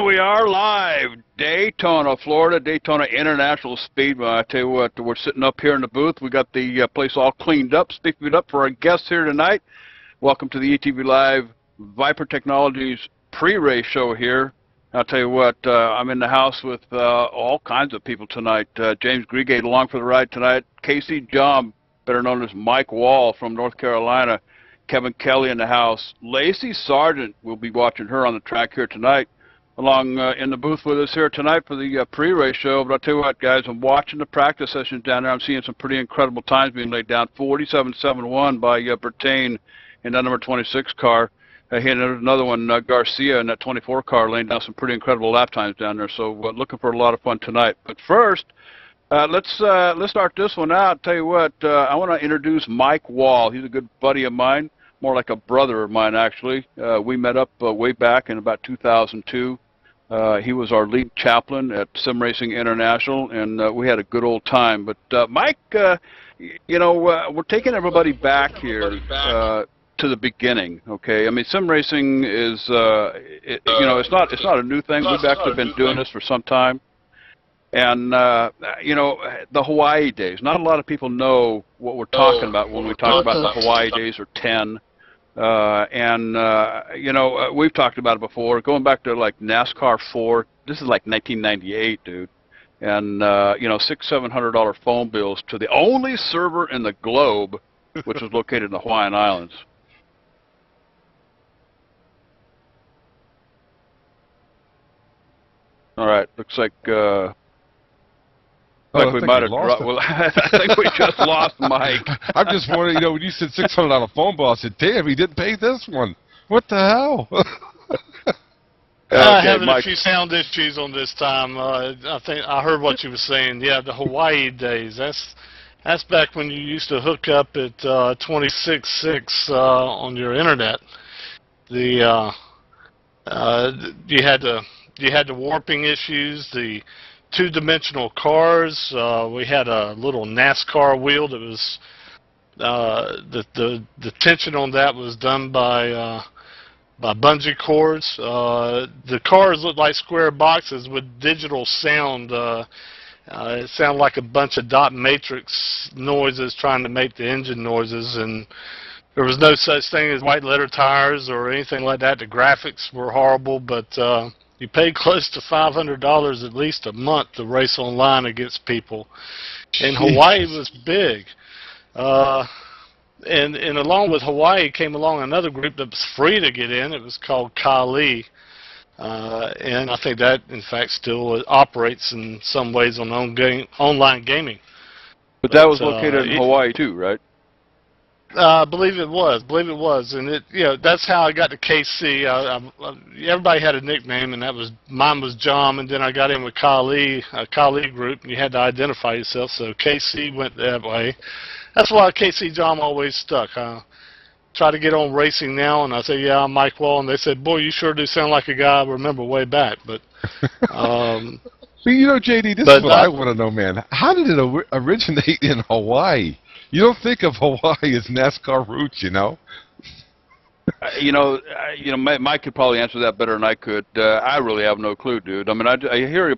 And we are live, Daytona, Florida, Daytona International Speedway. I tell you what, we're sitting up here in the booth. We got the place all cleaned up, speaking up for our guests here tonight. Welcome to the ETV Live Viper Technologies pre-race show here. I'll tell you what, I'm in the house with all kinds of people tonight. James Greegate along for the ride tonight. Casey John, better known as Mike Wall from North Carolina. Kevin Kelly in the house. Lacey Sargent, we'll be watching her on the track here tonight, along in the booth with us here tonight for the pre-race show. But I'll tell you what, guys, I'm watching the practice sessions down there. I'm seeing some pretty incredible times being laid down. 47.71 by Bertain in that number 26 car. He had another one, Garcia, in that 24 car, laying down some pretty incredible lap times down there. So looking for a lot of fun tonight. But first, let's start this one out. Tell you what, I want to introduce Mike Wall. He's a good buddy of mine, more like a brother of mine, actually. We met up way back in about 2002. He was our lead chaplain at Sim Racing International, and we had a good old time. But Mike, you know, we're taking everybody back here to the beginning. Okay, I mean, sim racing is, you know, it's not a new thing. We've actually been doing this for some time. And, you know, the Hawaii days, not a lot of people know what we're talking about when we talk about the Hawaii days or 10. You know, we've talked about it before, going back to like NASCAR 4. This is like 1998, dude. And, you know, $600–700 phone bills to the only server in the globe, which was located in the Hawaiian Islands. All right, looks like we might have dropped. Well, I think we just lost Mike. I'm just wondering, you know, when you said $600 phone bill, I said, damn, he didn't pay this one. What the hell? Having Mike. A few sound issues on this time. I think I heard what you were saying. Yeah, the Hawaii days. That's back when you used to hook up at 26.6 on your internet. The you had the warping issues, the two-dimensional cars. We had a little NASCAR wheel that was the tension on that was done by bungee cords. The cars looked like square boxes with digital sound. It sounded like a bunch of dot matrix noises trying to make the engine noises, and there was no such thing as white letter tires or anything like that. The graphics were horrible, but you paid close to $500 at least a month to race online against people. And Hawaii was big. And along with Hawaii came along another group that was free to get in. It was called Kali. And I think that, in fact, still operates in some ways on online gaming. But that was located in Hawaii too, right? I believe it was. And it, you know, that's how I got to KC. Everybody had a nickname, and mine was John. And then I got in with Kali, a Kali group, and you had to identify yourself. So KC went that way. That's why KC John always stuck. Try to get on racing now, and I say, yeah, I'm Mike Wall, and they said, boy, you sure do sound like a guy I remember way back. But you know, JD, this is what I want to know, man. How did it originate in Hawaii? You don't think of Hawaii as NASCAR roots, you know? You know, Mike could probably answer that better than I could. I really have no clue, dude. I mean, I hear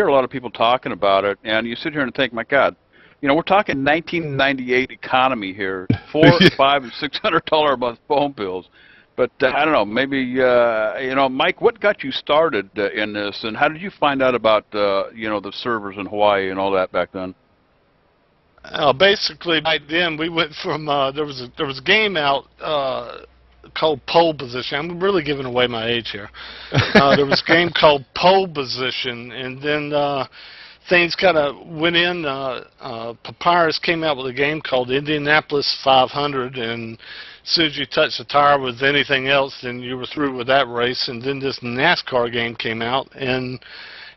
a lot of people talking about it, and you sit here and think, my God, you know, we're talking 1998 economy here, $400, $500, and $600 a month phone bills. But I don't know, maybe you know, Mike, what got you started in this, and how did you find out about you know, the servers in Hawaii and all that back then? Basically, back then we went from there was a game out called Pole Position. I'm really giving away my age here. There was a game called Pole Position, and then things kind of went in. Papyrus came out with a game called Indianapolis 500, and as soon as you touched the tire with anything else, then you were through with that race. And then this NASCAR game came out, and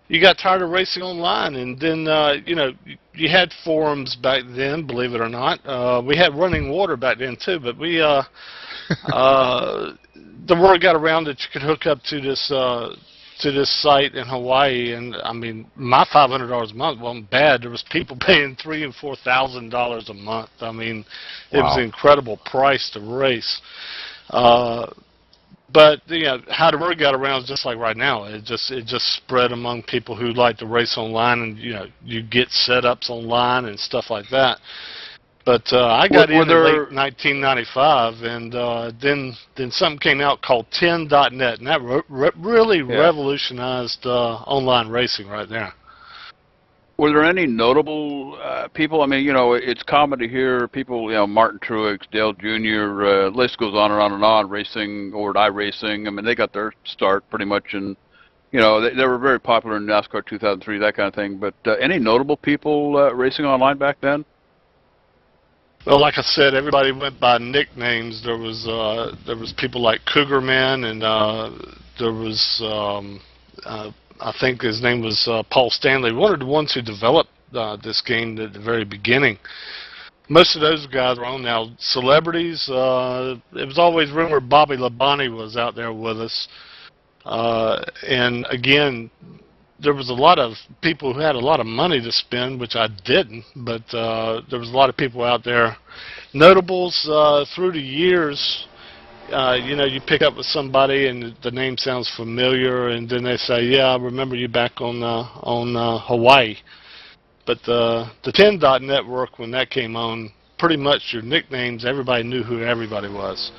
you got tired of racing online. And then, you know, you had forums back then, believe it or not. We had running water back then, too. But we, the word got around that you could hook up to this site in Hawaii. And, I mean, my $500 a month wasn't bad. There was people paying $3,000 and $4,000 a month. I mean, it was an incredible price to race. But how the word got around is just like right now. It just spread among people who like to race online, and you get setups online and stuff like that. But I got in late 1995, and then something came out called 10.net, and that really revolutionized online racing right there. Were there any notable people? I mean, it's common to hear people, Martin Truex, Dale Jr., list goes on and on and on, racing or iRacing. I mean, they got their start pretty much in, they were very popular in NASCAR 2003, that kind of thing. But any notable people racing online back then? Well, like I said, everybody went by nicknames. There was people like Cougarman, and there was I think his name was Paul Stanley, one of the ones who developed this game at the very beginning. Most of those guys are on now. Celebrities, it was always rumored Bobby Labonte was out there with us. And again, there was a lot of people who had a lot of money to spend, which I didn't, but there was a lot of people out there. Notables through the years. You pick up with somebody and the name sounds familiar, and then they say, "Yeah, I remember you back on Hawaii." But the 10.net network, when that came on, pretty much your nicknames, everybody knew who everybody was.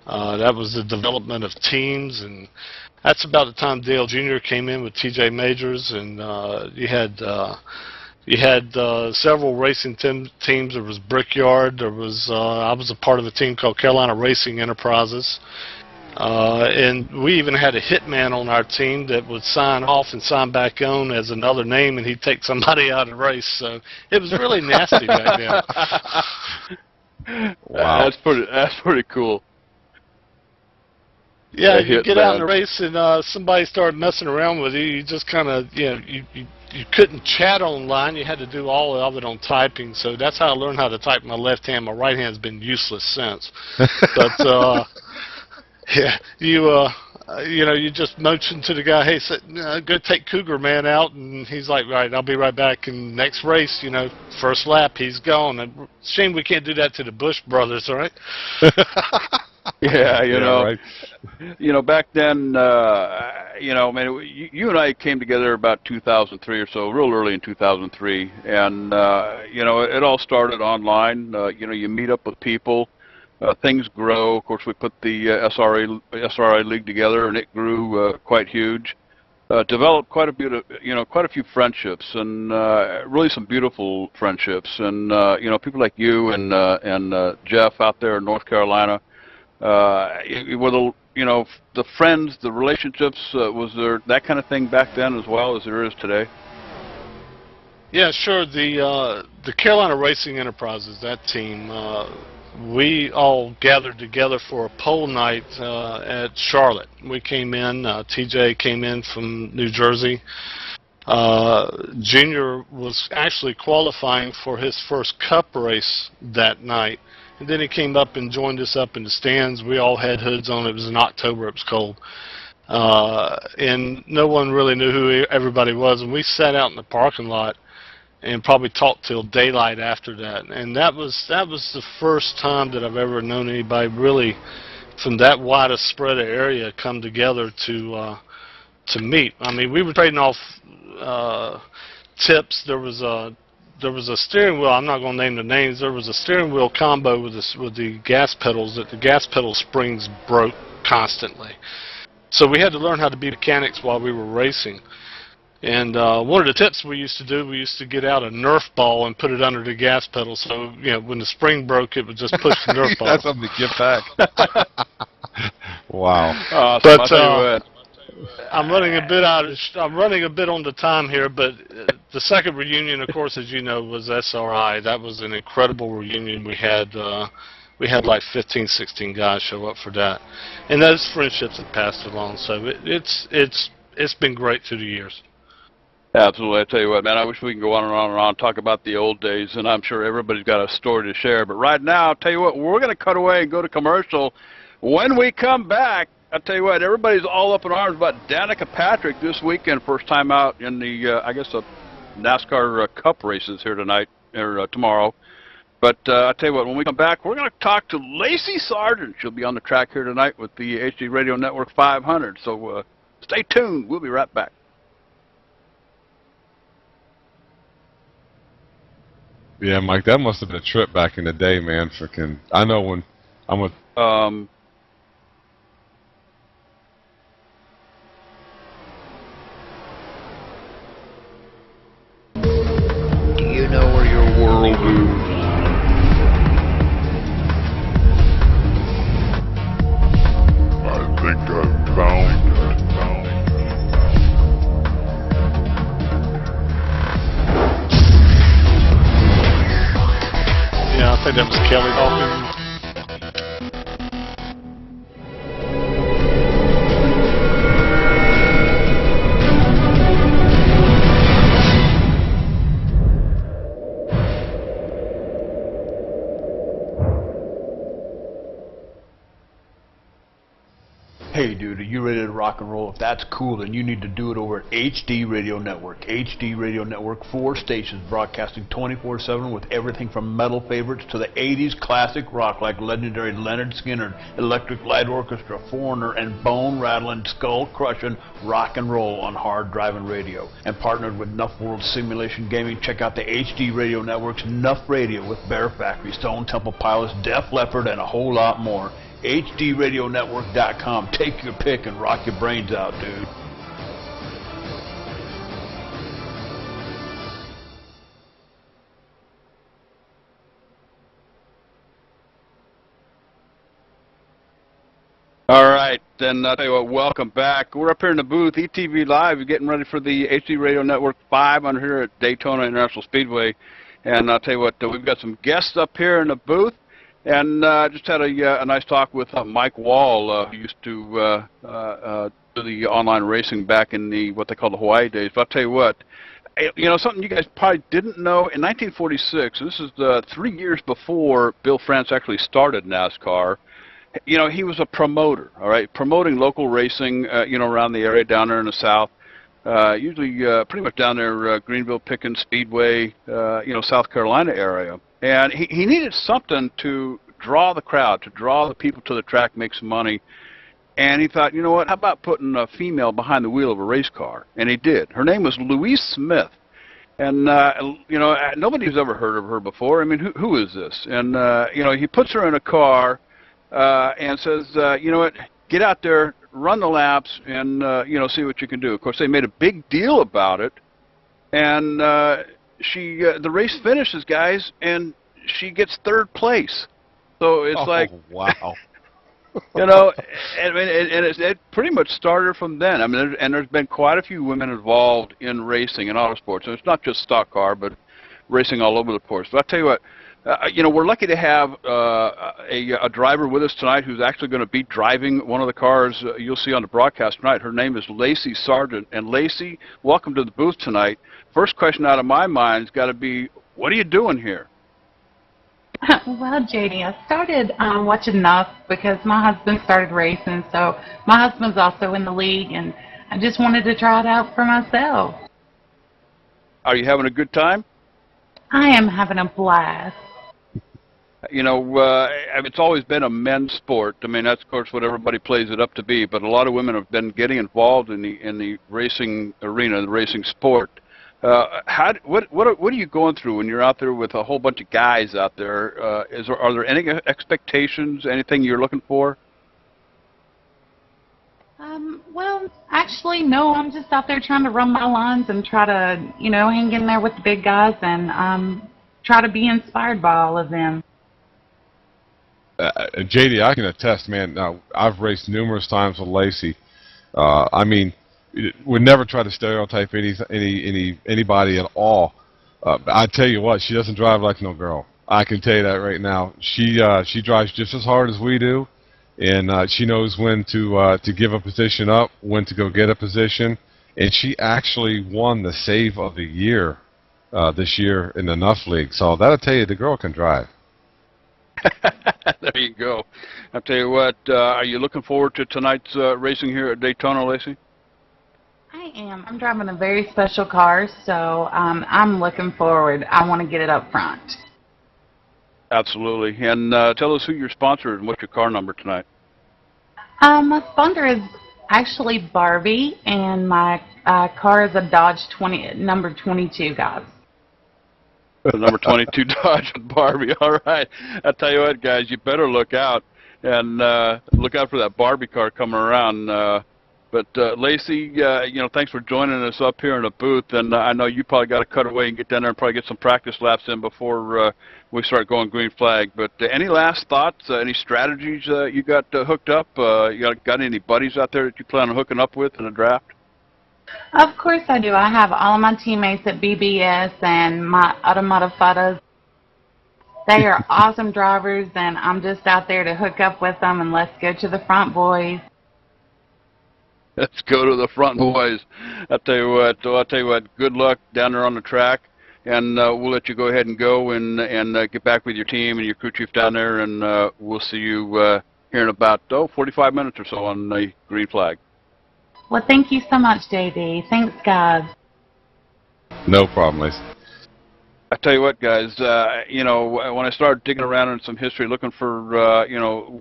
That was the development of teams, and that's about the time Dale Jr. came in with T.J. Majors, and you had several racing teams. There was Brickyard. There was I was a part of a team called Carolina Racing Enterprises, and we even had a hitman on our team that would sign off and sign back on as another name, and he'd take somebody out of the race. So it was really nasty back then. Wow, that's pretty cool. Yeah, you get out in the race and somebody started messing around with you. You just kind of, you couldn't chat online. You had to do all of it on typing. So that's how I learned how to type my left hand. My right hand's been useless since. But yeah, you just motion to the guy, hey, go take Cougar Man out, and he's like, right, I'll be right back. And next race, first lap, he's gone. And shame we can't do that to the Bush brothers, all right? Yeah, right. Back then, man, you and I came together about 2003 or so, real early in 2003, and it all started online. You meet up with people, things grow. Of course, we put the SRA league together, and it grew quite huge. Developed quite a few friendships, and really some beautiful friendships, and people like you and Jeff out there in North Carolina. Were the friends, the relationships, was there that kind of thing back then as well as there is today? Yeah, sure. The Carolina Racing Enterprises, that team, we all gathered together for a pole night at Charlotte. We came in, TJ came in from New Jersey. Junior was actually qualifying for his first cup race that night. And then he came up and joined us up in the stands. We all had hoods on. It was in October. It was cold. And no one really knew who everybody was. And we sat out in the parking lot and probably talked till daylight after that. And that was the first time that I've ever known anybody really from that wide a spread of area come together to meet. I mean, we were trading off tips. There was a steering wheel. I'm not going to name the names. There was a steering wheel combo with the gas pedals that the gas pedal springs broke constantly. So we had to learn how to be mechanics while we were racing. And one of the tips we used to do, we used to get out a Nerf ball and put it under the gas pedal. So when the spring broke, it would just push the Nerf ball. That's something to get back. Wow. But I'm running a bit on the time here, but the second reunion, of course, as you know, was SRI. That was an incredible reunion. We had like 15, 16 guys show up for that, and those friendships have passed along. So it's been great through the years. Absolutely. I tell you what, man, I wish we could go on and on and on, talk about the old days, and I'm sure everybody's got a story to share. But right now, I'll tell you what, we're going to cut away and go to commercial. When we come back, I'll tell you what, everybody's all up in arms about Danica Patrick this weekend, first time out in the, I guess, the NASCAR Cup races here tonight, or tomorrow. But I'll tell you what, when we come back, we're going to talk to Lacey Sargent. She'll be on the track here tonight with the HD Radio Network 500. So stay tuned. We'll be right back. Yeah, Mike, that must have been a trip back in the day, man. Freaking, I know when I'm with. Do you know where your world is? I think I found it. Yeah, I think that was Kelly Hawkins. Hey dude, are you ready to rock and roll? If that's cool, then you need to do it over at HD Radio Network. HD Radio Network, 4 stations broadcasting 24/7 with everything from metal favorites to the 80s classic rock like legendary Leonard Skinner, Electric Light Orchestra, Foreigner, and bone-rattling, skull-crushing rock and roll on hard driving radio. And partnered with NuffWorld Simulation Gaming, check out the HD Radio Network's Nuff Radio with Bear Factory, Stone Temple Pilots, Def Leppard, and a whole lot more. HDRadioNetwork.com. Take your pick and rock your brains out, dude. All right, then I'll tell you what, welcome back. We're up here in the booth, ETV Live. We're getting ready for the HD Radio Network 500 here at Daytona International Speedway. And I'll tell you what, we've got some guests up here in the booth. And just had a nice talk with Mike Wall, who used to do the online racing back in the what they call the Hawaii days. But I'll tell you what, you know, something you guys probably didn't know, in 1946, this is 3 years before Bill France actually started NASCAR, you know, he was a promoter, all right, promoting local racing, you know, around the area down there in the South. Usually pretty much down there, Greenville, Pickens, Speedway, you know, South Carolina area. And he needed something to draw the crowd, to draw the people to the track, make some money. And he thought, you know what, how about putting a female behind the wheel of a race car? And he did. Her name was Louise Smith. And, you know, nobody's ever heard of her before. I mean, who is this? And, you know, he puts her in a car and says, you know what, get out there, run the laps, and, you know, see what you can do. Of course, they made a big deal about it. And the race finishes, guys, and she gets 3rd place. So it's like, wow. you know, and it pretty much started from then. I mean, there's been quite a few women involved in racing and auto sports. And it's not just stock car, but racing all over the place. But I'll tell you what, you know, we're lucky to have a driver with us tonight who's actually going to be driving one of the cars you'll see on the broadcast tonight. Her name is Lacey Sargent. And Lacey, welcome to the booth tonight. First question out of my mind has got to be, what are you doing here? Well, JD, I started watching Nuff because my husband started racing, so my husband's also in the league, and I just wanted to try it out for myself. Are you having a good time? I am having a blast. You know, it's always been a men's sport. I mean, that's, of course, what everybody plays it up to be, but a lot of women have been getting involved in the racing arena, the racing sport. What are you going through when you're out there with a whole bunch of guys out there? Are there any expectations, anything you're looking for? Well, actually, no. I'm just out there trying to run my lines and try to, you know, hang in there with the big guys and try to be inspired by all of them. JD, I can attest, man. Now, I've raced numerous times with Lacey. I mean, would never try to stereotype anybody at all. I tell you what, she doesn't drive like no girl. I can tell you that right now. She drives just as hard as we do, and she knows when to give a position up, when to go get a position. And she actually won the Save of the Year this year in the Nuff League. So that'll tell you the girl can drive. There you go. I'll tell you what, are you looking forward to tonight's racing here at Daytona, Lacey? I am. I'm driving a very special car, so I'm looking forward. I want to get it up front. Absolutely. And tell us who your sponsor is and what's your car number tonight. My sponsor is actually Barbie, and my car is a Dodge number 22, guys. Number 22 Dodge with Barbie. All right. I tell you what, guys, you better look out and look out for that Barbie car coming around. But Lacey, thanks for joining us up here in the booth. And I know you probably got to cut away and get down there and probably get some practice laps in before we start going green flag. But any last thoughts? Any strategies you got hooked up? You got any buddies out there that you plan on hooking up with in a draft? Of course I do. I have all of my teammates at BBS and my automotive photos. They are awesome drivers, and I'm just out there to hook up with them, and let's go to the front, boys. Let's go to the front, boys. I'll tell you what, good luck down there on the track, and we'll let you go ahead and go and get back with your team and your crew chief down there, and we'll see you here in about 45 minutes or so on the green flag. Well, thank you so much, JD. Thanks, guys. No problem, Lacey. I tell you what, guys, when I started digging around in some history, looking for,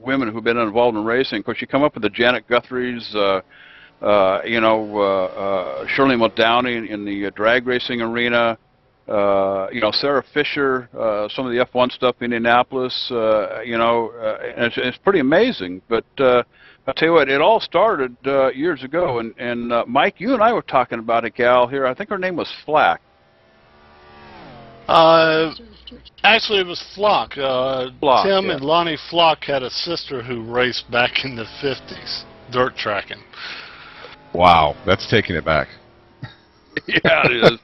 women who've been involved in racing, of course, you come up with the Janet Guthries, Shirley Muldowney in the drag racing arena, Sarah Fisher, some of the F1 stuff in Indianapolis, and it's pretty amazing. But I'll tell you what, it all started years ago, and Mike, you and I were talking about a gal here. I think her name was Flack. Actually, it was Flock. Flock, Tim yeah. and Lonnie Flock had a sister who raced back in the 50s, dirt tracking. Wow, that's taking it back. Yeah, it is.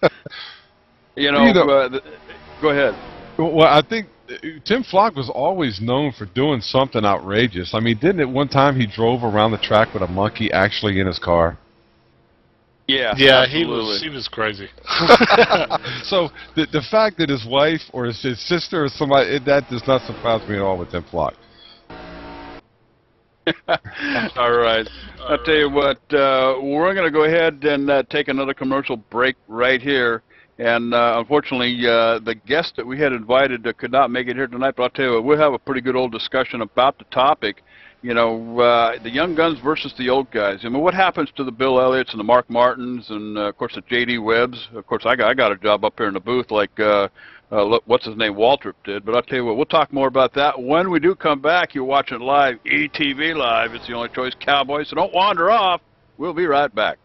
Go ahead. Well, I think Tim Flock was always known for doing something outrageous. I mean, didn't it one time he drove around the track with a monkey actually in his car? Yeah, yeah, absolutely. he was crazy. So the fact that his wife or his sister or somebody, that does not surprise me at all with Tim Flock. All right. I'll tell you what, we're going to go ahead and take another commercial break right here. And unfortunately, the guest that we had invited could not make it here tonight, but I'll tell you what, we'll have a pretty good old discussion about the topic. The young guns versus the old guys. I mean, what happens to the Bill Elliott's and the Mark Martins and, of course, the J.D. Webbs? Of course, I got a job up here in the booth like, what's his name, Waltrip did. But I'll tell you what, we'll talk more about that when we do come back. You're watching live, ETV Live. It's the only choice, Cowboys. So don't wander off. We'll be right back.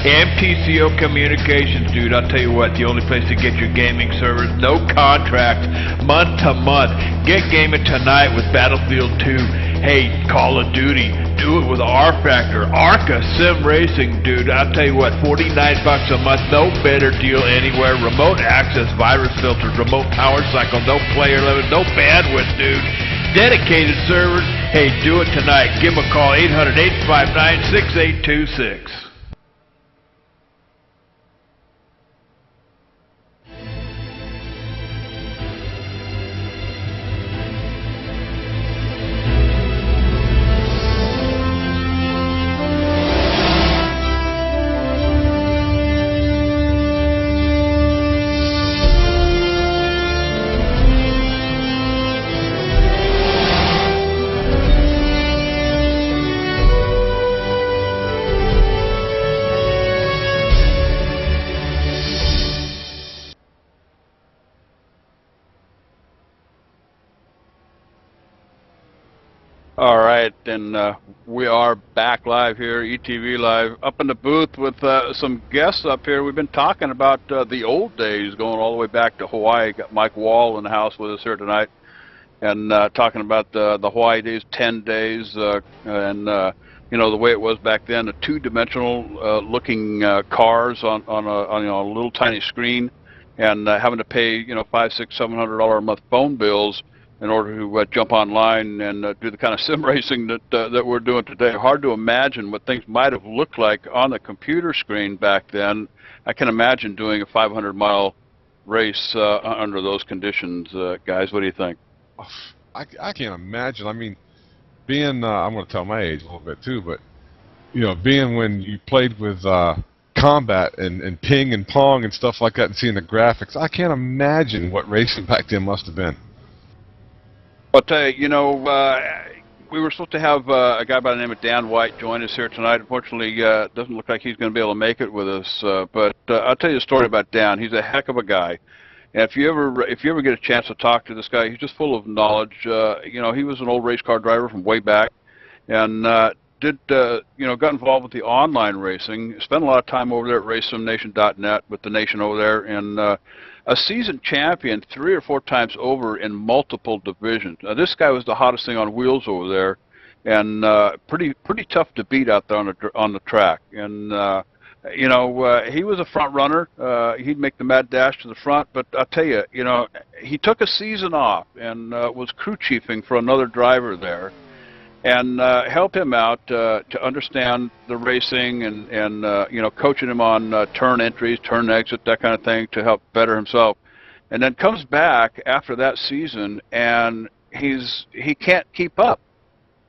MTCO Communications, dude, I'll tell you what, the only place to get your gaming servers, no contract, month to month. Get gaming tonight with Battlefield 2. Hey, Call of Duty, do it with R-Factor, Arca Sim Racing, dude. I'll tell you what, $49 a month, no better deal anywhere. Remote access, virus filters, remote power cycle, no player limit, no bandwidth, dude. Dedicated servers, hey, do it tonight. Give them a call, 800-859-6826. All right, and we are back live here, ETV Live, up in the booth with some guests up here. We've been talking about the old days, going all the way back to Hawaii. Got Mike Wall in the house with us here tonight, and talking about the Hawaii days, 10 days, and you know, the way it was back then, the two-dimensional looking cars on a little tiny screen, and having to pay, you know, $500, $600, $700 a month phone bills in order to jump online and do the kind of sim racing that we're doing today. Hard to imagine what things might have looked like on the computer screen back then. I can imagine doing a 500-mile race under those conditions. Guys, what do you think? I can't imagine. I mean, being, I'm going to tell my age a little bit too, but, you know, being when you played with combat and ping and pong and stuff like that and seeing the graphics, I can't imagine what racing back then must have been. I'll tell you, you know, we were supposed to have a guy by the name of Dan White join us here tonight. Unfortunately, it doesn't look like he's going to be able to make it with us. But I'll tell you a story about Dan. He's a heck of a guy. And if you ever get a chance to talk to this guy, he's just full of knowledge. You know, he was an old race car driver from way back, and you know, got involved with the online racing. Spent a lot of time over there at RaceSimNation.net with the nation over there, and a seasoned champion 3 or 4 times over in multiple divisions. This guy was the hottest thing on wheels over there, and pretty tough to beat out there on the track. And you know, he was a front runner. He'd make the mad dash to the front. But I'll tell you, you know, he took a season off and was crew chiefing for another driver there, and helped him out to understand the racing and you know, coaching him on turn entries, turn exit, that kind of thing to help better himself. And then comes back after that season, and he can't keep up.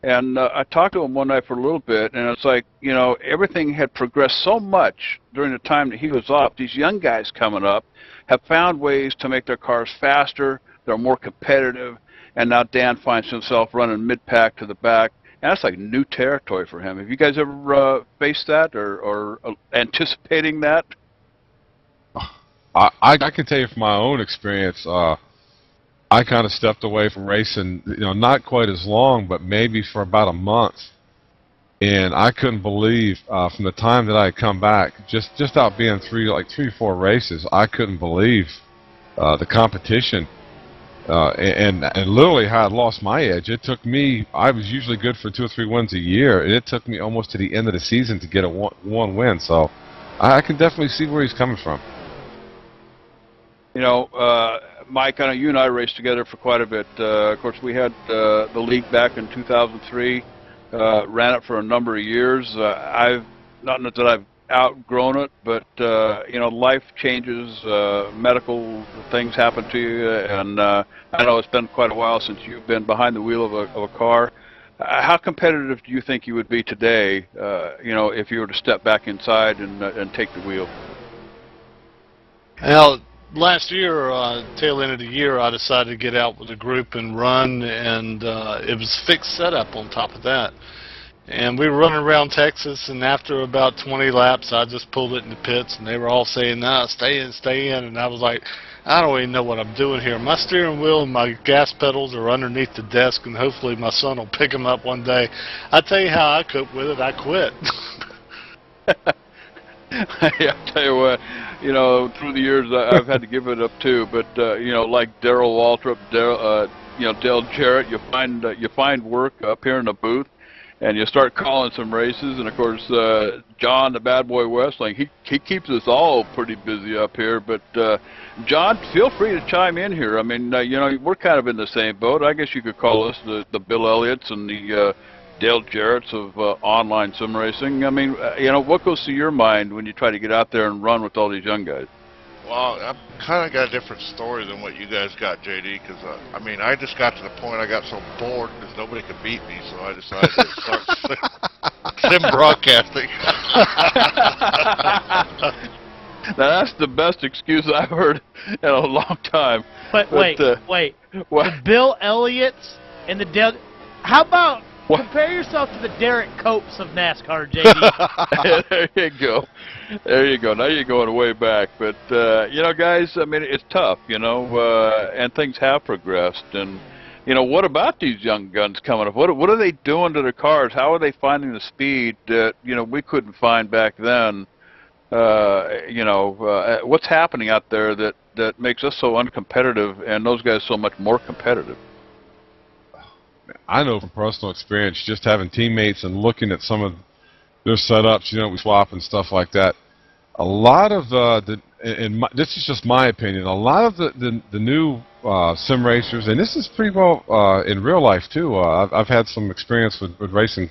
And I talked to him one night for a little bit, and it's like, you know, everything had progressed so much during the time that he was off. These young guys coming up have found ways to make their cars faster, they're more competitive, and now Dan finds himself running mid-pack to the back, and that's like new territory for him. Have you guys ever faced that or anticipating that? I can tell you from my own experience, I kind of stepped away from racing, you know, not quite as long, but maybe for about a month. And I couldn't believe from the time that I had come back, just out being 3 or 4 races, I couldn't believe the competition and literally how I lost my edge. It took me, I was usually good for 2 or 3 wins a year, and it took me almost to the end of the season to get a one win. So I can definitely see where he's coming from. You know, Mike, I know you and I raced together for quite a bit. Of course, we had the league back in 2003, ran it for a number of years. I've, not that I've outgrown it, but, you know, life changes, medical things happen to you, and I know it's been quite a while since you've been behind the wheel of a car. How competitive do you think you would be today, you know, if you were to step back inside and take the wheel? Well, last year, tail end of the year, I decided to get out with a group and run, and it was fixed setup on top of that. And we were running around Texas, and after about 20 laps, I just pulled it in the pits, and they were all saying, "Nah, stay in, stay in." And I was like, I don't even know what I'm doing here. My steering wheel and my gas pedals are underneath the desk, and hopefully my son will pick them up one day. I tell you how I cope with it. I quit. I tell you what, you know, through the years I've had to give it up too. But you know, like Darrell Waltrip, you know, Dale Jarrett, you find work up here in the booth, and you start calling some races. And of course, John, the Bad Boy Wrestling, he keeps us all pretty busy up here. But John, feel free to chime in here. I mean, you know, we're kind of in the same boat. I guess you could call us the Bill Elliott's and the Dale Jarrett's of online sim racing. I mean, you know, what goes through your mind when you try to get out there and run with all these young guys? Well, I've kind of got a different story than what you guys got, JD, because, I mean, I just got to the point I got so bored because nobody could beat me, so I decided to start sim broadcasting. Now, that's the best excuse I've heard in a long time. But wait. What? The Bill Elliott's and the Dale... How about... What? Compare yourself to the Derek Copes of NASCAR, JD. There you go. There you go. Now you're going way back. But, you know, guys, I mean, it's tough, you know, and things have progressed. And what about these young guns coming up? What are they doing to their cars? How are they finding the speed that we couldn't find back then? What's happening out there that makes us so uncompetitive and those guys so much more competitive? I know from personal experience, just having teammates and looking at some of their setups, we swap and stuff like that. A lot of this is just my opinion. A lot of the new sim racers, and this is pretty well in real life too. I've had some experience with racing.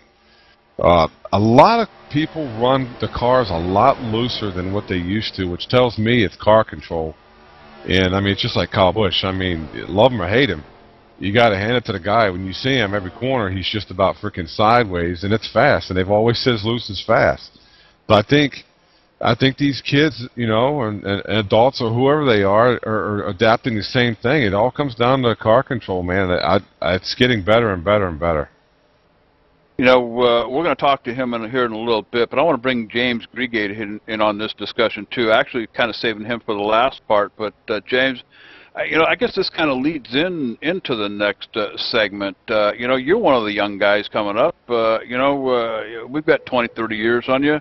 A lot of people run the cars a lot looser than what they used to, which tells me it's car control. And I mean, it's just like Kyle Busch. I mean, love him or hate him, you got to hand it to the guy. When you see him every corner, he's just about freaking sideways, and it's fast. And they've always said as loose as fast. But I think these kids, and adults or whoever they are adapting the same thing. It all comes down to car control, man. It's getting better and better and better. We're going to talk to him here in a little bit, but I want to bring James Greegate in on this discussion too. Actually, kind of saving him for the last part. But James, I guess this kind of leads into the next segment. You're one of the young guys coming up. We've got 20, 30 years on you.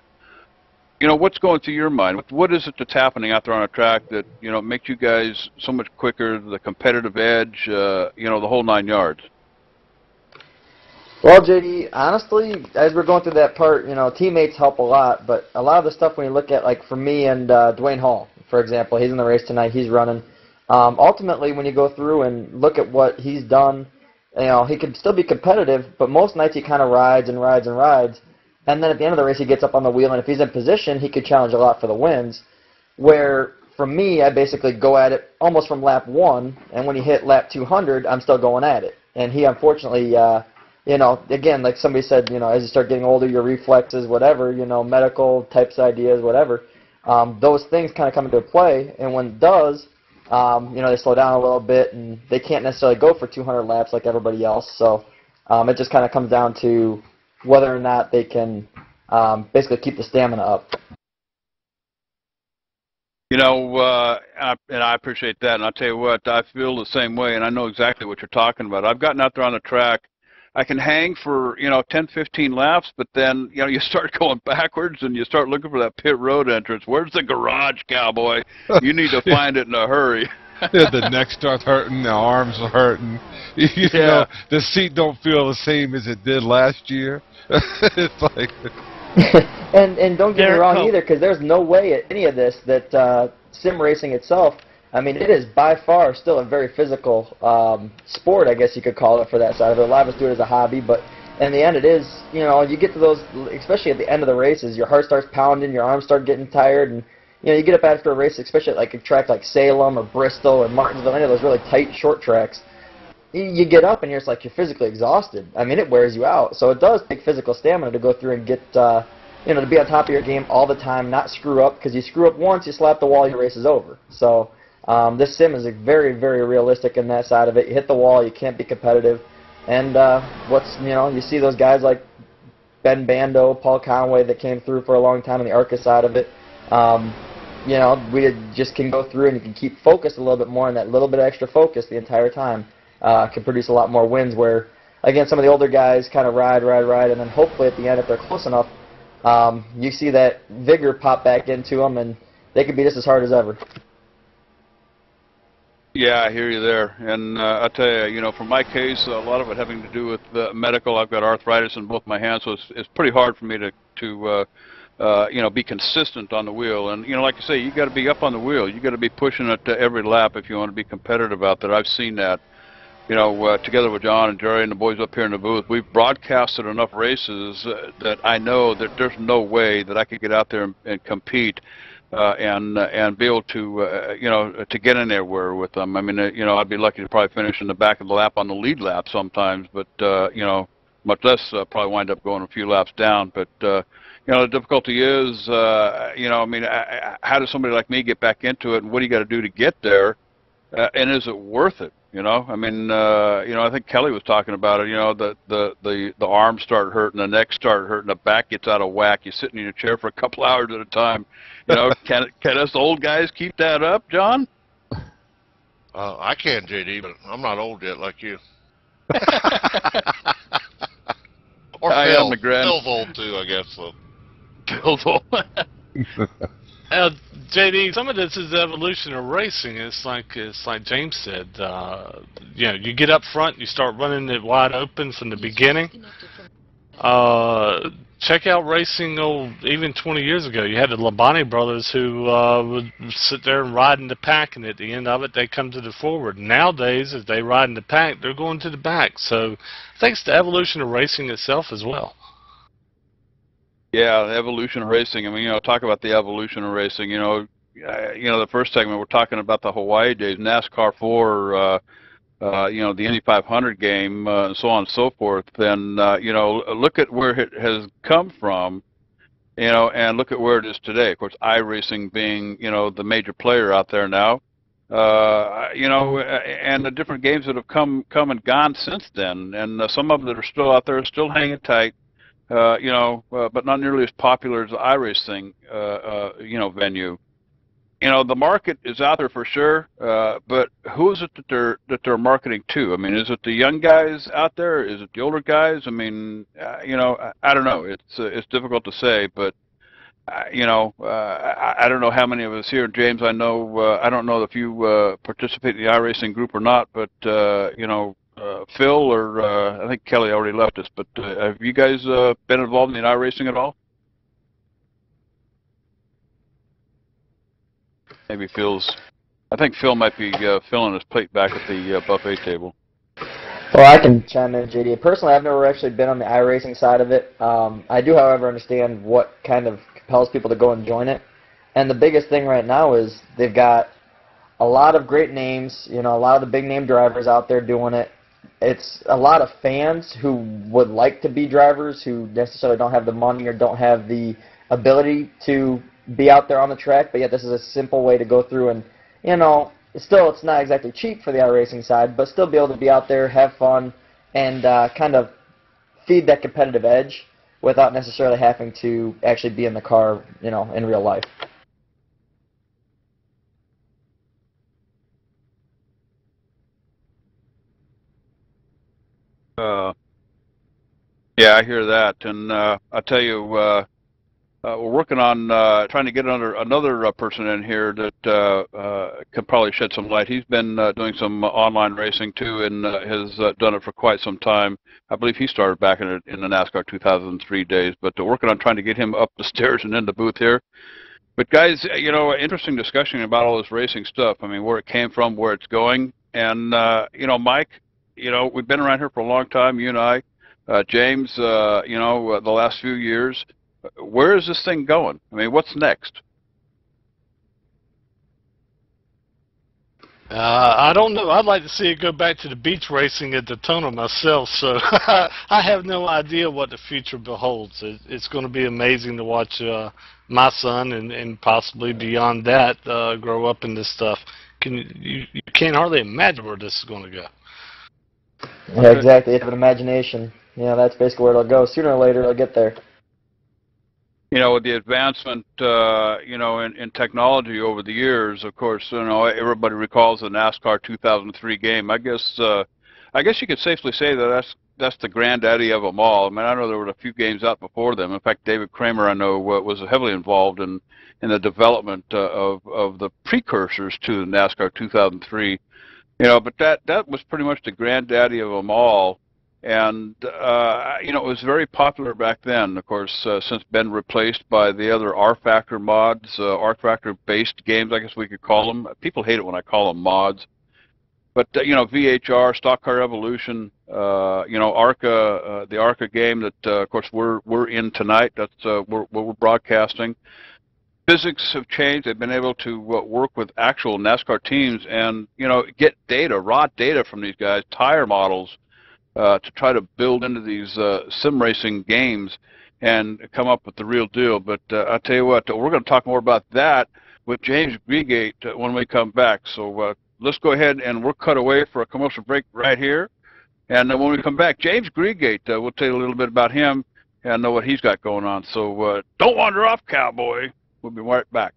What's going through your mind? What is it that's happening out there on a track that, makes you guys so much quicker, the competitive edge, the whole 9 yards? Well, JD, honestly, as we're going through that part, teammates help a lot, but a lot of the stuff when you look at, like for me and Dwayne Hall, for example, he's in the race tonight, he's running. Ultimately, when you go through and look at what he's done, he can still be competitive, but most nights he kind of rides and rides and rides. And then at the end of the race, he gets up on the wheel, and if he's in position, he could challenge a lot for the wins. Where, for me, I basically go at it almost from lap 1, and when he hit lap 200, I'm still going at it. And he, unfortunately, again, like somebody said, as you start getting older, your reflexes, whatever, medical types ideas, whatever, those things kind of come into play. And when it does, they slow down a little bit, and they can't necessarily go for 200 laps like everybody else. So it just kind of comes down to whether or not they can basically keep the stamina up. And I appreciate that, and I'll tell you what, I feel the same way, and I know exactly what you're talking about. I've gotten out there on the track. I can hang for, 10, 15 laps, but then, you start going backwards, and you start looking for that pit road entrance. Where's the garage, cowboy? You need to find it in a hurry. The neck starts hurting, the arms are hurting. The seat don't feel the same as it did last year. It's like... and don't get me wrong either, because there's no way at any of this that sim racing itself, I mean, it is by far still a very physical sport, I guess you could call it, for that side of it. A lot of us do it as a hobby, but in the end it is, you get to those, especially at the end of the races, your heart starts pounding, your arms start getting tired, and you get up after a race, especially at like a track like Salem or Bristol or Martinsville, any of those really tight, short tracks. You get up and you're just like, you're physically exhausted. I mean, it wears you out. So it does take physical stamina to go through and get, to be on top of your game all the time, not screw up, because you screw up once, you slap the wall, your race is over. So this sim is very, very realistic in that side of it. You hit the wall, you can't be competitive. And you see those guys like Ben Bando, Paul Conway that came through for a long time on the ARCA side of it. We just can go through and you can keep focused a little bit more, and that little bit of extra focus the entire time can produce a lot more wins, where, again, some of the older guys kind of ride, and then hopefully at the end, if they're close enough, you see that vigor pop back into them, and they can be just as hard as ever. Yeah, I hear you there. And I'll tell you, for my case, a lot of it having to do with medical. I've got arthritis in both my hands, so it's pretty hard for me to be consistent on the wheel. And, like you say, you got to be up on the wheel. You got to be pushing it every lap if you want to be competitive out there. I've seen that. Together with John and Jerry and the boys up here in the booth, we've broadcasted enough races that I know that there's no way that I could get out there and compete and be able to, to get in there with them. I mean, I'd be lucky to probably finish in the back of the lap on the lead lap sometimes, but, much less probably wind up going a few laps down. But, the difficulty is, how does somebody like me get back into it, and what do you got to do to get there, and is it worth it? I think Kelly was talking about it. The arms start hurting, the neck start hurting, the back gets out of whack. You're sitting in your chair for a couple hours at a time. Can us old guys keep that up, John? I can, JD, but I'm not old yet like you. Or I am the Phil's old too, I guess. So. Phil's old. JD, some of this is the evolution of racing. It's like James said. You get up front, you start running it wide open from the beginning. Check out racing. Even 20 years ago, you had the Labonte brothers who would sit there and ride in the pack, and at the end of it, they come to the forward. Nowadays, if they ride in the pack, they're going to the back. So, I think it's the evolution of racing itself as well. Yeah, the evolution of racing. I mean, talk about the evolution of racing. The first segment we're talking about the Hawaii days, NASCAR 4, the Indy 500 game, and so on and so forth. Then, look at where it has come from, and look at where it is today. Of course, iRacing being, the major player out there now, and the different games that have come and gone since then, and some of them that are still out there, still hanging tight. But not nearly as popular as the iRacing, venue. The market is out there for sure, but who is it that they're marketing to? I mean, is it the young guys out there? Is it the older guys? I mean, I don't know. It's difficult to say, but I don't know how many of us here, James. I don't know if you participate in the iRacing group or not, but Phil or I think Kelly already left us, but have you guys been involved in iRacing at all? Maybe I think Phil might be filling his plate back at the buffet table. Well, I can chime in, JD. Personally, I've never actually been on the iRacing side of it. I do, however, understand what kind of compels people to go and join it. And the biggest thing right now is they've got a lot of great names, a lot of the big name drivers out there doing it. It's a lot of fans who would like to be drivers who necessarily don't have the money or don't have the ability to be out there on the track, but yet this is a simple way to go through and, still it's not exactly cheap for the iRacing side, but still be able to be out there, have fun, and kind of feed that competitive edge without necessarily having to actually be in the car, in real life. Yeah, I hear that, and I'll tell you, we're working on trying to get another person in here that can probably shed some light. He's been doing some online racing too, and has done it for quite some time. I believe he started back in the NASCAR 2003 days, but working on trying to get him up the stairs and in the booth here. But guys, interesting discussion about all this racing stuff. I mean, where it came from, where it's going, and Mike, we've been around here for a long time. You and I. James, the last few years, where is this thing going? I mean, what's next? I don't know. I'd like to see it go back to the beach racing at Daytona myself, so I have no idea what the future beholds. It's going to be amazing to watch my son and possibly beyond that grow up in this stuff. You can't hardly imagine where this is going to go. Yeah, exactly. It's an imagination. That's basically where it'll go. Sooner or later, it'll get there. With the advancement, in technology over the years, of course, everybody recalls the NASCAR 2003 game. I guess you could safely say that that's the granddaddy of them all. I mean, I know there were a few games out before them. In fact, David Kramer, I know, was heavily involved in the development of the precursors to the NASCAR 2003. But that was pretty much the granddaddy of them all. And, it was very popular back then, of course, since been replaced by the other R-Factor mods, R-Factor-based games, I guess we could call them. People hate it when I call them mods. But, VHR, Stock Car Evolution, ARCA, the ARCA game that, of course, we're in tonight. That's what we're broadcasting. Physics have changed. They've been able to work with actual NASCAR teams and, get data, raw data from these guys, tire models, to try to build into these sim racing games and come up with the real deal. But I'll tell you what, we're going to talk more about that with James Greegate when we come back. So let's go ahead and we'll cut away for a commercial break right here. And when we come back, James Greegate, we'll tell you a little bit about him and know what he's got going on. So don't wander off, cowboy. We'll be right back.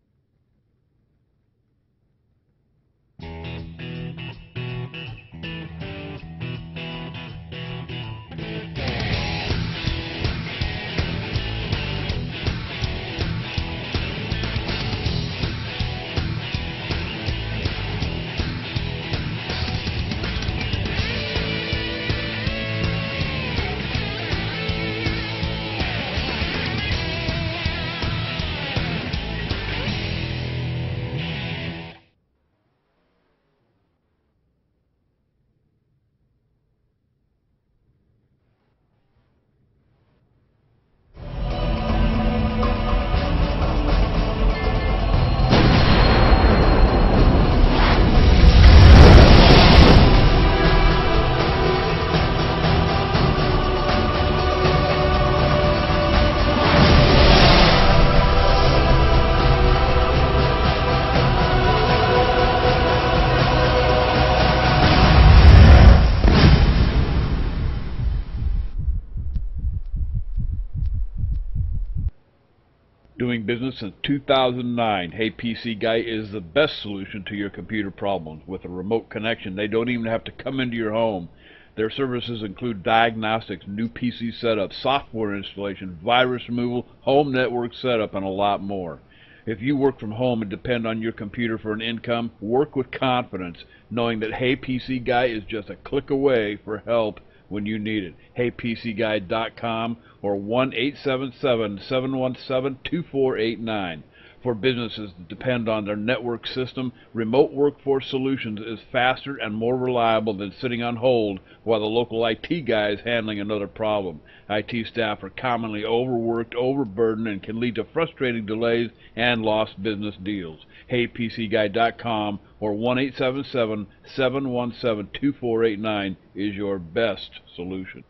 doing business since 2009. Hey PC Guy is the best solution to your computer problems. With a remote connection, they don't even have to come into your home. Their services include diagnostics, new PC setup, software installation, virus removal, home network setup, and a lot more. If you work from home and depend on your computer for an income, work with confidence, knowing that Hey PC Guy is just a click away for help when you need it. HeyPCGuy.com or 1-877-717-2489. For businesses that depend on their network system, Remote Workforce Solutions is faster and more reliable than sitting on hold while the local IT guy is handling another problem. IT staff are commonly overworked, overburdened, and can lead to frustrating delays and lost business deals. HeyPCGuy.com or 1-877-717-2489 is your best solution.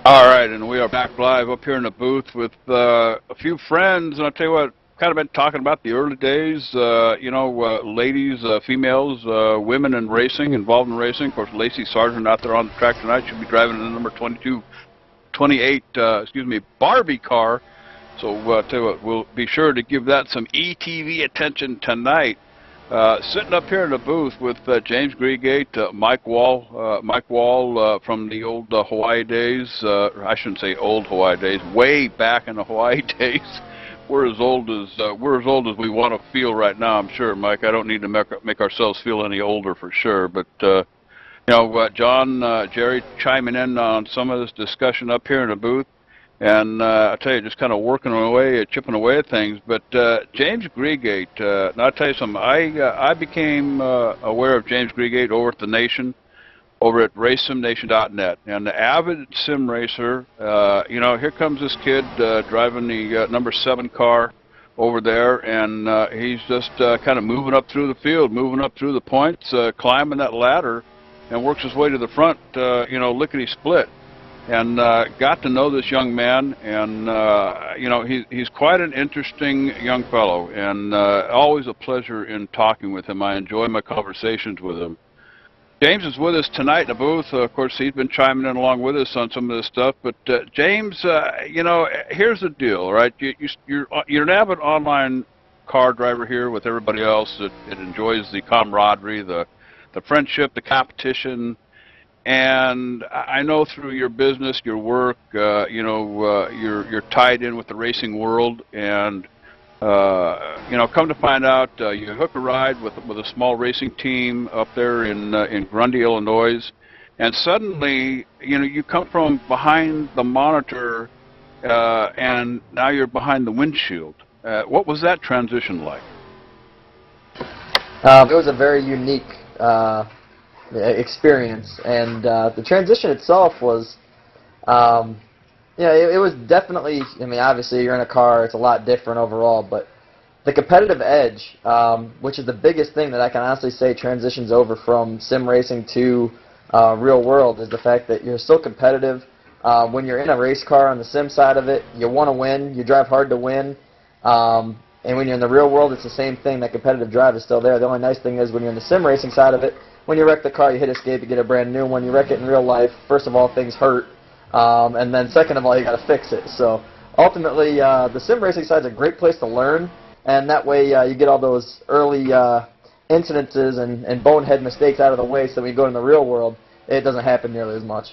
All right, and we are back live up here in the booth with a few friends, and I'll tell you what, kind of been talking about the early days, ladies, females, women in racing, involved in racing. Of course, Lacey Sargent out there on the track tonight. She'll be driving the number 28 Barbie car. So tell you what, we'll be sure to give that some ETV attention tonight. Sitting up here in the booth with James Greegate, Mike Wall from the old Hawaii days. I shouldn't say old Hawaii days, way back in the Hawaii days. We're as old as we want to feel right now. I'm sure, Mike. I don't need to make ourselves feel any older for sure. But John, Jerry, chiming in on some of this discussion up here in the booth. And I tell you, just kind of working away, chipping away at things. But James Greegate, now I'll tell you something. I became aware of James Greegate over at the Nation, over at RaceSimNation.net. And the avid sim racer, here comes this kid driving the number 7 car over there, and he's just kind of moving up through the field, moving up through the points, climbing that ladder, and works his way to the front, lickety-split. And got to know this young man, and he's quite an interesting young fellow, and always a pleasure in talking with him. I enjoy my conversations with him. James is with us tonight in the booth. Of course, he's been chiming in along with us on some of this stuff. But James, here's the deal, right? You're an avid online car driver here with everybody else that enjoys the camaraderie, the friendship, the competition. And I know through your business, your work, you're tied in with the racing world, and come to find out, you hook a ride with a small racing team up there in Grundy, Illinois, and suddenly, you come from behind the monitor, and now you're behind the windshield. What was that transition like? It was a very unique experience, and the transition itself was, it was definitely, obviously you're in a car, it's a lot different overall, but the competitive edge, which is the biggest thing that I can honestly say transitions over from sim racing to real world, is the fact that you're so competitive. When you're in a race car on the sim side of it, you want to win, you drive hard to win, and when you're in the real world, it's the same thing. That competitive drive is still there. The only nice thing is when you're in the sim racing side of it, when you wreck the car, you hit escape, you get a brand new one. You wreck it in real life, first of all, things hurt, and then second of all, you got to fix it. So ultimately, the sim racing side is a great place to learn, and that way you get all those early incidences and bonehead mistakes out of the way, so when you go in the real world, it doesn't happen nearly as much.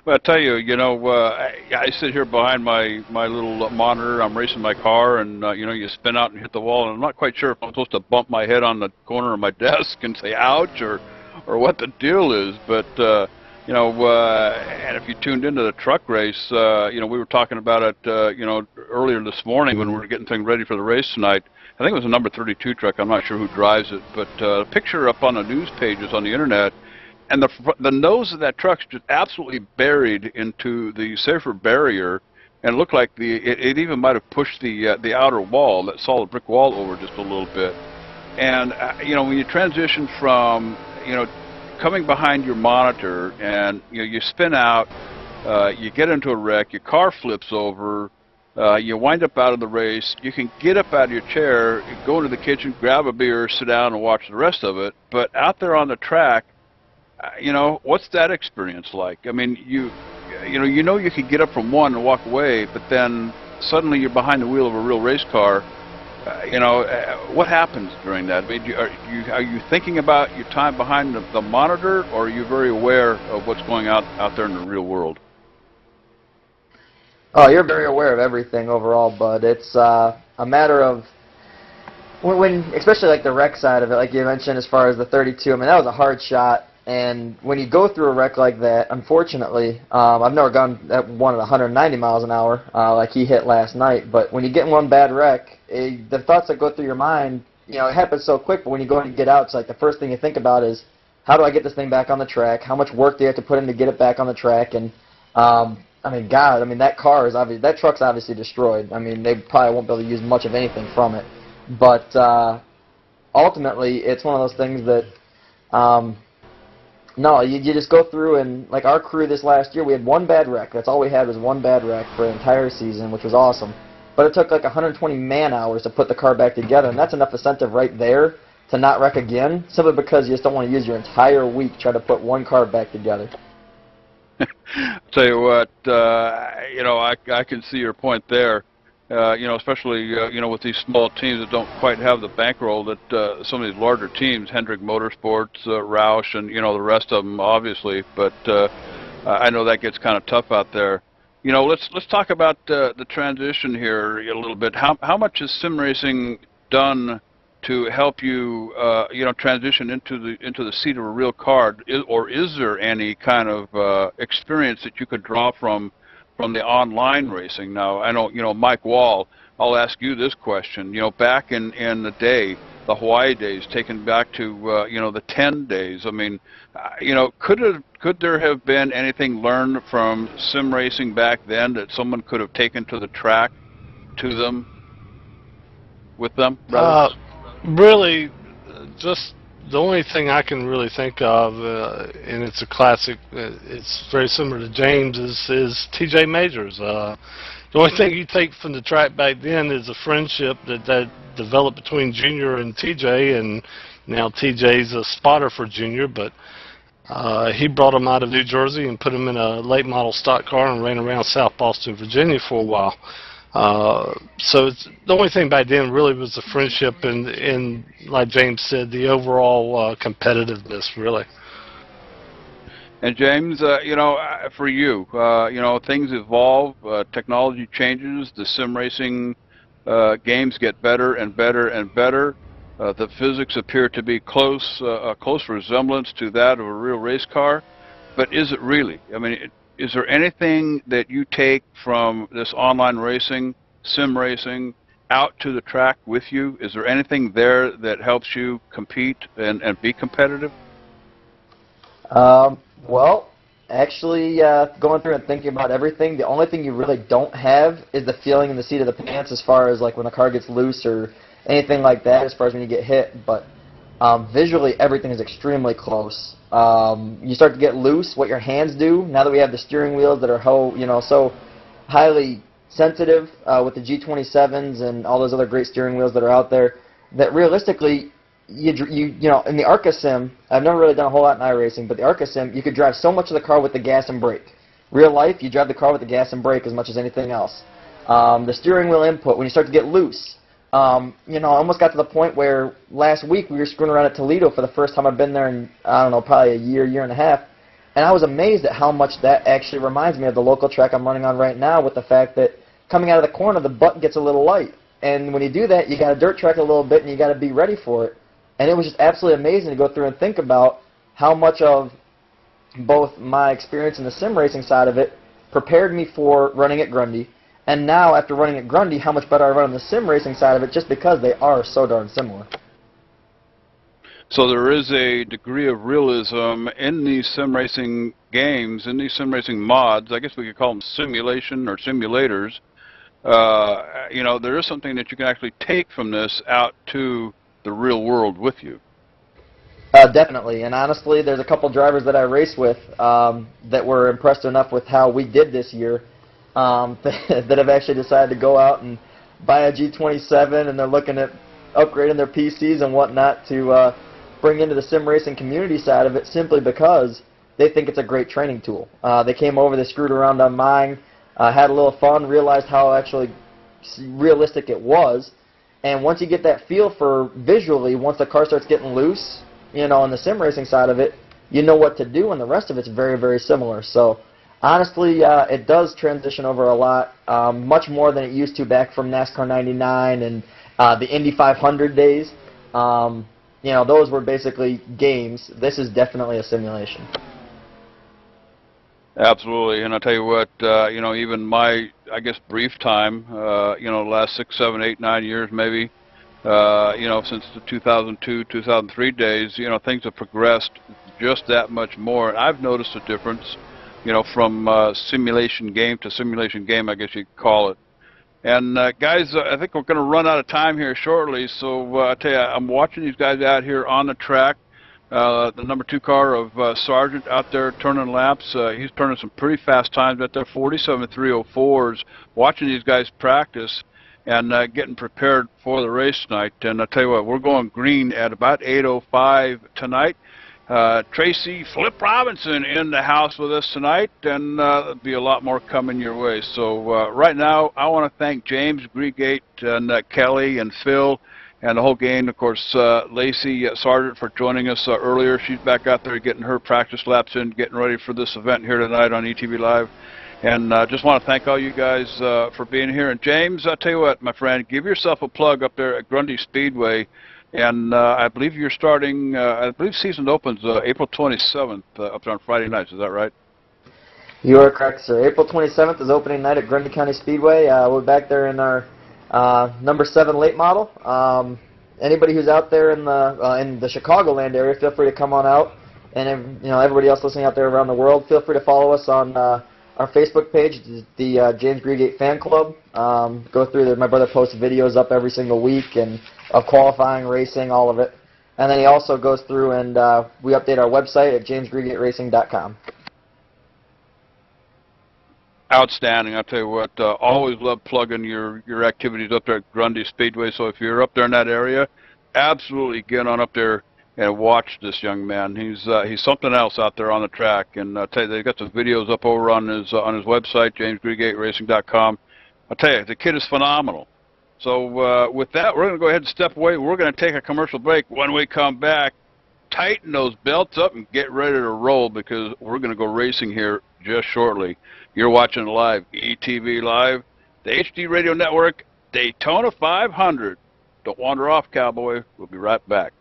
Well, I tell you, I sit here behind my little monitor. I'm racing my car, and you spin out and hit the wall, and I'm not quite sure if I'm supposed to bump my head on the corner of my desk and say ouch or what the deal is. But and if you tuned into the truck race, we were talking about it, earlier this morning when we were getting things ready for the race tonight. I think it was a number 32 truck. I'm not sure who drives it, but a picture up on the news pages on the internet. And the nose of that truck's just absolutely buried into the safer barrier, and it looked like it even might have pushed the outer wall, that solid brick wall, over just a little bit. And when you transition from coming behind your monitor and you spin out, you get into a wreck, your car flips over, you wind up out of the race, you can get up out of your chair, go into the kitchen, grab a beer, sit down, and watch the rest of it. But out there on the track, what's that experience like? I mean, you can get up from one and walk away, but then suddenly you're behind the wheel of a real race car. What happens during that? I mean, are you thinking about your time behind the monitor, or are you very aware of what's going out there in the real world? Oh, you're very aware of everything overall, bud. It's a matter of when, especially like the wreck side of it, like you mentioned, as far as the 32. I mean, that was a hard shot. And when you go through a wreck like that, unfortunately, I've never gone at one at 190 miles an hour like he hit last night. But when you get in one bad wreck, the thoughts that go through your mind, it happens so quick. But when you go and get out, it's like the first thing you think about is, how do I get this thing back on the track? How much work do you have to put in to get it back on the track? And that car is obviously, that truck's obviously destroyed. I mean, they probably won't be able to use much of anything from it. But ultimately, it's one of those things that. No, you just go through, and like our crew this last year, we had one bad wreck. That's all we had was one bad wreck for an entire season, which was awesome. But it took like 120 man-hours to put the car back together, and that's enough incentive right there to not wreck again, simply because you just don't want to use your entire week trying to put one car back together. Tell you what, I can see your point there. Especially with these small teams that don't quite have the bankroll that some of these larger teams, Hendrick Motorsports, Roush, and the rest of them, obviously. But I know that gets kind of tough out there. Let's talk about the transition here a little bit. How much is sim racing done to help you transition into the seat of a real car, or is there any kind of experience that you could draw from the online racing? Now, I know, Mike Wall, I'll ask you this question. Back in the day, the Hawaii days, taken back to, the 10 days, I mean, could there have been anything learned from sim racing back then that someone could have taken to the track with them? Really, just the only thing I can really think of, and it's a classic, it's very similar to James, is TJ Majors. The only thing you take from the track back then is a friendship that developed between Junior and TJ, and now TJ's a spotter for Junior, but he brought him out of New Jersey and put him in a late model stock car and ran around South Boston, Virginia for a while. So it's, the only thing back then really was the friendship and like James said, the overall competitiveness, really. And James, for you, things evolve, technology changes, the sim racing games get better and better and better. The physics appear to be close, a close resemblance to that of a real race car, but is it really? I mean, is there anything that you take from this online racing, sim racing, out to the track with you? Is there anything there that helps you compete and be competitive? Well, actually, going through and thinking about everything, the only thing you really don't have is the feeling in the seat of the pants as far as like when the car gets loose or anything like that as far as when you get hit. But visually, everything is extremely close. You start to get loose, what your hands do, now that we have the steering wheels that are so highly sensitive with the G27s and all those other great steering wheels that are out there, that realistically, in the ARCA sim, I've never really done a whole lot in iRacing, but the ARCA sim, you could drive so much of the car with the gas and brake. Real life, you drive the car with the gas and brake as much as anything else. The steering wheel input, when you start to get loose, You know, I almost got to the point where last week we were screwing around at Toledo for the first time I've been there in, I don't know, probably a year and a half. And I was amazed at how much that actually reminds me of the local track I'm running on right now, with the fact that coming out of the corner, the butt gets a little light. And when you do that, you got to dirt track a little bit, and you got to be ready for it. And it was just absolutely amazing to go through and think about how much of both my experience in the sim racing side of it prepared me for running at Grundy. And now, after running at Grundy, how much better I run on the sim racing side of it, just because they are so darn similar. So there is a degree of realism in these sim racing games, in these sim racing mods. I guess we could call them simulation or simulators. You know, there is something that you can actually take from this out to the real world with you. Definitely, and honestly, there's a couple drivers that I race with that were impressed enough with how we did this year that have actually decided to go out and buy a G27, and they're looking at upgrading their PCs and whatnot to bring into the sim racing community side of it, simply because they think it's a great training tool. They came over, they screwed around on mine, had a little fun, realized how actually realistic it was, and once you get that feel for visually, once the car starts getting loose, you know, on the sim racing side of it, you know what to do, and the rest of it's very, very similar. So honestly, it does transition over a lot, much more than it used to back from NASCAR 99 and the Indy 500 days. You know, those were basically games. This is definitely a simulation. Absolutely, and I'll tell you what, you know, even my, I guess, brief time, you know, last 6, 7, 8, 9 years maybe, you know, since the 2002, 2003 days, you know, things have progressed just that much more. And I've noticed a difference, you know, from simulation game to simulation game, I guess you'd call it. And guys, I think we're going to run out of time here shortly, so I tell you, I'm watching these guys out here on the track. The number 2 car of Sargent out there turning laps. He's turning some pretty fast times out there, 47.304s. Watching these guys practice and getting prepared for the race tonight. And I tell you what, we're going green at about 8:05 tonight. Tracy Flip Robinson in the house with us tonight, and there'll be a lot more coming your way. So right now, I want to thank James Greegate and Kelly and Phil and the whole gang. Of course, Lacey Sargent for joining us earlier. She's back out there getting her practice laps in, getting ready for this event here tonight on ETV Live. And just want to thank all you guys for being here. And James, I'll tell you what, my friend, give yourself a plug up there at Grundy Speedway. And I believe you're starting, I believe season opens April 27th up there on Friday nights. Is that right? You are correct, sir. April 27th is opening night at Grundy County Speedway. We're back there in our number 7 late model. Anybody who's out there in the Chicagoland area, feel free to come on out. And you know, everybody else listening out there around the world, feel free to follow us on our Facebook page, the James Greegate Fan Club. Go through there. My brother posts videos up every single week and of qualifying, racing, all of it. And then he also goes through and we update our website at jamesgreegateracing.com. Outstanding. I'll tell you what, always love plugging your activities up there at Grundy Speedway. So if you're up there in that area, absolutely get on up there and watch this young man. He's something else out there on the track. And I'll tell you, they've got some videos up over on his website, jamesgreegateracing.com. I'll tell you, the kid is phenomenal. So with that, we're going to go ahead and step away. We're going to take a commercial break. When we come back, tighten those belts up and get ready to roll, because we're going to go racing here just shortly. You're watching live, ETV Live, the HD Radio Network, Daytona 500. Don't wander off, cowboy. We'll be right back.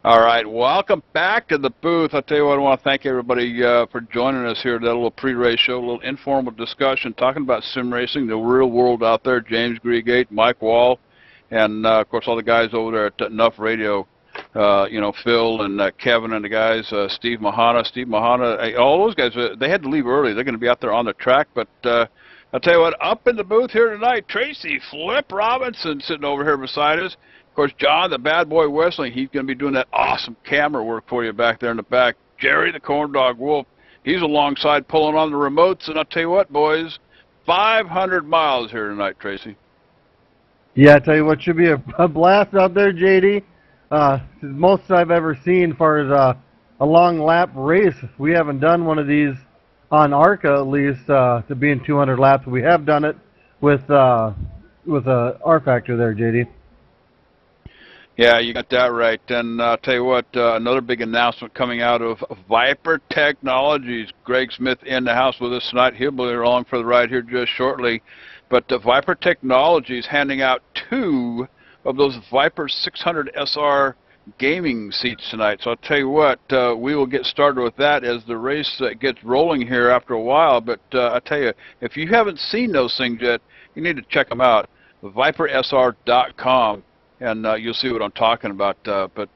All right, welcome back to the booth. I tell you what, I want to thank everybody for joining us here. That little pre-race show, a little informal discussion, talking about sim racing, the real world out there. James Greegate, Mike Wall, and of course all the guys over there at Nuff Radio. You know, Phil and Kevin and the guys, Steve Mahana, all those guys. They had to leave early. They're going to be out there on the track, but I'll tell you what, up in the booth here tonight, Tracy Flip Robinson sitting over here beside us. Of course, John, the bad boy Wesley, he's going to be doing that awesome camera work for you back there in the back. Jerry, the corn dog Wolf, he's alongside pulling on the remotes. And I'll tell you what, boys, 500 miles here tonight, Tracy. Yeah, I tell you what, should be a blast out there, JD. Most I've ever seen as far as a long lap race. We haven't done one of these on ARCA, at least, to be in 200 laps. We have done it with a R-Factor there, JD. Yeah, you got that right. And I'll tell you what, another big announcement coming out of Viper Technologies. Greg Smith in the house with us tonight. He'll be along for the ride here just shortly. But Viper Technologies handing out 2 of those Viper 600 SR gaming seats tonight. So I'll tell you what, we will get started with that as the race gets rolling here after a while. But I'll tell you, if you haven't seen those things yet, you need to check them out. ViperSR.com. And you'll see what I'm talking about. But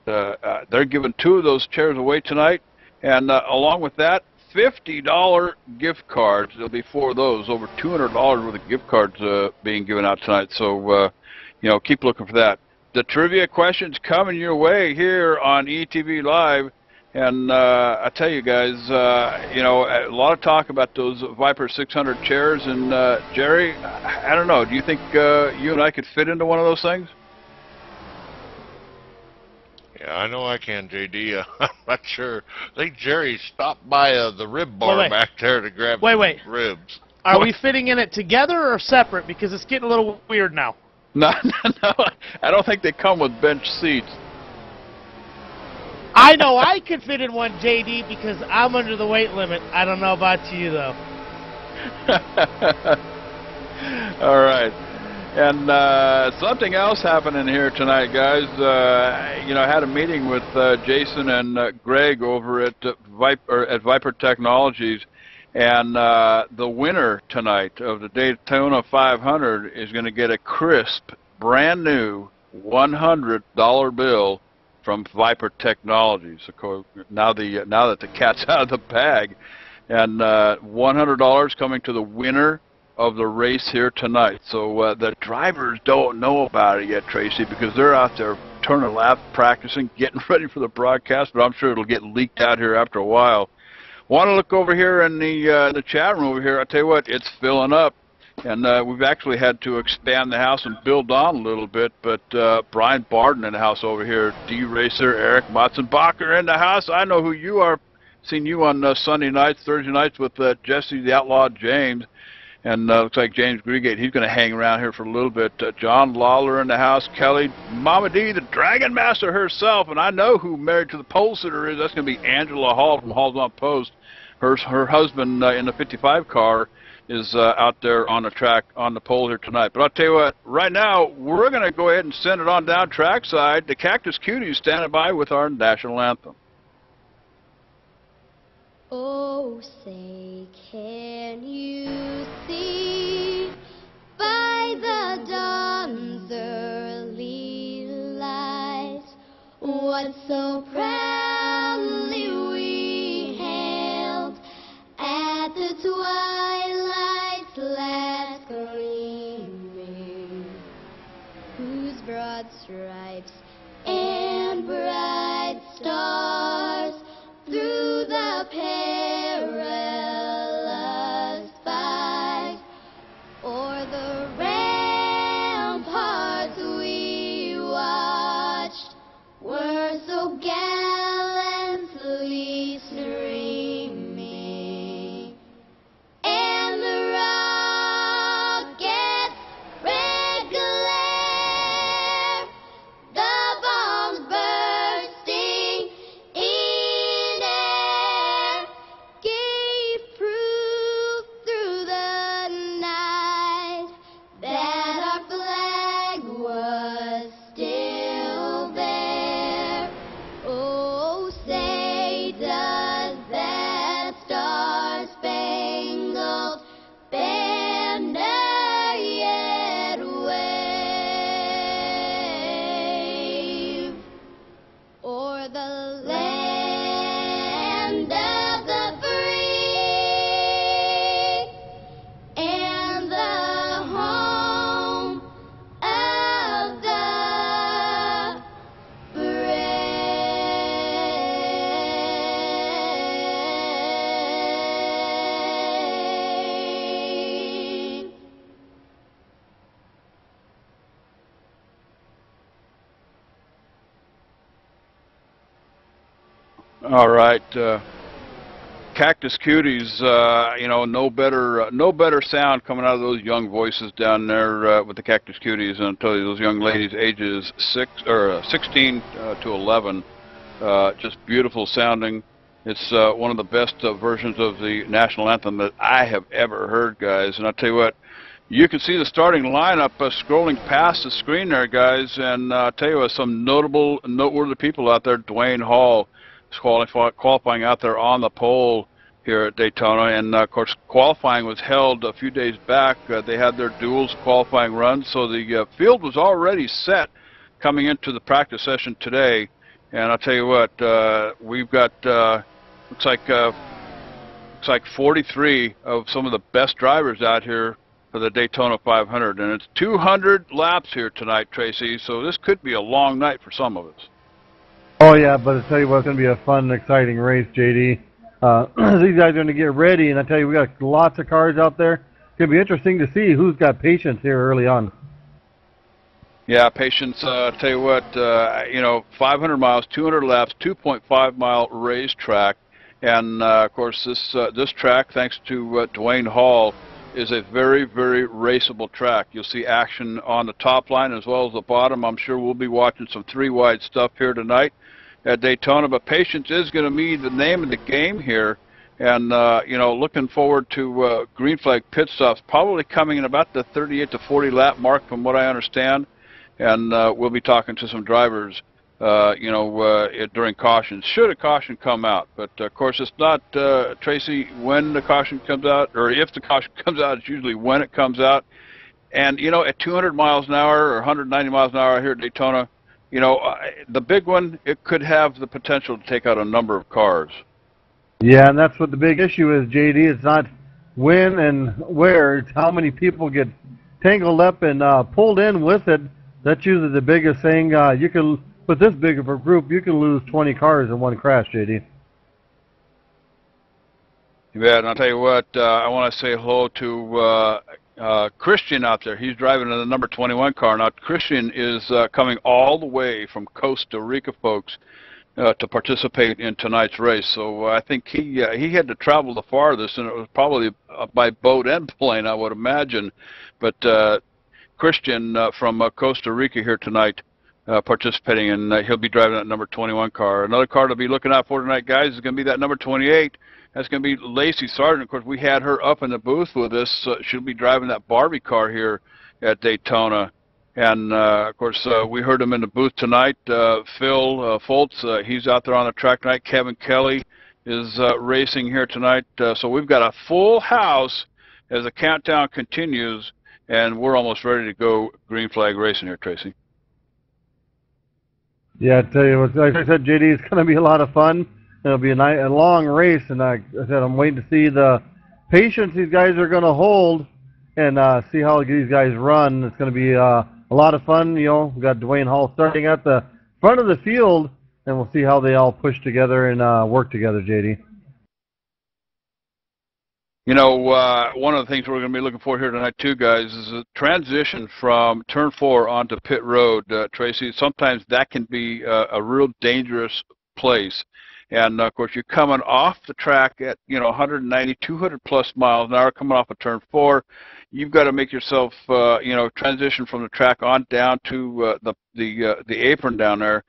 they're giving 2 of those chairs away tonight. And along with that, $50 gift cards. There'll be 4 of those, over $200 worth of gift cards being given out tonight. So, you know, keep looking for that. The trivia questions coming your way here on ETV Live. And I tell you guys, you know, a lot of talk about those Viper 600 chairs. And, Jerry, I don't know. Do you think you and I could fit into one of those things? Yeah, I know I can, JD. I'm not sure. I think Jerry stopped by the rib bar back there to grab some ribs. Are we fitting in it together or separate? Because it's getting a little weird now. No, I don't think they come with bench seats. I know I could fit in one, JD, because I'm under the weight limit. I don't know about you, though. All right. And something else happening here tonight, guys. You know, I had a meeting with Jason and Greg over at Viper Technologies, and the winner tonight of the Daytona 500 is going to get a crisp, brand new $100 bill from Viper Technologies. Of course, now that the cat's out of the bag, and $100 coming to the winner of the race here tonight. So the drivers don't know about it yet, Tracy, because they're out there turning laps, practicing, getting ready for the broadcast, but I'm sure it'll get leaked out here after a while. Want to look over here in the chat room over here. I tell you what, it's filling up, and we've actually had to expand the house and build on a little bit, but Brian Barden in the house over here, D-Racer, Eric Matzenbacher in the house. I know who you are. Seen you on Sunday nights, Thursday nights with Jesse the Outlaw James. And looks like James Greegate, he's going to hang around here for a little bit. John Lawler in the house. Kelly, Mama D, the Dragon Master herself. And I know who Married to the Pole Sitter is. That's going to be Angela Hall from Hall's on Post. Her husband in the 55 car is out there on the track, on the pole here tonight. But I'll tell you what, right now, we're going to go ahead and send it on down trackside. The Cactus Cuties standing by with our national anthem. Oh, say, can you see by the dawn's early light what so proudly we hailed at the twilight's last gleaming, whose broad stripes and bright stars through the perilous fight o'er the ramparts we watched were so gallantly streaming, and the rocket's red glare, the bombs bursting in air, All right. Cactus Cuties, you know, no better sound coming out of those young voices down there with the Cactus Cuties. And I'll tell you, those young ladies, ages 16 to 11, just beautiful sounding. It's one of the best versions of the national anthem that I have ever heard, guys. And I'll tell you what, you can see the starting lineup scrolling past the screen there, guys. And I'll tell you what, some noteworthy people out there. Dwayne Hall is qualifying out there on the pole here at Daytona. And, of course, qualifying was held a few days back. They had their duels qualifying runs, so the field was already set coming into the practice session today. And I'll tell you what, we've got looks like 43 of some of the best drivers out here for the Daytona 500, and it's 200 laps here tonight, Tracy. So this could be a long night for some of us. Oh yeah, but I tell you what, it's going to be a fun, exciting race, JD. These guys are going to get ready, and I tell you, we got lots of cars out there. It's going to be interesting to see who's got patience here early on. Yeah, patience. Tell you what, you know, 500 miles, 200 laps, 2.5-mile racetrack. And, of course, this track, thanks to Dwayne Hall, is a very, very raceable track. You'll see action on the top line as well as the bottom. I'm sure we'll be watching some three-wide stuff here tonight at Daytona. But patience is going to be the name of the game here. And, you know, looking forward to green flag pit stops, probably coming in about the 38 to 40 lap mark from what I understand. And we'll be talking to some drivers you know, during cautions, should a caution come out. But, of course, it's not, Tracy, when the caution comes out, or if the caution comes out, it's usually when it comes out. And, you know, at 200 miles an hour or 190 miles an hour here at Daytona, you know, the big one, it could have the potential to take out a number of cars. Yeah, and that's what the big issue is, JD. It's not when and where, it's how many people get tangled up and pulled in with it. That's usually the biggest thing. You can, with this big of a group, you can lose 20 cars in one crash, JD. You bet. And I'll tell you what, I want to say hello to Christian out there. He's driving in the number 21 car. Now, Christian is coming all the way from Costa Rica, folks, to participate in tonight's race. So I think he had to travel the farthest, and it was probably by boat and plane, I would imagine. But Christian from Costa Rica here tonight, participating, and he'll be driving that number 21 car. Another car to be looking out for tonight, guys, is going to be that number 28. That's going to be Lacey Sargent. Of course, we had her up in the booth with us. She'll be driving that Barbie car here at Daytona. And, of course, we heard him in the booth tonight. Phil Foltz, he's out there on the track tonight. Kevin Kelly is racing here tonight. So we've got a full house as the countdown continues, and we're almost ready to go green flag racing here, Tracy. Yeah, I tell you what, like I said, JD, it's going to be a lot of fun. It'll be a long race, and like I said, I'm waiting to see the patience these guys are going to hold and see how these guys run. It's going to be a lot of fun. You know, we've got Dwayne Hall starting at the front of the field, and we'll see how they all push together and work together, JD. You know, one of the things we're going to be looking for here tonight, too, guys, is a transition from Turn 4 onto pit road, Tracy. Sometimes that can be a real dangerous place. And, of course, you're coming off the track at, you know, 190, 200-plus miles an hour coming off of Turn 4. You've got to make yourself, you know, transition from the track on down to the apron down there.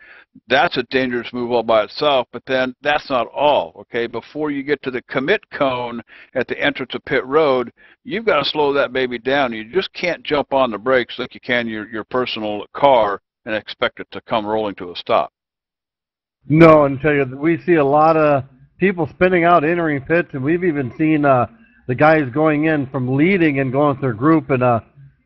That's a dangerous move all by itself, but then that's not all, okay? Before you get to the commit cone at the entrance of pit road, you've got to slow that baby down. You just can't jump on the brakes like you can your personal car and expect it to come rolling to a stop. No, and tell you, we see a lot of people spinning out, entering pits, and we've even seen the guys going in from leading and going with their group and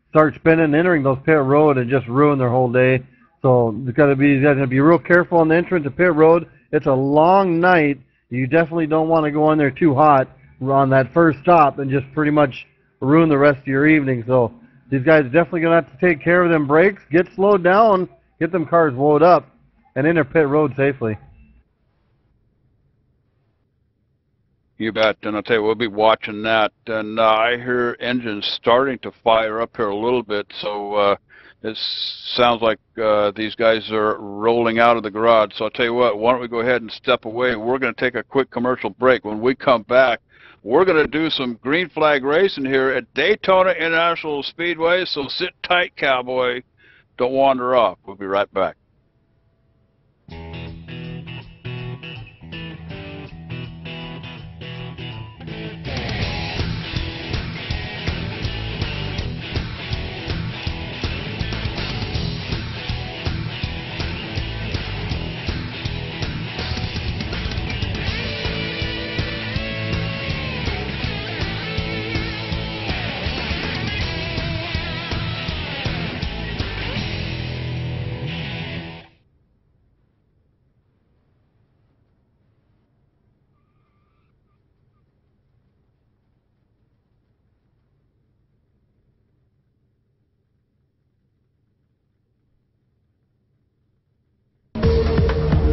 start spinning, entering those pit road and just ruin their whole day. So you got to be real careful on the entrance to pit road. It's a long night. You definitely don't want to go in there too hot on that first stop and just pretty much ruin the rest of your evening. So these guys are definitely going to have to take care of them brakes, get slowed down, get them cars wound up, and enter pit road safely. You bet, and I'll tell you, we'll be watching that. And I hear engines starting to fire up here a little bit, so It sounds like these guys are rolling out of the garage. So I'll tell you what, why don't we go ahead and step away. We're going to take a quick commercial break. When we come back, we're going to do some green flag racing here at Daytona International Speedway. So sit tight, cowboy. Don't wander off. We'll be right back.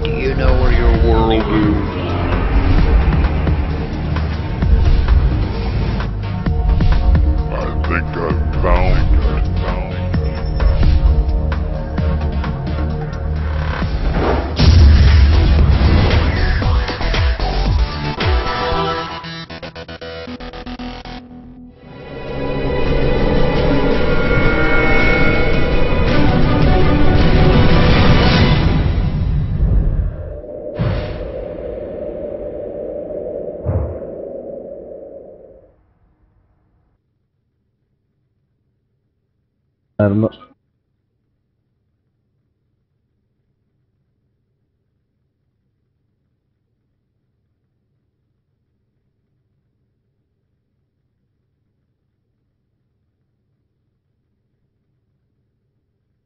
Do you know where your world is? I think I found it. I don't know.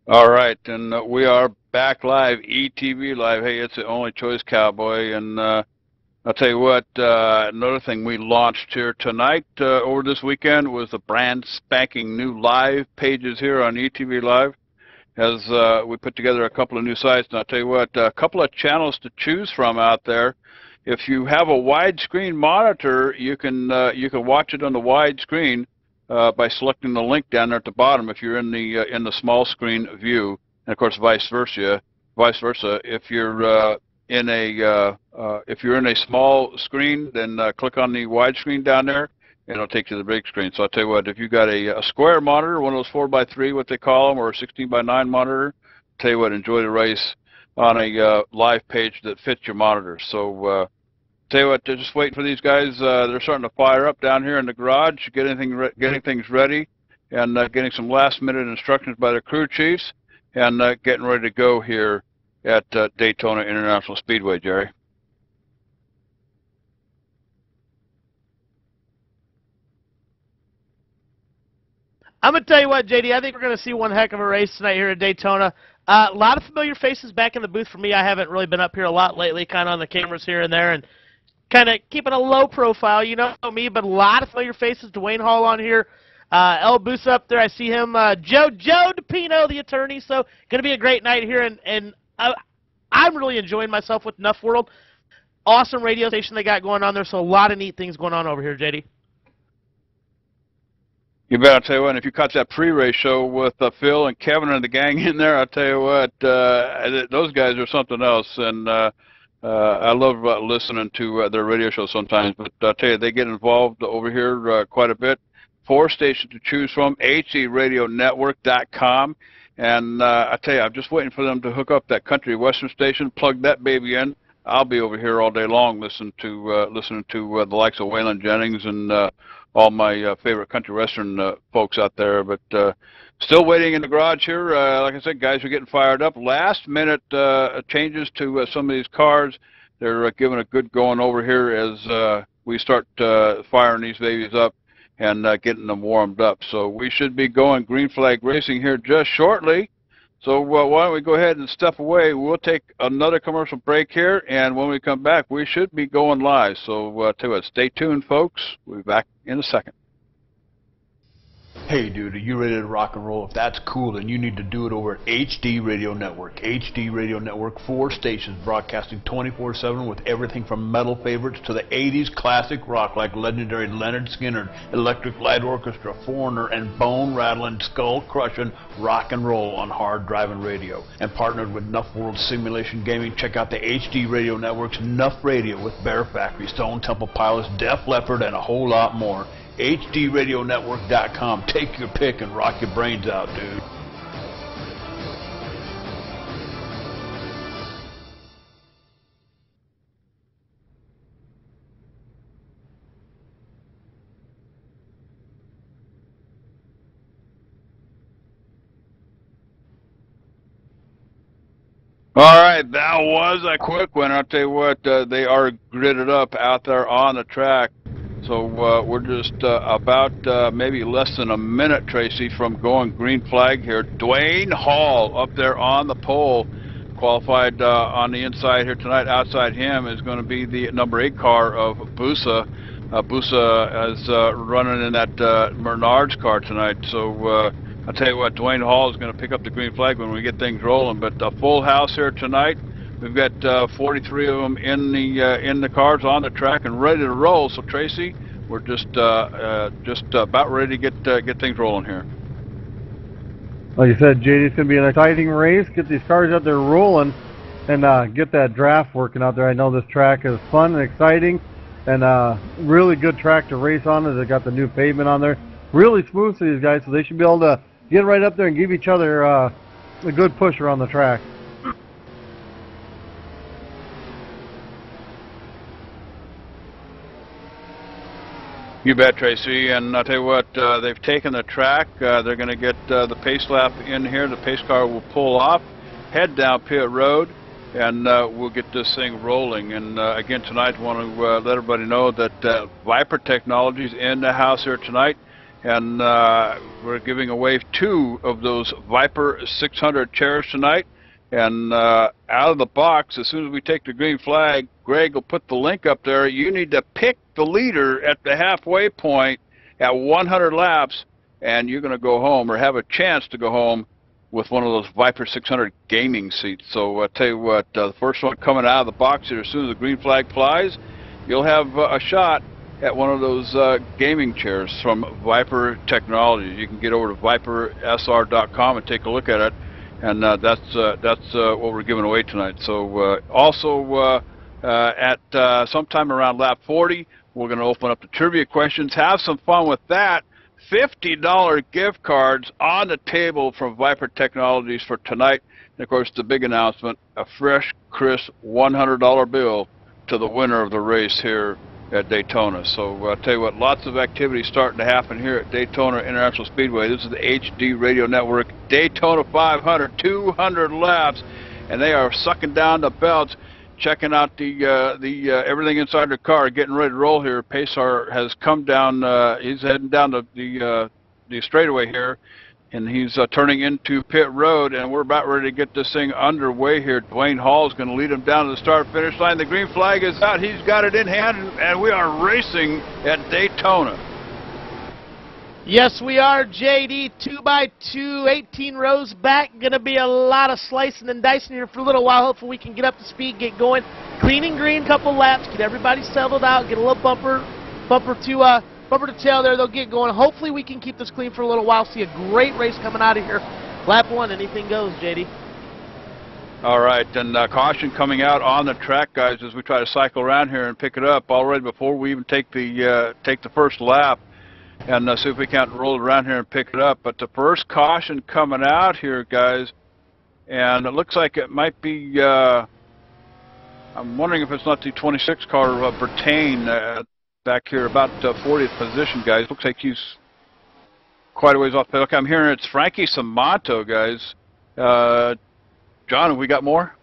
All right, and we are back live, ETV Live. Hey, it's the only choice, cowboy. And I'll tell you what, another thing we launched here tonight over this weekend was the brand spanking new live pages here on ETV Live. As we put together a couple of new sites, and I'll tell you what, a couple of channels to choose from out there. If you have a widescreen monitor, you can watch it on the widescreen by selecting the link down there at the bottom. If you're in the small screen view, and of course vice versa. If you're in a small screen, then click on the widescreen down there, and it'll take you to the big screen. So I'll tell you what, if you've got a square monitor, one of those 4x3, what they call them, or a 16:9 monitor, I'll tell you what, enjoy the race on a live page that fits your monitor. So tell you what, they're just waiting for these guys. They're starting to fire up down here in the garage, getting things ready, and getting some last-minute instructions by their crew chiefs, and getting ready to go here at Daytona International Speedway, Jerry. I'm going to tell you what, JD, I think we're going to see one heck of a race tonight here at Daytona. A lot of familiar faces back in the booth for me. I haven't really been up here a lot lately, kind of on the cameras here and there, and kind of keeping a low profile, you know me, but a lot of familiar faces. Dwayne Hall on here. El Boosa up there. I see him. Joe DePino, the attorney. So going to be a great night here, and I'm really enjoying myself with NuffWorld. Awesome radio station they got going on there, so a lot of neat things going on over here, JD. You bet. I'll tell you what, if you caught that pre-race show with Phil and Kevin and the gang in there, I'll tell you what, those guys are something else. And I love listening to their radio show sometimes. But I'll tell you, they get involved over here quite a bit. 4 stations to choose from, HDRadionetwork.com. And I tell you, I'm just waiting for them to hook up that country western station, plug that baby in. I'll be over here all day long listening to the likes of Waylon Jennings and all my favorite country western folks out there. But still waiting in the garage here. Like I said, guys are getting fired up. Last minute changes to some of these cars. They're giving a good going over here as we start firing these babies up and getting them warmed up. So we should be going green flag racing here just shortly. So why don't we go ahead and step away. We'll take another commercial break here, and when we come back, we should be going live. So tell you what, stay tuned, folks. We'll be back in a second. Hey dude, are you ready to rock and roll? If that's cool, then you need to do it over at HD Radio Network. HD Radio Network, 4 stations broadcasting 24/7 with everything from metal favorites to the 80s classic rock like legendary Leonard Skinner, Electric Light Orchestra, Foreigner, and bone-rattling, skull-crushing rock and roll on hard driving radio. And partnered with NuffWorld Simulation Gaming, check out the HD Radio Network's Nuff Radio with Bear Factory, Stone Temple Pilots, Def Leppard, and a whole lot more. HDRadioNetwork.com. Take your pick and rock your brains out, dude. All right, that was a quick one. I'll tell you what, they are gridded up out there on the track. So we're just about maybe less than a minute, Tracy, from going green flag here. Dwayne Hall up there on the pole, qualified on the inside here tonight. Outside him is going to be the number 8 car of Busa. Busa is running in that Menards car tonight. So I'll tell you what, Dwayne Hall is going to pick up the green flag when we get things rolling. But a full house here tonight. We've got 43 of them in the cars on the track and ready to roll. So Tracy, we're just about ready to get things rolling here. Like you said, JD, it's going to be an exciting race. Get these cars out there rolling and get that draft working out there. I know this track is fun and exciting and really good track to race on as they got the new pavement on there. Really smooth for these guys, so they should be able to get right up there and give each other a good push around the track. You bet, Tracy. And I'll tell you what, they've taken the track. They're going to get the pace lap in here. The pace car will pull off, head down pit road, and we'll get this thing rolling. And again, tonight, I want to let everybody know that Viper Technologies in the house here tonight. And we're giving away 2 of those Viper 600 chairs tonight. And out of the box, as soon as we take the green flag, Greg will put the link up there. You need to pick the leader at the halfway point at 100 laps, and you're going to go home or have a chance to go home with one of those Viper 600 gaming seats. So I'll tell you what, the first one coming out of the box here, as soon as the green flag flies, you'll have a shot at one of those gaming chairs from Viper Technologies. You can get over to vipersr.com and take a look at it. And that's what we're giving away tonight. So also at sometime around lap 40, we're going to open up the trivia questions. Have some fun with that. $50 gift cards on the table from Viper Technologies for tonight. And of course, the big announcement: a fresh, crisp $100 bill to the winner of the race here at Daytona. So I'll tell you what, lots of activity starting to happen here at Daytona International Speedway. This is the HD Radio Network, Daytona 500, 200 laps, and they are sucking down the belts, checking out the everything inside the car, getting ready to roll here. Pacer has come down, he's heading down the straightaway here, and he's turning into pit road, and we're about ready to get this thing underway here. Dwayne Hall is going to lead him down to the start-finish line. The green flag is out. He's got it in hand, and we are racing at Daytona. Yes, we are, JD. 2x2, 18 rows back. Going to be a lot of slicing and dicing here for a little while. Hopefully we can get up to speed, get going. Clean and green, couple laps, get everybody settled out, get a little bumper to tail there. They'll get going. Hopefully we can keep this clean for a little while. See a great race coming out of here. Lap 1, anything goes, JD. All right, and caution coming out on the track, guys, as we try to cycle around here and pick it up already before we even take the first lap, and see if we can't roll it around here and pick it up. But the first caution coming out here, guys, and it looks like it might be, I'm wondering if it's not the 26 car Bertain back here, about 40th position, guys. Looks like he's quite a ways off. Okay, I'm hearing it's Frankie Samanto, guys. John, have we got more?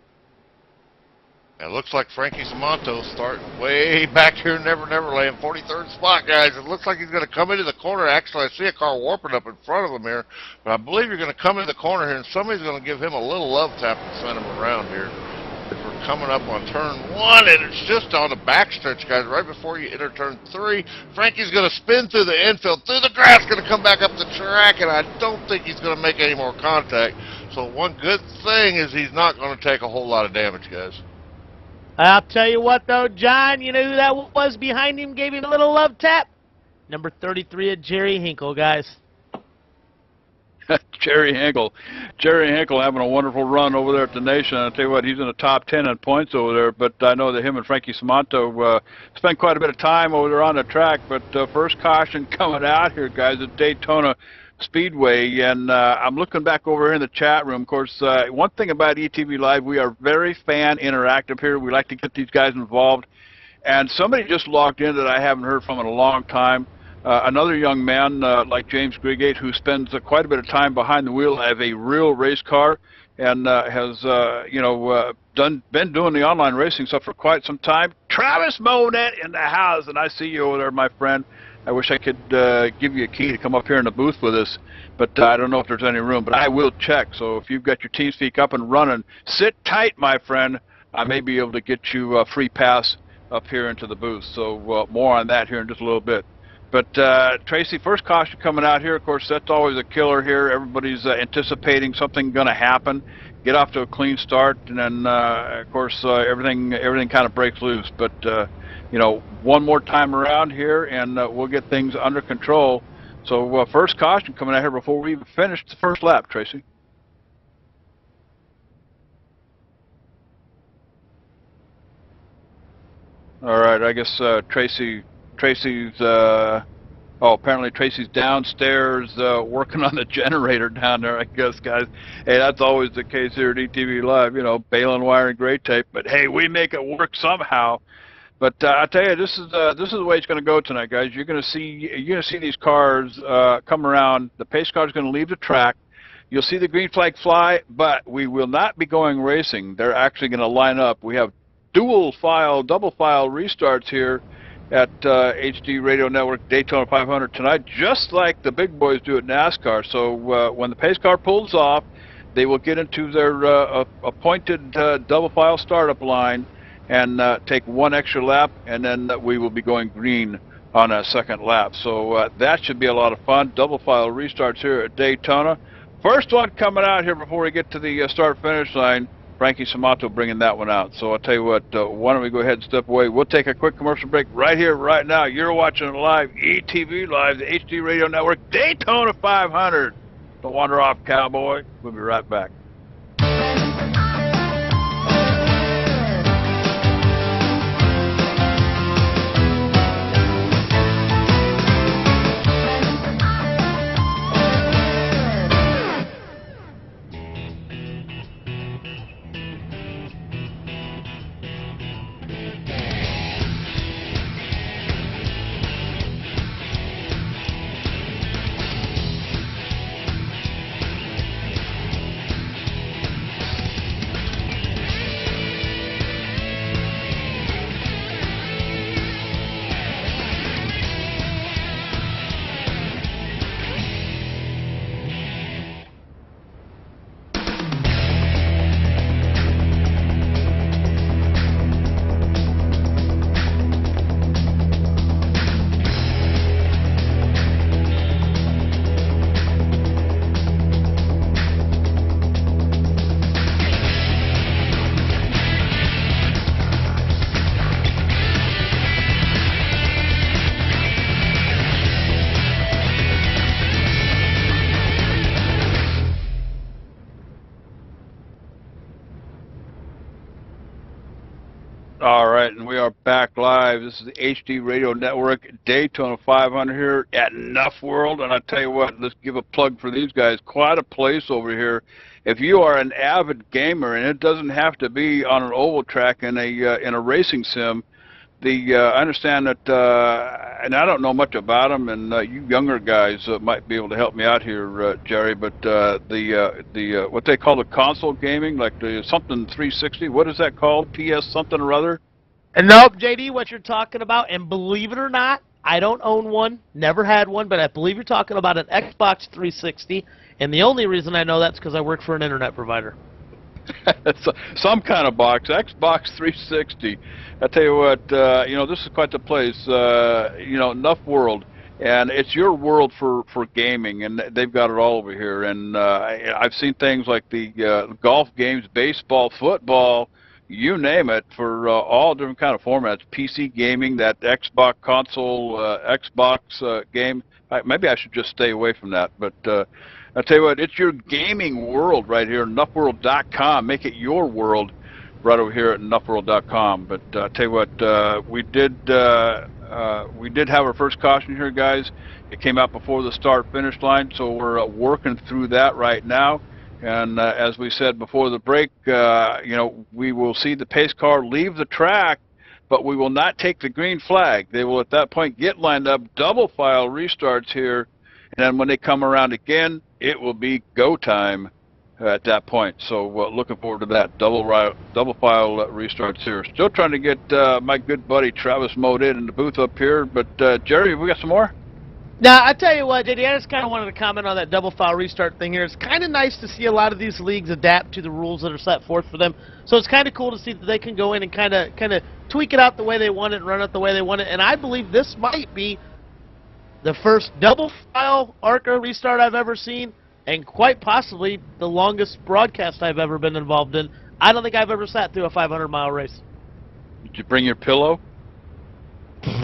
It looks like Frankie Samanto starting way back here in Never Land, 43rd spot, guys. It looks like he's going to come into the corner. Actually, I see a car warping up in front of him here, but I believe you're going to come into the corner here, and somebody's going to give him a little love tap and send him around here. We're coming up on turn 1, and it's just on the backstretch, guys, right before you enter turn 3. Frankie's going to spin through the infield, through the grass, going to come back up the track, and I don't think he's going to make any more contact. So one good thing is he's not going to take a whole lot of damage, guys. I'll tell you what, though, John, you know who that was behind him, gave him a little love tap? Number 33 of Jerry Hinkle, guys. Jerry Hinkle. Jerry Hinkle having a wonderful run over there at the Nation. I'll tell you what, he's in the top 10 in points over there, but I know that him and Frankie Samanto spent quite a bit of time over there on the track, but first caution coming out here, guys, at Daytona Speedway, and I'm looking back over here in the chat room. Of course, one thing about ETV Live, we are very fan interactive here. We like to get these guys involved, and somebody just logged in that I haven't heard from in a long time. Another young man like James Grigate, who spends quite a bit of time behind the wheel of a real race car, and has been doing the online racing stuff for quite some time. Travis Monette in the house, and I see you over there, my friend. I wish I could give you a key to come up here in the booth with us, but I don't know if there's any room. But I will check. So if you've got your TeamSpeak up and running, sit tight, my friend. I may be able to get you a free pass up here into the booth. So more on that here in just a little bit. But, Tracy, first caution coming out here, of course, that's always a killer here. Everybody's anticipating something going to happen. Get off to a clean start, and then, of course, everything kind of breaks loose. But, one more time around here, and we'll get things under control. So, first caution coming out here before we even finish the first lap, Tracy. All right, I guess Tracy's apparently Tracy's downstairs working on the generator down there, I guess, guys. Hey, that's always the case here at ETV Live, baling wire and gray tape, but hey, we make it work somehow. But I tell you, this is the way it's going to go tonight, guys. You're going to see these cars come around. The pace car is going to leave the track. You'll see the green flag fly, but we will not be going racing. They're actually going to line up. We have double file restarts here at HD Radio Network Daytona 500 tonight, just like the big boys do at NASCAR. So when the pace car pulls off, they will get into their appointed double file startup line and take one extra lap, and then we will be going green on a second lap. So that should be a lot of fun. Double file restarts here at Daytona. First one coming out here before we get to the start-finish line. Frankie Samanto bringing that one out. So I'll tell you what, why don't we go ahead and step away. We'll take a quick commercial break right here, right now. You're watching it live, ETV Live, the HD Radio Network, Daytona 500. Don't wander off, cowboy. We'll be right back. All right, and we are back live. This is the HD Radio Network, Daytona 500 here at NuffWorld. And I tell you what, let's give a plug for these guys. Quite a place over here. If you are an avid gamer, and it doesn't have to be on an oval track in a racing sim, I understand that, and I don't know much about them, and you younger guys might be able to help me out here, Jerry. But what they call the console gaming, like the something 360, what is that called? PS something or other? And nope, JD, what you're talking about, and believe it or not, I don't own one, never had one, but I believe you're talking about an Xbox 360, and the only reason I know that's because I work for an internet provider. Some kind of box, Xbox 360. I tell you what, this is quite the place. NuffWorld, and it's your world for gaming, and they've got it all over here. And I've seen things like the golf games, baseball, football, you name it, for all different kind of formats. PC gaming, that Xbox console, Xbox game. Maybe I should just stay away from that, but. I tell you what, it's your gaming world right here, NuffWorld.com. Make it your world right over here at NuffWorld.com. But I tell you what, we did have our first caution here, guys. It came out before the start-finish line, so we're working through that right now. And as we said before the break, we will see the pace car leave the track, but we will not take the green flag. They will at that point get lined up, double file restarts here. And then when they come around again, it will be go time at that point. So looking forward to that. Double file restarts here. Still trying to get my good buddy Travis Mode in the booth up here. But Jerry, have we got some more? Now, I tell you what, JD, I just kind of wanted to comment on that double file restart thing here. It's kind of nice to see a lot of these leagues adapt to the rules that are set forth for them. So it's kind of cool to see that they can go in and kind of tweak it out the way they want it and run it the way they want it. And I believe this might be the first double file ARCA restart I've ever seen, and quite possibly the longest broadcast I've ever been involved in. I don't think I've ever sat through a 500-mile race. Did you bring your pillow?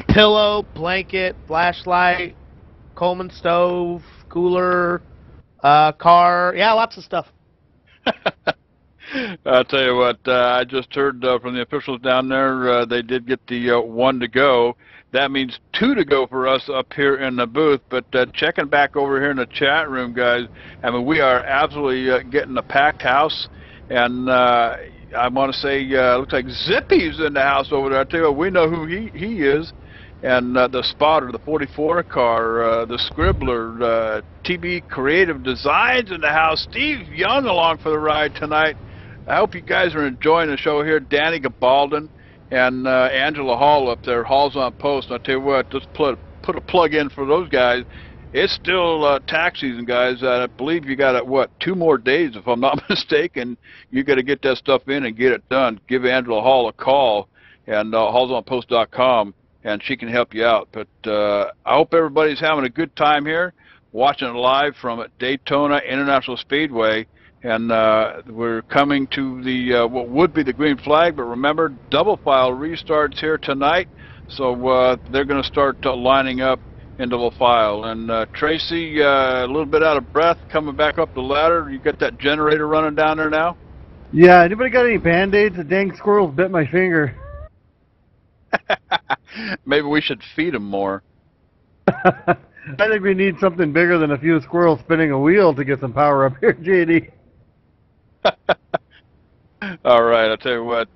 Pillow, blanket, flashlight, Coleman stove, cooler, car. Yeah, lots of stuff. I'll tell you what, I just heard from the officials down there, they did get the 1 to go. That means 2 to go for us up here in the booth. But checking back over here in the chat room, guys, I mean, we are absolutely getting a packed house. And I want to say, looks like Zippy's in the house over there. I tell you what, we know who he is. And the spotter, the 44 car, the scribbler, TB Creative Designs in the house. Steve Young along for the ride tonight. I hope you guys are enjoying the show here. Danny Gabaldon and Angela Hall up there. Hall's on post. I'll tell you what, just put a plug in for those guys. It's still tax season, guys. I believe you got, 2 more days, if I'm not mistaken. You got to get that stuff in and get it done. Give Angela Hall a call, and hallsonpost.com, and she can help you out. But I hope everybody's having a good time here, watching it live from Daytona International Speedway. And we're coming to the what would be the green flag, but remember, double file restarts here tonight. So they're going to start lining up in double file. And Tracy, a little bit out of breath, coming back up the ladder. You got that generator running down there now? Yeah, anybody got any Band-Aids? The dang squirrels bit my finger. Maybe we should feed them more. I think we need something bigger than a few squirrels spinning a wheel to get some power up here, JD. All right, I'll tell you what,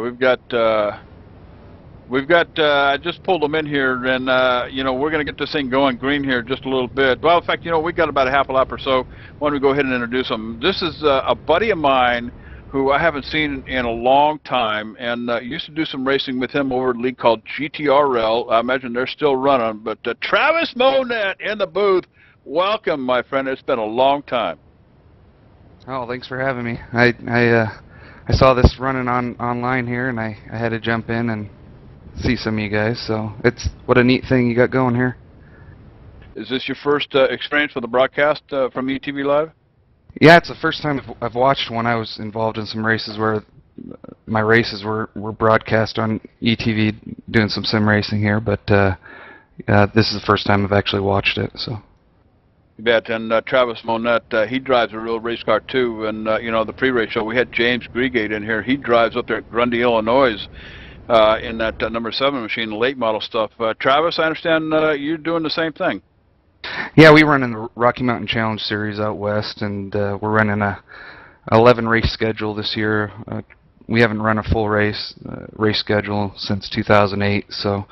we've got, I just pulled them in here, and, we're going to get this thing going green here just a little bit. Well, in fact, we got about a half a lap or so. Why don't we go ahead and introduce them? This is a buddy of mine who I haven't seen in a long time, and used to do some racing with him over at a league called GTRL. I imagine they're still running, but Travis Monette in the booth. Welcome, my friend. It's been a long time. Oh, thanks for having me. I saw this running online here, and I had to jump in and see some of you guys. So what a neat thing you got going here. Is this your first experience with a broadcast from ETV Live? Yeah, it's the first time I've watched one. I was involved in some races where my races were broadcast on ETV, doing some sim racing here, but this is the first time I've actually watched it. So. You bet. And Travis Monette, he drives a real race car too. And the pre-race show, we had James Gregate in here. He drives up there at Grundy, Illinois, in that number 7 machine, the late model stuff. Travis, I understand you're doing the same thing. Yeah, we run in the Rocky Mountain Challenge Series out west, and we're running a 11 race schedule this year. We haven't run a full race schedule since 2008, so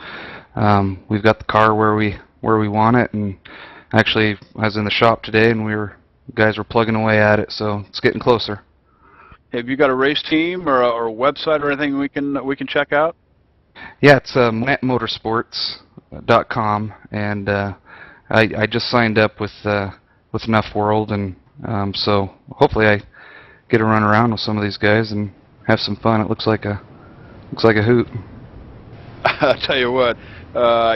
we've got the car where we want it. And actually, I was in the shop today, and guys were plugging away at it, so it's getting closer. Have you got a race team or a website or anything we can check out? Yeah, it's monettemotorsports.com, and I just signed up with NuffWorld, and so hopefully get a run around with some of these guys and have some fun. It looks like a hoot. I'll tell you what,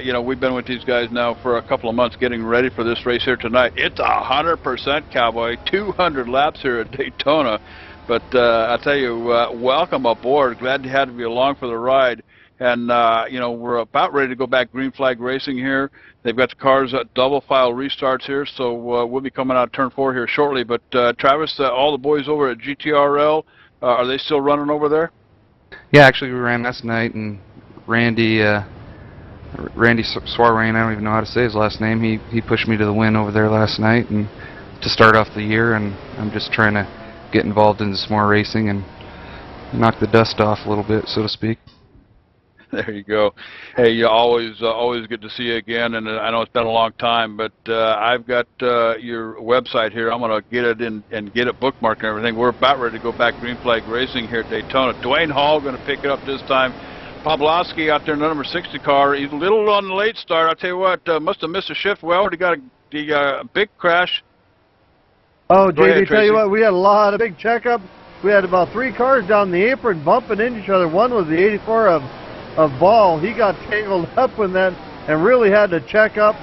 you know, we've been with these guys now for a couple of months getting ready for this race here tonight. It's 100% Cowboy, 200 laps here at Daytona. But I'll tell you, welcome aboard. Glad to have you along for the ride. And, you know, we're about ready to go back green flag racing here. They've got the cars at double file restarts here, so we'll be coming out of turn 4 here shortly. But, Travis, all the boys over at GTRL, are they still running over there? Yeah, actually, we ran last night, and Randy Soirain, I don't even know how to say his last name. He pushed me to the win over there last night, and to start off the year. And I'm just trying to get involved in some more racing and knock the dust off a little bit, so to speak. There you go. Hey, always good to see you again. And I know it's been a long time, but I've got your website here. I'm going to get it in and get it bookmarked and everything. We're about ready to go back green flag racing here at Daytona. Dwayne Hall going to pick it up this time. Pawlowski out there in the number 60 car. He's a little on the late start. I'll tell you what, must have missed a shift. Well, he got a big crash. Oh, Go ahead, JD, tell you Tracy. what, we had a lot of big checkups. We had about 3 cars down the apron bumping into each other. One was the 84 of Ball. He got tangled up in that and really had to check up.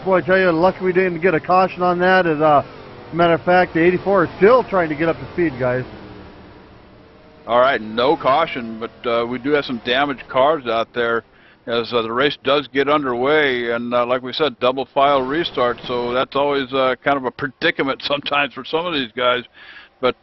Boy, I tell you, lucky we didn't get a caution on that. As a matter of fact, the 84 is still trying to get up to speed, guys. All right, no caution, but we do have some damaged cars out there as the race does get underway. And like we said, double file restart, so that's always kind of a predicament sometimes for some of these guys. But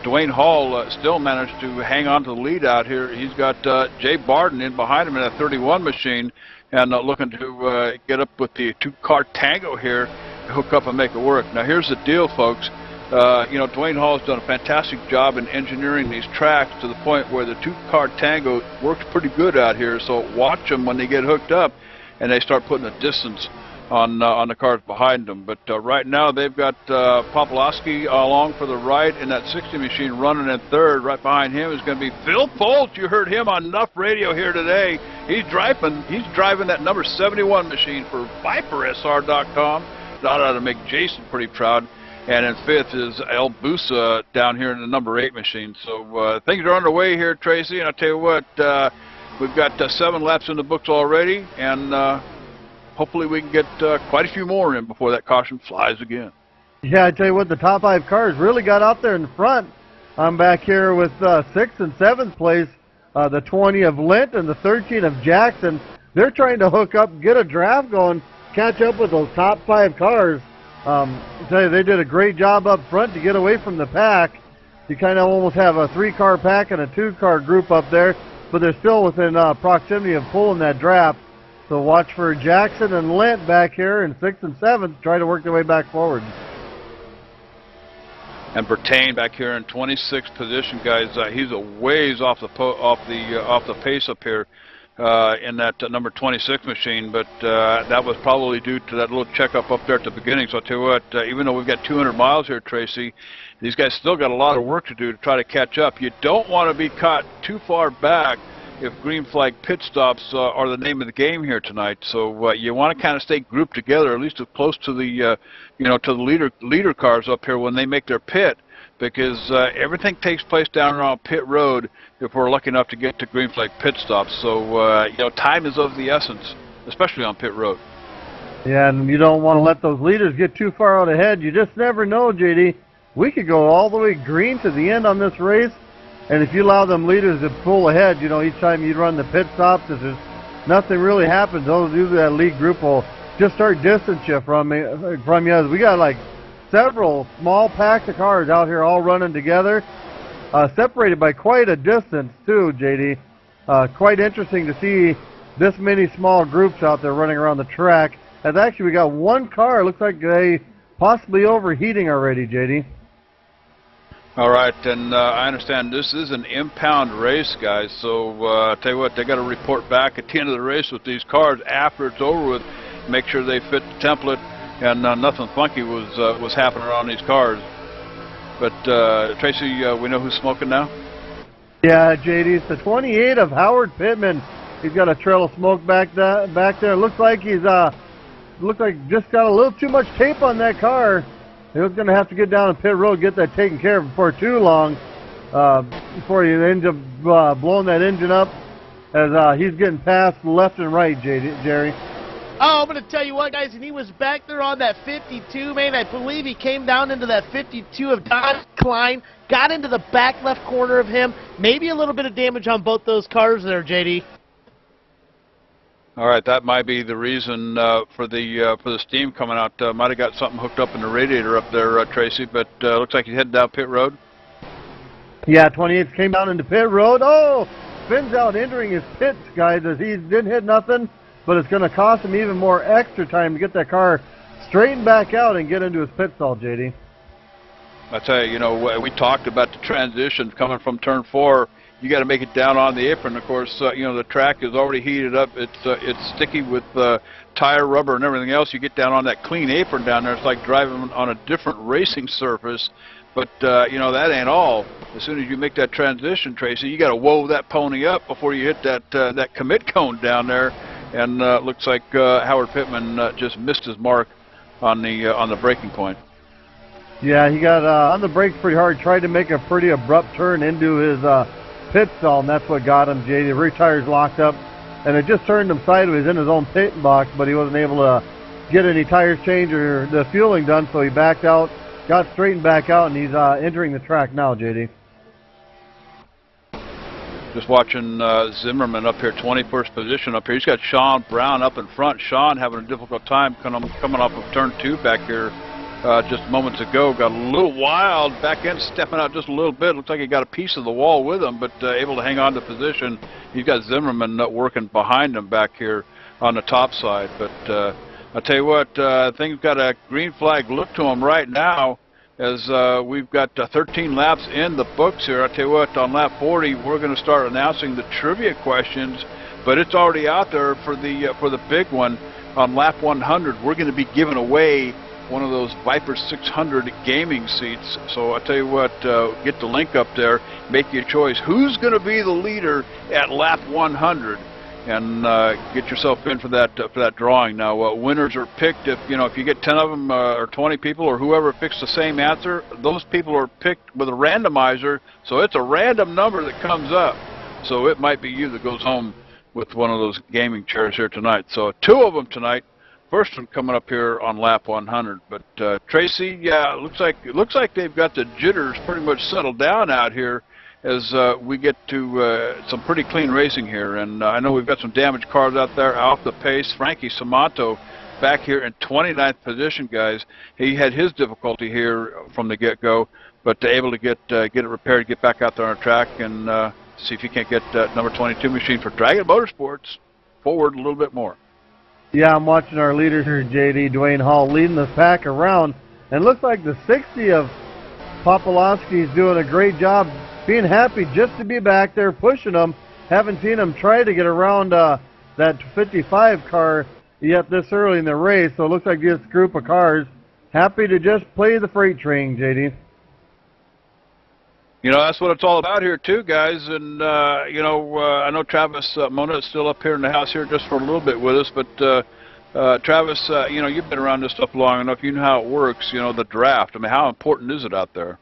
Dwayne Hall still managed to hang on to the lead out here. He's got Jay Barden in behind him in a 31 machine and looking to get up with the 2-car tango here, hook up and make it work. Now here's the deal, folks. You know, Dwayne Hall has done a fantastic job in engineering these tracks to the point where the 2-car tango works pretty good out here. So watch them when they get hooked up and they start putting a distance on the cars behind them. But right now they've got Pawlowski along for the right in that 60 machine running in third. Right behind him is going to be Phil Folt. You heard him on Nuff Radio here today. He's driving that number 71 machine for ViperSR.com. That ought to make Jason pretty proud. And in fifth is El Busa down here in the number 8 machine. So things are underway here, Tracy. And I'll tell you what, we've got 7 laps in the books already, and hopefully we can get quite a few more in before that caution flies again. Yeah, I tell you what, the top 5 cars really got out there in the front. I'm back here with 6th and 7th place, the 20 of Lint and the 13 of Jackson. They're trying to hook up, get a draft going, catch up with those top 5 cars. I tell you, they did a great job up front to get away from the pack. You kind of almost have a 3-car pack and a 2-car group up there, but they're still within proximity of pulling that draft. So watch for Jackson and Lint back here in 6th and 7th, try to work their way back forward. And Bertain back here in 26th position, guys. He's a ways off the pace up here in that number 26 machine, but that was probably due to that little checkup up there at the beginning. So I'll tell you what, even though we've got 200 miles here, Tracy, these guys still got a lot of work to do to try to catch up. You don't want to be caught too far back if green flag pit stops are the name of the game here tonight. So you want to kind of stay grouped together, at least as close to the to the leader cars up here when they make their pit, because everything takes place down around pit road if we're lucky enough to get to green flag pit stops. So time is of the essence, especially on pit road. Yeah, and you don't want to let those leaders get too far out ahead. You just never know, JD. We could go all the way green to the end on this race, and if you allow them leaders to pull ahead, each time you run the pit stops, if there's nothing really happens, those usually that lead group will just start distance you from you. We got like several small packs of cars out here all running together, separated by quite a distance too, JD. Quite interesting to see this many small groups out there running around the track. And actually we got one car, looks like they possibly overheating already, JD. All right, and I understand this is an impound race, guys, so I'll tell you what, they got to report back at the end of the race with these cars after it's over with, make sure they fit the template, and nothing funky was happening around these cars. But, Tracy, we know who's smoking now? Yeah, JD, it's the 28 of Howard Pittman. He's got a trail of smoke back there. Looks like he's just got a little too much tape on that car. he was going to have to get down to pit road, get that taken care of before too long, before he ends up blowing that engine up, as he's getting passed left and right, Jerry. Oh, I'm going to tell you what, guys, and he was back there on that 52, man. I believe he came down into that 52 of Don Klein, got into the back left corner of him. Maybe a little bit of damage on both those cars there, JD. All right, that might be the reason for the steam coming out. Might have got something hooked up in the radiator up there, Tracy, but looks like he's heading down pit road. Yeah, 28 came down into pit road. Oh, spins out, entering his pits, guys, as he didn't hit nothing. But it's going to cost him even more extra time to get that car straightened back out and get into his pit stall, JD. I tell you, we talked about the transition coming from turn 4. You got to make it down on the apron. Of course, the track is already heated up. It's sticky with tire rubber and everything else. You get down on that clean apron down there. It's like driving on a different racing surface. But, that ain't all. As soon as you make that transition, Tracy, you got to whoa that pony up before you hit that commit cone down there. And looks like Howard Pittman just missed his mark on the braking point. Yeah, he got on the brakes pretty hard. Tried to make a pretty abrupt turn into his pit stall, and that's what got him. The rear tires locked up, and it just turned him sideways in his own pit box. But he wasn't able to get any tires changed or the fueling done, so he backed out, got straightened back out, and he's entering the track now, JD. Just watching Zimmerman up here, 21st position up here. He's got Sean Brown up in front. Sean having a difficult time coming off of turn 2 back here just moments ago. Got a little wild back end, stepping out just a little bit. Looks like he got a piece of the wall with him, but able to hang on to position. He's got Zimmerman working behind him back here on the top side. But I'll tell you what, things got a green flag look to him right now, as we've got 13 laps in the books here. I tell you what, on lap 40, we're going to start announcing the trivia questions, but it's already out there for the big one. On lap 100, we're going to be giving away one of those Viper 600 gaming seats. So I tell you what, get the link up there, make your choice. Who's going to be the leader at lap 100? And get yourself in for that drawing. Now, winners are picked if you get 10 of them or 20 people or whoever picks the same answer. Those people are picked with a randomizer, so it's a random number that comes up. So it might be you that goes home with one of those gaming chairs here tonight. So 2 of them tonight. First one coming up here on lap 100. But Tracy, yeah, it looks like they've got the jitters pretty much settled down out here, as we get to some pretty clean racing here. And I know we've got some damaged cars out there off the pace. Frankie Samato back here in 29th position, guys. He had his difficulty here from the get-go, but able to get it repaired, get back out there on the track, and see if he can't get number 22 machine for Dragon Motorsports forward a little bit more. Yeah, I'm watching our leader here, JD, Dwayne Hall, leading the pack around. And it looks like the 60 of Popolowski's doing a great job, being happy just to be back there, pushing them. Haven't seen him try to get around that 55 car yet this early in the race, so it looks like this group of cars happy to just play the freight train, JD. That's what it's all about here, too, guys. And, I know Travis Mona is still up here in the house here just for a little bit with us. But, Travis, you've been around this stuff long enough. You know how it works, the draft. I mean, how important is it out there?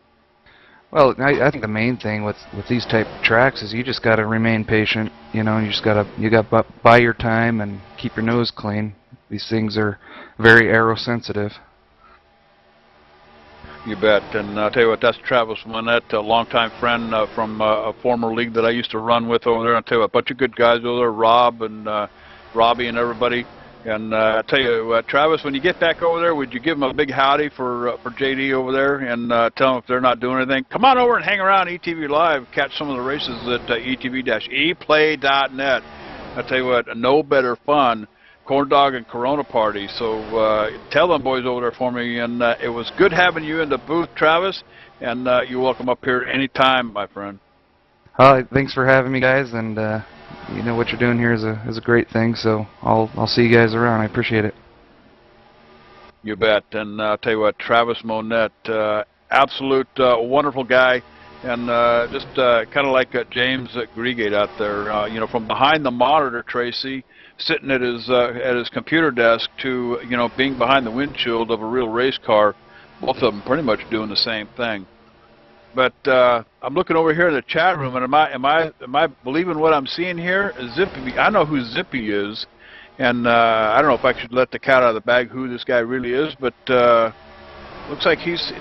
Well, I think the main thing with these type of tracks is you just got to remain patient. You just got to buy your time and keep your nose clean. These things are very aero sensitive. You bet. And I'll tell you what, that's Travis Monette, a longtime friend from a former league that I used to run with over there. I'll tell you what, a bunch of good guys over there, Rob and Robbie and everybody. And I'll tell you, Travis, when you get back over there, would you give them a big howdy for JD over there and tell them if they're not doing anything? Come on over and hang around ETV Live. Catch some of the races at etv-eplay.net. I'll tell you what, no better fun. Corn dog and Corona party. So tell them boys over there for me. And it was good having you in the booth, Travis. And you're welcome up here anytime, my friend. Thanks for having me, guys. And what you're doing here is a great thing. So I'll see you guys around. I appreciate it. You bet. And I'll tell you what, Travis Monette, absolute wonderful guy. And just kind of like James Greegate out there, from behind the monitor, Tracy, sitting at his computer desk to being behind the windshield of a real race car. both of them pretty much doing the same thing. But I'm looking over here in the chat room, and am I believing what I'm seeing here? Zippy, I know who Zippy is, and I don't know if I should let the cat out of the bag who this guy really is, but looks like he's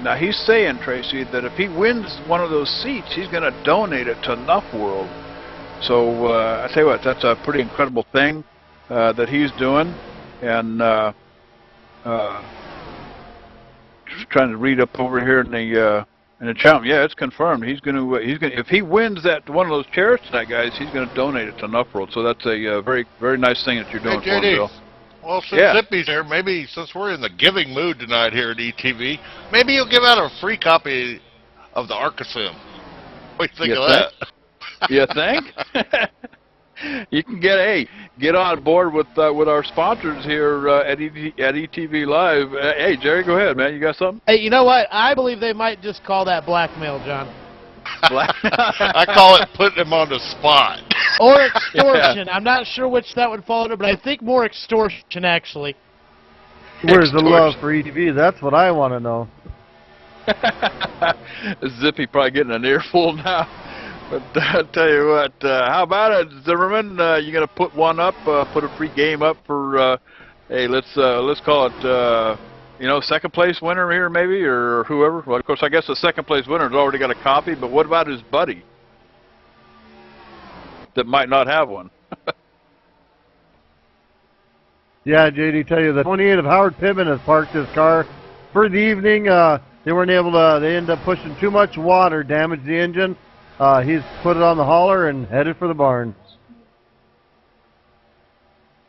saying, Tracy, that if he wins one of those seats, he's going to donate it to NuffWorld. So I tell you what, that's a pretty incredible thing that he's doing, and just trying to read up over here in the chat. Yeah, it's confirmed. He's going to if he wins that one of those chairs tonight, guys, he's going to donate it to NuffWorld. So that's a very, very nice thing that you're doing for him, Bill. Well, since Zippy's here, maybe since we're in the giving mood tonight here at ETV, maybe you'll give out a free copy of the Arcasim. What do you think of that? You think? You can get on board with our sponsors here at ETV Live. Hey, Jerry, go ahead, man. You got something? Hey, you know what? I believe they might just call that blackmail, John. I call it putting him on the spot. Or extortion. Yeah. I'm not sure which that would fall under, but I think more extortion, actually. Where's the love for ETV? That's what I want to know. Zippy probably getting an earful now. But I'll tell you what, how about it, Zimmerman? You going to put one up, put a free game up for, hey, let's call it, you know, second place winner here maybe, or whoever. Well, of course, I guess the second place winner's already got a copy, but what about his buddy that might not have one? Yeah, JD, tell you, the 28 of Howard Pittman has parked his car for the evening. They weren't able to, they ended up pushing too much water, damaged the engine. He's put it on the hauler and headed for the barn.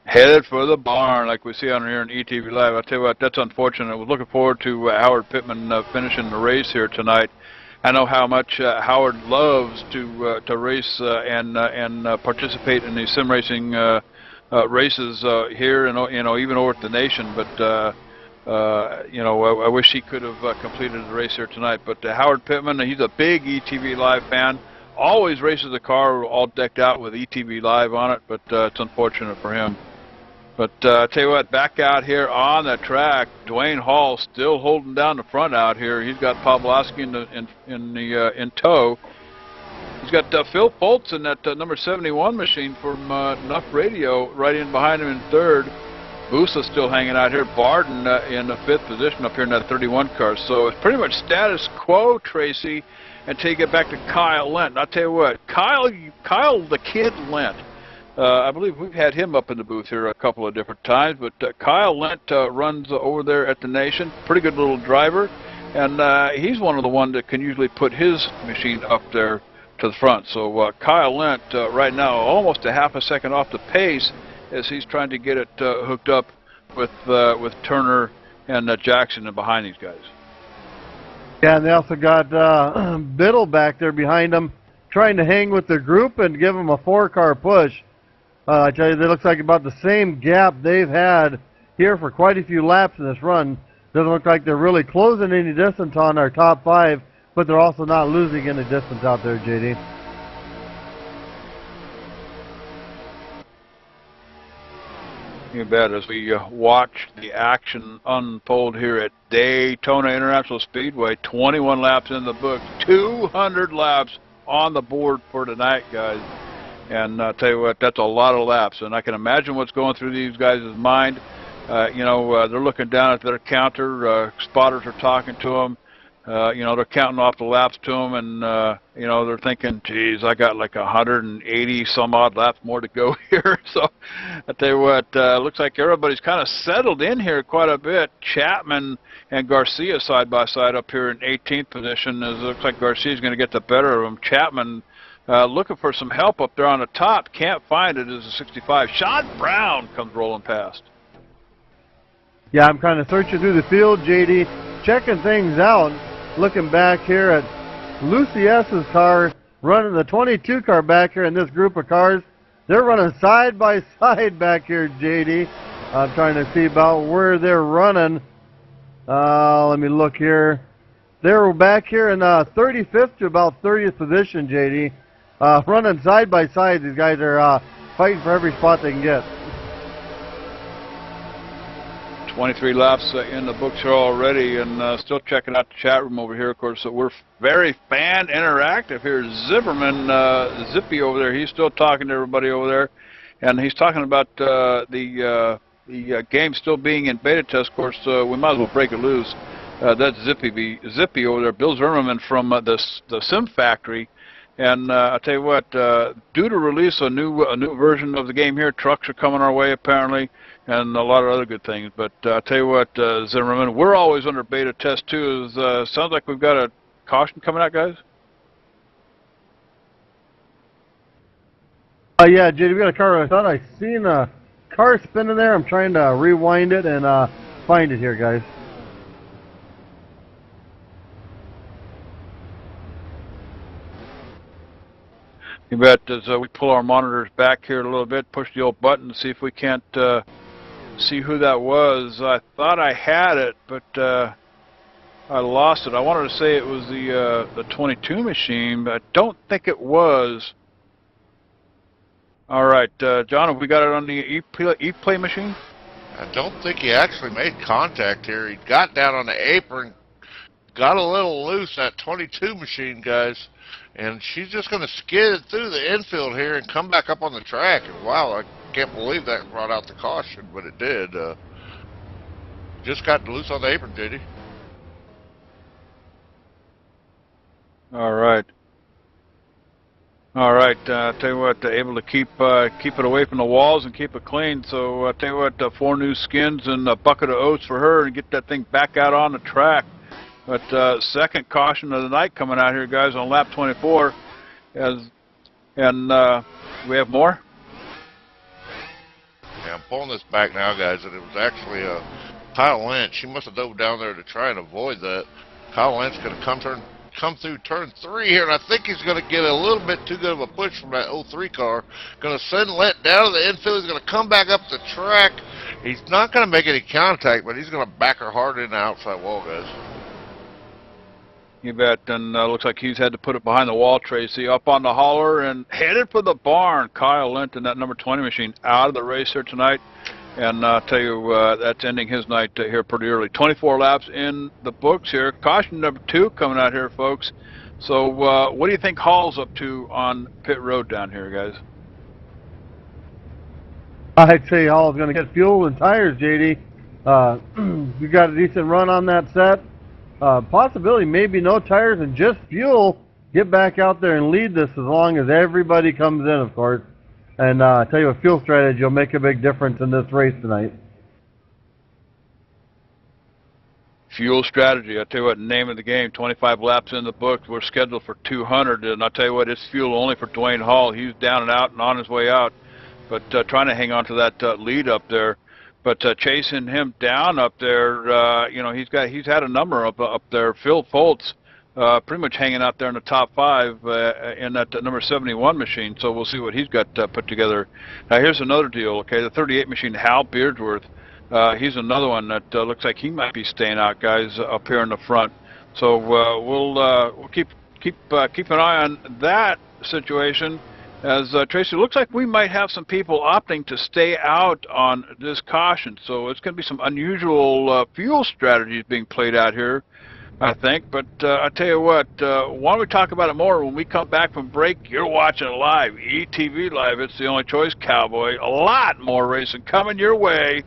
Headed for the barn, like we see on here on ETV Live. I tell you what, that's unfortunate. I was looking forward to Howard Pittman finishing the race here tonight. I know how much Howard loves to race and participate in these sim racing races here and even over at the nation. But you know, I wish he could have completed the race here tonight. But Howard Pittman, he's a big ETV Live fan. Always races the car all decked out with ETV Live on it. But it's unfortunate for him. But I tell you what, back out here on the track, Dwayne Hall still holding down the front out here. He's got Pavlovsky in tow. He's got Phil Foltz in that number 71 machine from Nuff Radio right in behind him in third. Busa's still hanging out here. Barden in the fifth position up here in that 31 car. So it's pretty much status quo, Tracy, until you get back to Kyle Lent. I'll tell you what, Kyle the Kid Lent. I believe we've had him up in the booth here a couple of different times, but Kyle Lent runs over there at the Nation. Pretty good little driver, and he's one of the ones that can usually put his machine up there to the front. So Kyle Lent right now almost a half a second off the pace as he's trying to get it hooked up with Turner and Jackson and behind these guys. Yeah, and they also got Biddle back there behind them, trying to hang with the group and give them a 4-car push. I tell you, it looks like about the same gap they've had here for quite a few laps in this run. Doesn't look like they're really closing any distance on our top 5, but they're also not losing any distance out there, JD. You bet. As we watch the action unfold here at Daytona International Speedway, 21 laps in the book, 200 laps on the board for tonight, guys. And I'll tell you what, that's a lot of laps. And I can imagine what's going through these guys' mind. You know, they're looking down at their counter. Spotters are talking to them. You know, they're counting off the laps to them. And, you know, they're thinking, geez, I got like 180 some odd laps more to go here. So I tell you what, looks like everybody's kind of settled in here quite a bit. Chapman and Garcia side by side up here in 18th position. As it looks like Garcia's going to get the better of him. Chapman looking for some help up there on the top. Can't find it as a 65. Sean Brown comes rolling past. Yeah, I'm kind of searching through the field, JD, checking things out. Looking back here at Lucy S.'s car, running the 22 car back here in this group of cars. They're running side by side back here, JD. I'm trying to see about where they're running. Let me look here. They're back here in 35th to about 30th position, JD. Running side by side. These guys are fighting for every spot they can get. 23 laps in the books here already, and still checking out the chat room over here. Of course, we're very fan interactive here. Zipperman, Zippy over there, he's still talking to everybody over there, and he's talking about the game still being in beta test. Of course, we might as well break it loose. That's Zippy over there, Bill Zimmerman from the Sim Factory. And I'll tell you what, due to release a new version of the game here, trucks are coming our way apparently, and a lot of other good things. But I'll tell you what, Zimmerman, we're always under beta test too. Sounds like we've got a caution coming out, guys. Yeah, JD, we got a car. I thought I seen a car spinning there. I'm trying to rewind it and find it here, guys. You bet. As we pull our monitors back here a little bit, push the old button to see if we can't see who that was. I thought I had it, but I lost it. I wanted to say it was the 22 machine, but I don't think it was. All right, John, have we got it on the E-Play machine? I don't think he actually made contact here. He got down on the apron, got a little loose, that 22 machine, guys. And she's just going to skid through the infield here and come back up on the track. And wow, I can't believe that brought out the caution, but it did. Just got loose on the apron, JD. All right. All right. Tell you what, able to keep it away from the walls and keep it clean. So tell you what, 4 new skins and a bucket of oats for her, and get that thing back out on the track. But second caution of the night coming out here, guys, on lap 24. And we have more? Yeah, I'm pulling this back now, guys, and it was actually Kyle Lynch. He must have dove down there to try and avoid that. Kyle Lynch going to come through turn 3 here, and I think he's going to get a little bit too good of a push from that 03 car. Going to send Lent down to the infield. He's going to come back up the track. He's not going to make any contact, but he's going to back her hard in the outside wall, guys. You bet, and looks like he's had to put it behind the wall, Tracy. Up on the hauler and headed for the barn. Kyle Linton, that number 20 machine, out of the race here tonight. And I'll tell you, that's ending his night here pretty early. 24 laps in the books here. Caution number 2 coming out here, folks. So what do you think Hall's up to on pit road down here, guys? I'd say Hall's going to get fuel and tires, JD. We got a decent run on that set. Possibility maybe no tires and just fuel. Get back out there and lead this as long as everybody comes in, of course. And I tell you, a fuel strategy will make a big difference in this race tonight. Fuel strategy. I tell you what, name of the game. 25 laps in the book. We're scheduled for 200, and I tell you what, it's fuel only for Dwayne Hall. He's down and out and on his way out, but trying to hang on to that lead up there. But chasing him down up there, you know, he's had a number up there. Phil Foltz, pretty much hanging out there in the top 5 in that number 71 machine. So we'll see what he's got put together. Now here's another deal. Okay, the 38 machine, Hal Beardsworth. He's another one that looks like he might be staying out, guys, up here in the front. So we'll keep an eye on that situation. As Tracy, looks like we might have some people opting to stay out on this caution. So it's going to be some unusual fuel strategies being played out here, I think. But I tell you what, why don't we talk about it more when we come back from break? You're watching live, ETV Live. It's the only choice, Cowboy. A lot more racing coming your way.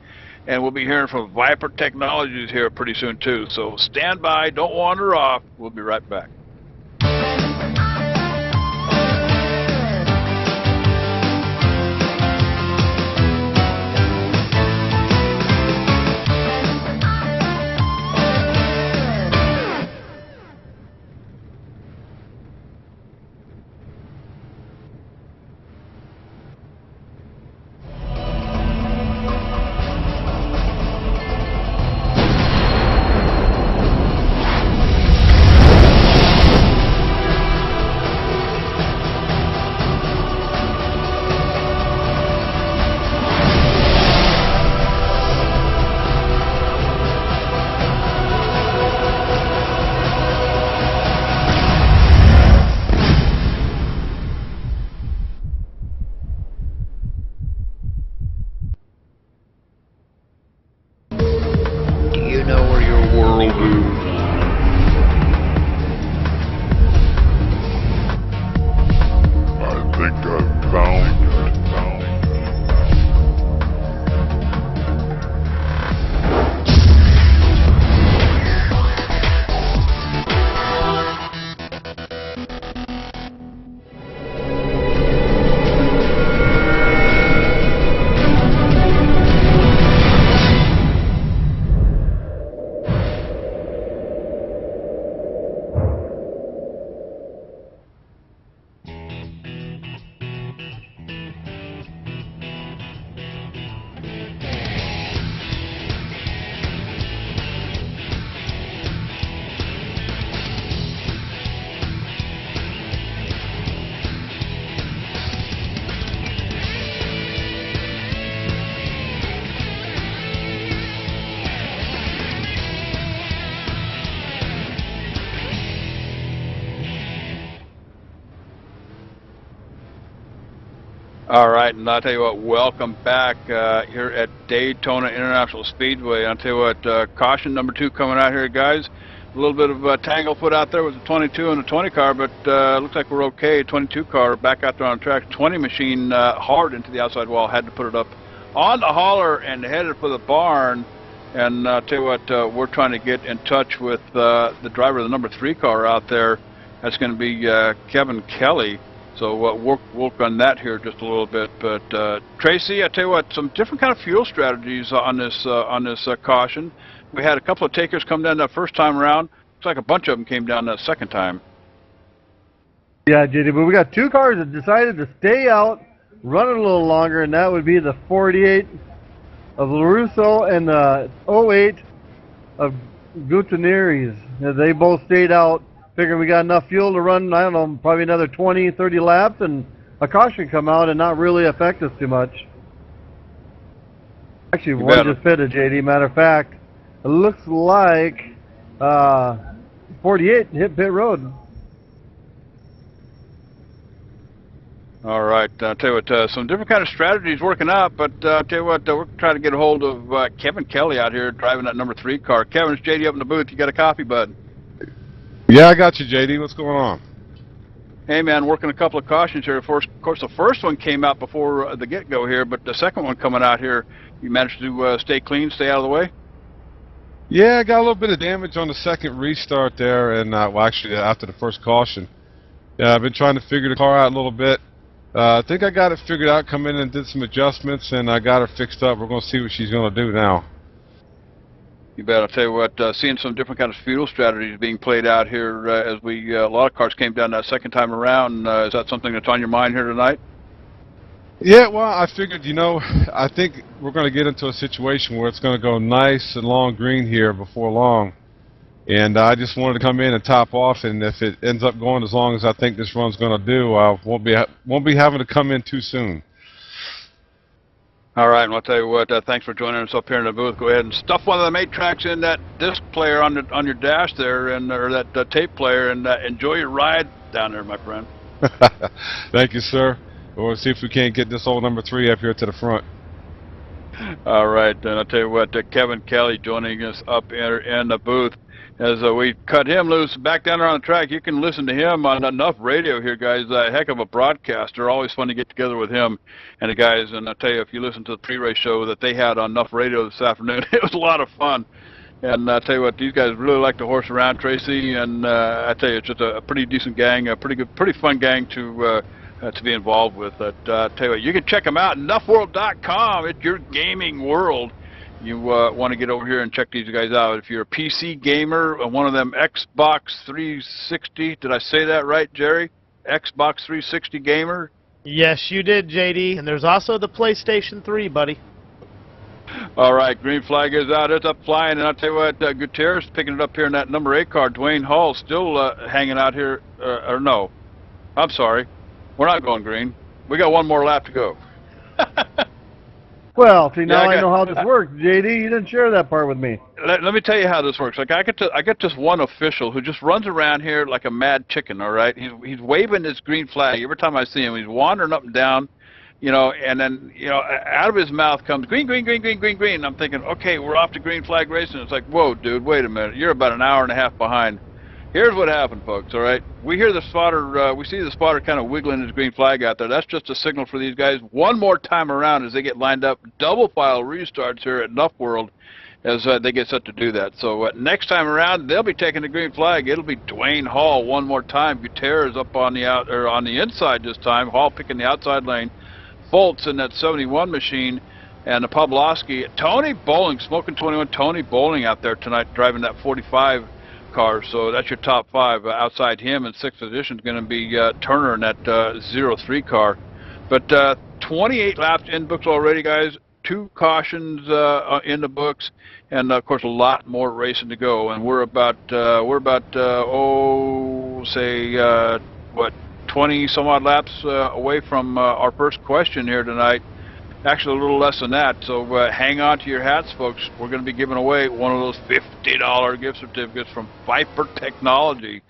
And we'll be hearing from Viper Technologies here pretty soon, too. So stand by. Don't wander off. We'll be right back. All right, and I'll tell you what, welcome back here at Daytona International Speedway. I'll tell you what, caution number 2 coming out here, guys. A little bit of tanglefoot out there with the 22 and the 20 car, but looks like we're okay. 22 car back out there on the track. 20 machine hard into the outside wall, had to put it up on the hauler and headed for the barn. And I'll tell you what, we're trying to get in touch with the driver of the number 3 car out there. That's going to be Kevin Kelly. So we'll work on that here just a little bit. But Tracy, I tell you what, some different kind of fuel strategies on this caution. We had a couple of takers come down that first time around. Looks like a bunch of them came down that second time. Yeah, JD, but we got 2 cars that decided to stay out, run it a little longer, and that would be the 48 of LaRusso and the 08 of Gutierrez. They both stayed out. Figuring we got enough fuel to run, I don't know, probably another 20, 30 laps, and a caution come out and not really affect us too much. Actually, one just fitted, JD. Matter of fact, it looks like 48 hit pit road. All right, I'll tell you what, some different kind of strategies working out, but I'll tell you what, we're trying to get a hold of Kevin Kelly out here driving that number 3 car. Kevin, it's JD up in the booth. You got a copy, bud? Yeah, I got you, JD. What's going on? Hey, man, working a couple of cautions here. Of course, the first one came out before the get-go here, but the second one coming out here, you managed to stay clean, stay out of the way? Yeah, I got a little bit of damage on the second restart there, and well, actually, after the first caution. Yeah, I've been trying to figure the car out a little bit. I think I got it figured out, come in and did some adjustments, and I got her fixed up. We're going to see what she's going to do now. You bet. I'll tell you what, seeing some different kind of fuel strategies being played out here as a lot of cars came down that second time around. Is that something that's on your mind here tonight? Yeah, well, I figured, you know, I think we're going to get into a situation where it's going to go nice and long green here before long. And I just wanted to come in and top off, and if it ends up going as long as I think this run's going to do, I won't be having to come in too soon. All right, and I'll tell you what, thanks for joining us up here in the booth. Go ahead and stuff one of the 8 tracks in that disc player on your dash there, and or that tape player, and enjoy your ride down there, my friend. Thank you, sir. We'll see if we can't get this old number 3 up here to the front. All right, and I'll tell you what, Kevin Kelly joining us up in the booth. As we cut him loose back down there on the track, you can listen to him on Enough Radio here, guys. A heck of a broadcaster. Always fun to get together with him and the guys. And I'll tell you, if you listen to the pre-race show that they had on Enough Radio this afternoon, it was a lot of fun. And I'll tell you what, these guys really like to horse around, Tracy. And I tell you, it's just a pretty decent gang, a pretty fun gang to be involved with. But I'll tell you what, you can check them out at NuffWorld.com. It's your gaming world. You want to get over here and check these guys out. If you're a PC gamer, one of them Xbox 360, did I say that right, Jerry? Xbox 360 gamer? Yes, you did, JD. And there's also the PlayStation 3, buddy. All right, green flag is out. It's up flying. And I'll tell you what, Gutierrez picking it up here in that number 8 car. Dwayne Hall still hanging out here. Or no, I'm sorry. We're not going green. We got one more lap to go. Well, see, now I know how this works, JD. You didn't share that part with me. Let me tell you how this works. Like I get this one official who just runs around here like a mad chicken. All right, he's waving this green flag every time I see him. He's wandering up and down, you know, and then out of his mouth comes green, green, green, green, green, green. And I'm thinking, okay, we're off to green flag racing. It's like, whoa, dude, wait a minute. You're about an hour and a half behind. Here's what happened, folks, all right? We hear the spotter, we see the spotter kind of wiggling his green flag out there. That's just a signal for these guys. One more time around as they get lined up. Double file restarts here at NuffWorld as they get set to do that. So next time around, they'll be taking the green flag. It'll be Dwayne Hall one more time. Gutierrez up on the on the inside this time. Hall picking the outside lane. Foltz in that 71 machine. And Pawlowski. Tony Bowling, smoking 21. Tony Bowling out there tonight driving that 45 car, so that's your top 5. Outside him in 6th position is going to be Turner in that 03 car. But 28 laps in books already, guys. 2 cautions in the books, and of course a lot more racing to go. And we're about what, 20 some odd laps away from our first question here tonight. Actually, a little less than that. So hang on to your hats, folks. We're going to be giving away one of those $50 gift certificates from Viper Technology.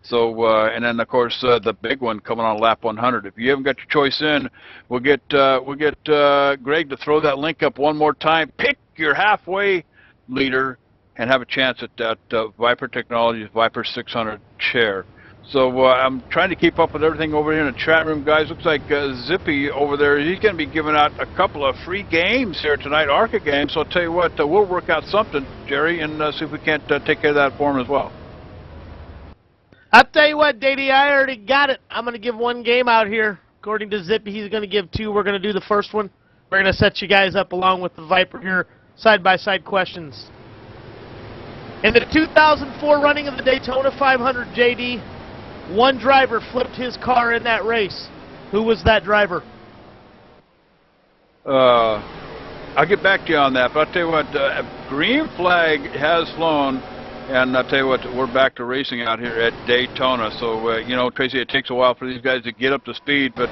So, and then of course the big one coming on lap 100. If you haven't got your choice in, we'll get Greg to throw that link up one more time. Pick your halfway leader and have a chance at that Viper Technologies Viper 600 chair. So I'm trying to keep up with everything over here in the chat room, guys. Looks like Zippy over there, he's going to be giving out a couple of free games here tonight, ARCA games. So I'll tell you what, we'll work out something, Jerry, and see if we can't take care of that for him as well. I'll tell you what, JD, I already got it. I'm going to give one game out here. According to Zippy, he's going to give two. We're going to do the first one. We're going to set you guys up along with the Viper here, side-by-side questions. In the 2004 running of the Daytona 500, JD, one driver flipped his car in that race. Who was that driver? I'll get back to you on that, but I'll tell you what, green flag has flown, and I'll tell you what, we're back to racing out here at Daytona. So, you know, Tracy, it takes a while for these guys to get up to speed, but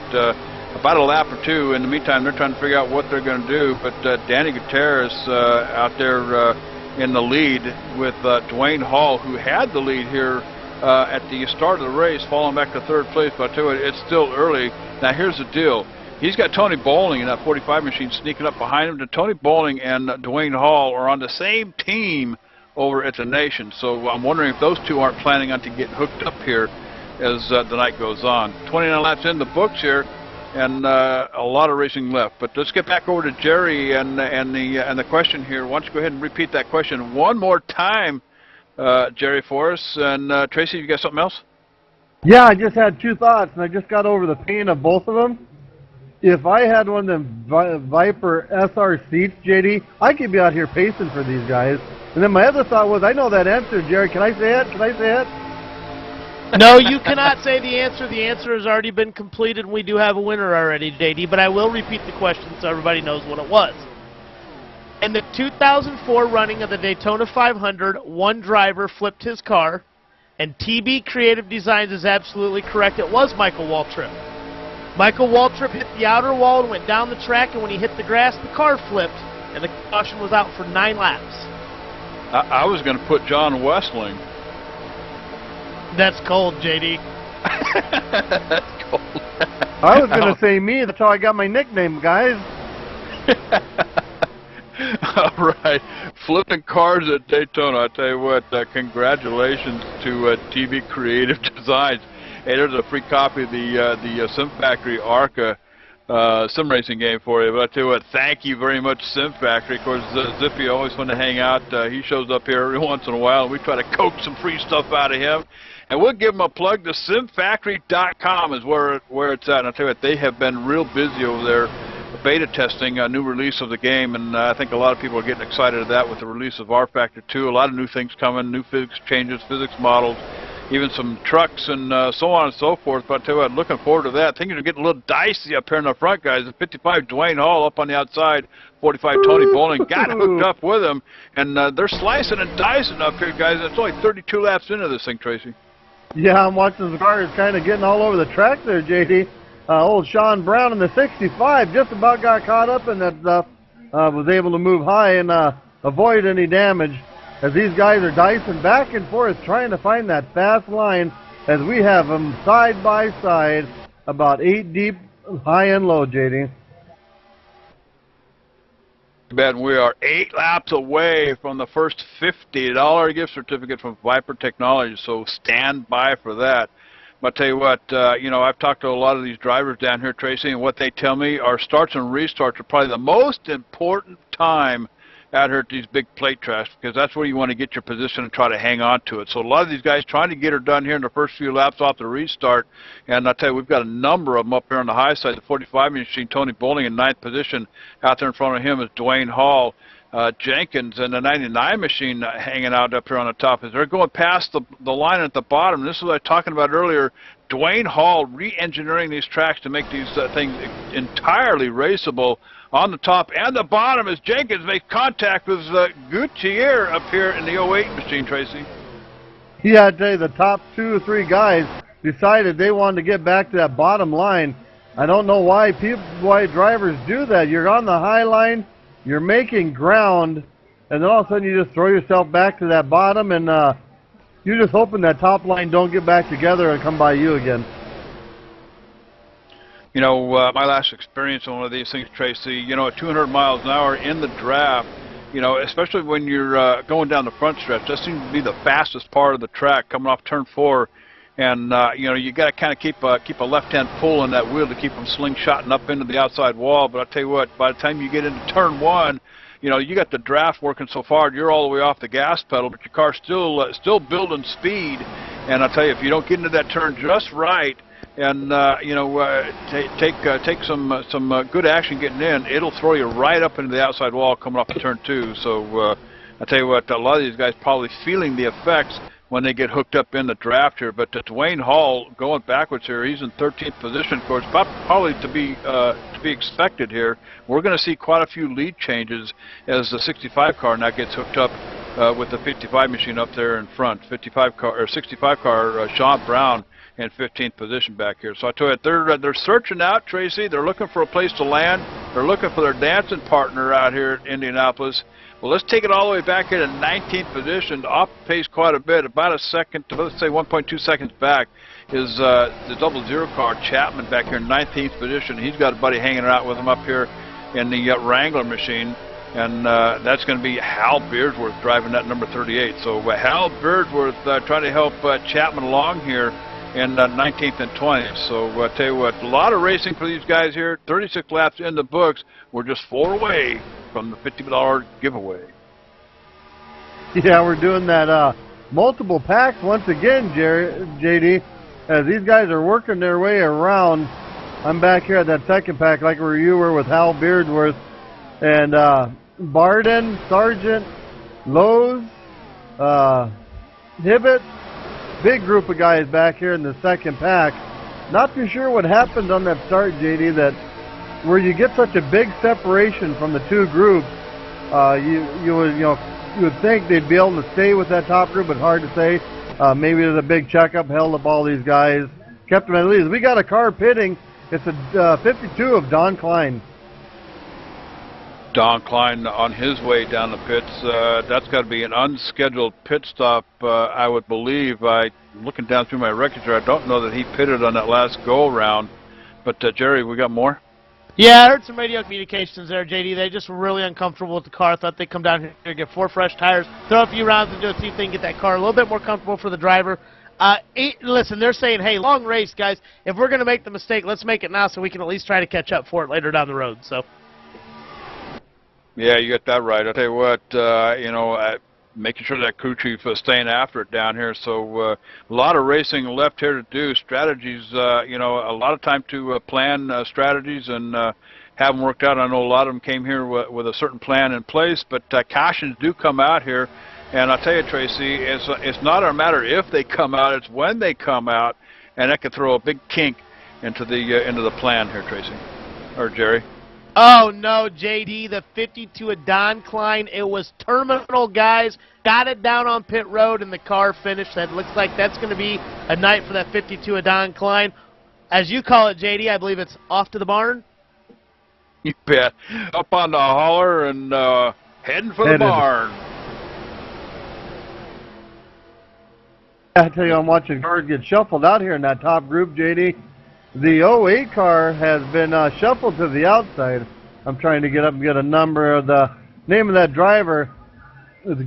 about a lap or two. In the meantime, they're trying to figure out what they're going to do, but Danny Gutierrez out there in the lead with Dwayne Hall, who had the lead here at the start of the race, falling back to third place. But I tell you what, it's still early. Now, here's the deal. He's got Tony Bowling in that 45 machine sneaking up behind him. Tony Bowling and Dwayne Hall are on the same team over at the Nation. So I'm wondering if those two aren't planning on to get hooked up here as the night goes on. 29 laps in the books here, and a lot of racing left. But let's get back over to Jerry and the question here. Why don't you go ahead and repeat that question one more time, Jerry, for us. And Tracy, you got something else? Yeah, I just had two thoughts, and I just got over the pain of both of them. If I had one of them Viper SR seats, JD, I could be out here pacing for these guys. And then my other thought was, I know that answer, Jerry. Can I say it? Can I say it? No, you cannot say the answer. The answer has already been completed, and we do have a winner already, JD. But I will repeat the question so everybody knows what it was. In the 2004 running of the Daytona 500, one driver flipped his car, and TB Creative Designs is absolutely correct. It was Michael Waltrip. Michael Waltrip hit the outer wall and went down the track, and when he hit the grass, the car flipped, and the caution was out for 9 laps. I was going to put John Westling. That's cold, JD. That's cold. I was going to say me. That's how I got my nickname, guys. All right. Flipping cars at Daytona. I tell you what, congratulations to TV Creative Designs. Hey, there's a free copy of the Sim Factory ARCA sim racing game for you. But I tell you what, thank you very much, Sim Factory. Of course, Zippy always fun to hang out. He shows up here every once in a while, and we try to coax some free stuff out of him. And we'll give him a plug. The simfactory.com is where it's at. And I tell you what, they have been real busy over there, beta testing a new release of the game, and I think a lot of people are getting excited at that with the release of R Factor 2. A lot of new things coming, new physics changes, physics models, even some trucks and so on and so forth. But I tell you what, looking forward to that. Things are getting a little dicey up here in the front, guys. The 55 Dwayne Hall up on the outside, 45 Tony Bowling got hooked up with him, and they're slicing and dicing up here, guys. It's only 32 laps into this thing, Tracy. Yeah, I'm watching the cars kind of getting all over the track there, JD. Old Sean Brown in the 65 just about got caught up in that stuff. Was able to move high and avoid any damage as these guys are dicing back and forth trying to find that fast line as we have them side by side about 8 deep, high and low, JD. Ben, we are 8 laps away from the first $50 gift certificate from Viper Technologies, so stand by for that. But I tell you what, you know, I've talked to a lot of these drivers down here, Tracy, and what they tell me are starts and restarts are probably the most important time out here at these big plate tracks, because that's where you want to get your position and try to hang on to it. So a lot of these guys trying to get her done here in the first few laps off the restart, and I'll tell you, we've got a number of them up here on the high side. The 45 machine, Tony Bowling in 9th position. Out there in front of him is Dwayne Hall. Jenkins and the 99 machine hanging out up here on the top as they're going past the line at the bottom. This is what I was talking about earlier. Dwayne Hall re-engineering these tracks to make these things entirely raceable on the top and the bottom as Jenkins makes contact with Gutierrez up here in the 08 machine, Tracy. Yeah, I tell you, the top 2 or 3 guys decided they wanted to get back to that bottom line. I don't know why drivers do that. You're on the high line, you're making ground, and then all of a sudden you just throw yourself back to that bottom, and you're just hoping that top line don't get back together and come by you again. You know, my last experience on one of these things, Tracy, you know, at 200 miles an hour in the draft, you know, especially when you're going down the front stretch, that seems to be the fastest part of the track coming off turn 4. And, you know, you got to kind of keep a left-hand pull on that wheel to keep them slingshotting up into the outside wall. But I'll tell you what, by the time you get into turn 1, you know, you got the draft working so far, you're all the way off the gas pedal, but your car's still building speed. And I'll tell you, if you don't get into that turn just right, and you know, take some good action getting in, it'll throw you right up into the outside wall coming off of turn 2. So I tell you what, a lot of these guys probably feeling the effects when they get hooked up in the draft here. But Dwayne Hall going backwards here, he's in 13th position. Of course, probably to be expected here. We're going to see quite a few lead changes as the 65 car now gets hooked up with the 55 machine up there in front. 65 car or 65 car, Sean Brown in 15th position back here. So I tell you, they're searching out, Tracy. They're looking for a place to land. They're looking for their dancing partner out here at Indianapolis. Well, let's take it all the way back here to 19th position, off pace quite a bit, about a second, let's say 1.2 seconds back, is the 00 car, Chapman, back here in 19th position. He's got a buddy hanging out with him up here in the Wrangler machine, and that's going to be Hal Beardsworth driving that number 38. So Hal Beardsworth trying to help Chapman along here in 19th and 20th. So I tell you what, a lot of racing for these guys here. 36 laps in the books. We're just 4 away from the $50 giveaway. Yeah, we're doing that multiple packs once again, JD, as these guys are working their way around. I'm back here at that second pack like where you were with Hal Beardsworth and Barden, Sargent, Lowe's, Hibbett. Big group of guys back here in the second pack. Not too sure what happened on that start, JD, that where you get such a big separation from the two groups. You would think they'd be able to stay with that top group, but hard to say. Maybe there's a big checkup, held up all these guys, kept them at least. We got a car pitting. It's a 52 of Don Klein. Don Klein on his way down the pits. That's got to be an unscheduled pit stop, I would believe. Looking down through my records here, I don't know that he pitted on that last go-around. But, Jerry, we got more? Yeah, I heard some radio communications there, JD. They just were really uncomfortable with the car. Thought they'd come down here, get 4 fresh tires, throw a few rounds into it, see if they can get that car a little bit more comfortable for the driver. Listen, they're saying, hey, long race, guys. If we're going to make the mistake, let's make it now so we can at least try to catch up for it later down the road. So. Yeah, you got that right. I'll tell you what, you know, making sure that crew chief is staying after it down here. So a lot of racing left here to do. Strategies, you know, a lot of time to plan strategies and have them worked out. I know a lot of them came here with a certain plan in place, but cautions do come out here. And I'll tell you, Tracy, it's not a matter if they come out, it's when they come out, and that could throw a big kink into the plan here, Tracy, or Jerry. Oh, no, JD, the 52 of Don Klein. It was terminal, guys. Got it down on pit road, and the car finished. That looks like that's going to be a night for that 52 of Don Klein. As you call it, JD, I believe it's off to the barn? You bet. Up on the hauler and heading for the barn. I tell you, I'm watching cars get shuffled out here in that top group, JD. The 08 car has been shuffled to the outside. I'm trying to get up and get a number of the name of that driver. It's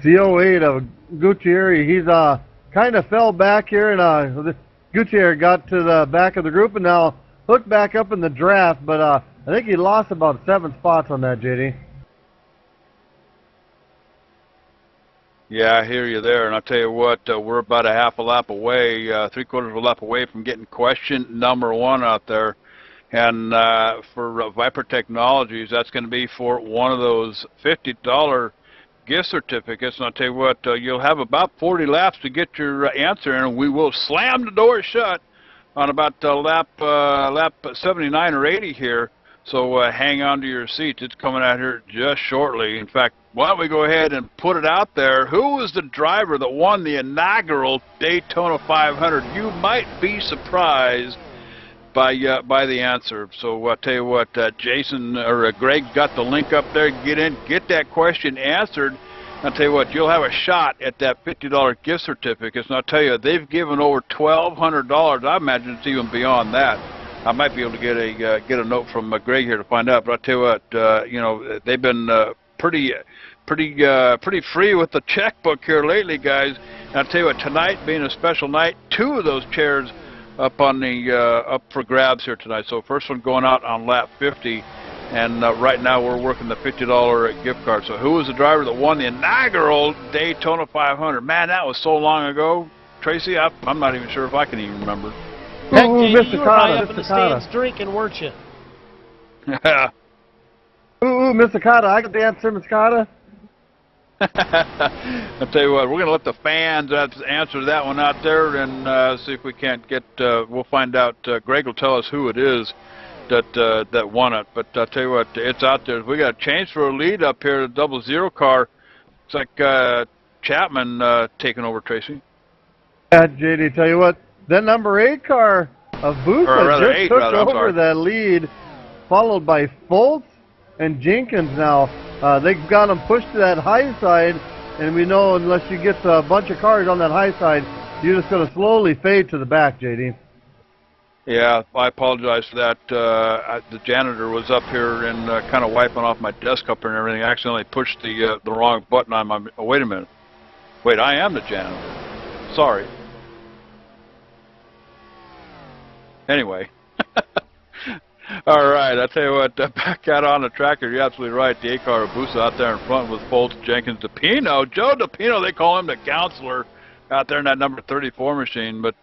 the 08 of Gutierrez. He's kind of fell back here, and Gutierrez got to the back of the group and now hooked back up in the draft. But I think he lost about 7 spots on that, JD. Yeah, I hear you there, and I'll tell you what, we're about a half a lap away, 3/4 of a lap away from getting question number 1 out there. And for Viper Technologies, that's going to be for one of those $50 gift certificates. And I'll tell you what, you'll have about 40 laps to get your answer, and we will slam the door shut on about lap 79 or 80 here. So hang on to your seats. It's coming out here just shortly. In fact, why don't we go ahead and put it out there? Who was the driver that won the inaugural Daytona 500? You might be surprised by the answer. So I'll tell you what, Jason or Greg's got the link up there. Get in, get that question answered. I'll tell you what, you'll have a shot at that $50 gift certificate. And I'll tell you, they've given over $1,200. I imagine it's even beyond that. I might be able to get a note from Greg here to find out. But I'll tell you what, you know, they've been pretty free with the checkbook here lately, guys. And I'll tell you what, tonight being a special night, 2 of those chairs up on the up for grabs here tonight. So first one going out on lap 50. And right now we're working the $50 gift card. So who was the driver that won the inaugural Daytona 500? Man, that was so long ago. Tracy, I'm not even sure if I can even remember. Heck, Ooh, JD, you were probably up in Mr. the Cotta. stands drinking, weren't you? Ooh, Mr. Cotta, I got the answer, Mr. Cotta. I'll tell you what, we're going to let the fans answer that one out there and see if we can't get, we'll find out. Greg will tell us who it is that won it. But I'll tell you what, it's out there. We got a change for a lead up here, the 00 car. It's like Chapman taking over, Tracy. Yeah, JD, tell you what, that number 8 car of Busa just took over that lead, followed by Foltz and Jenkins now. They've got them pushed to that high side, and we know unless you get a bunch of cars on that high side, you're just going to slowly fade to the back, JD. Yeah, I apologize for that. The janitor was up here and kind of wiping off my desk up here and everything. I accidentally pushed the wrong button on my... Oh, wait a minute. Wait, I am the janitor. Sorry. Anyway. All right, I'll tell you what, back out on the tracker, you're absolutely right. The 8-car Busa out there in front with Foltz, Jenkins, DePino. Joe DePino, they call him the counselor out there in that number 34 machine. But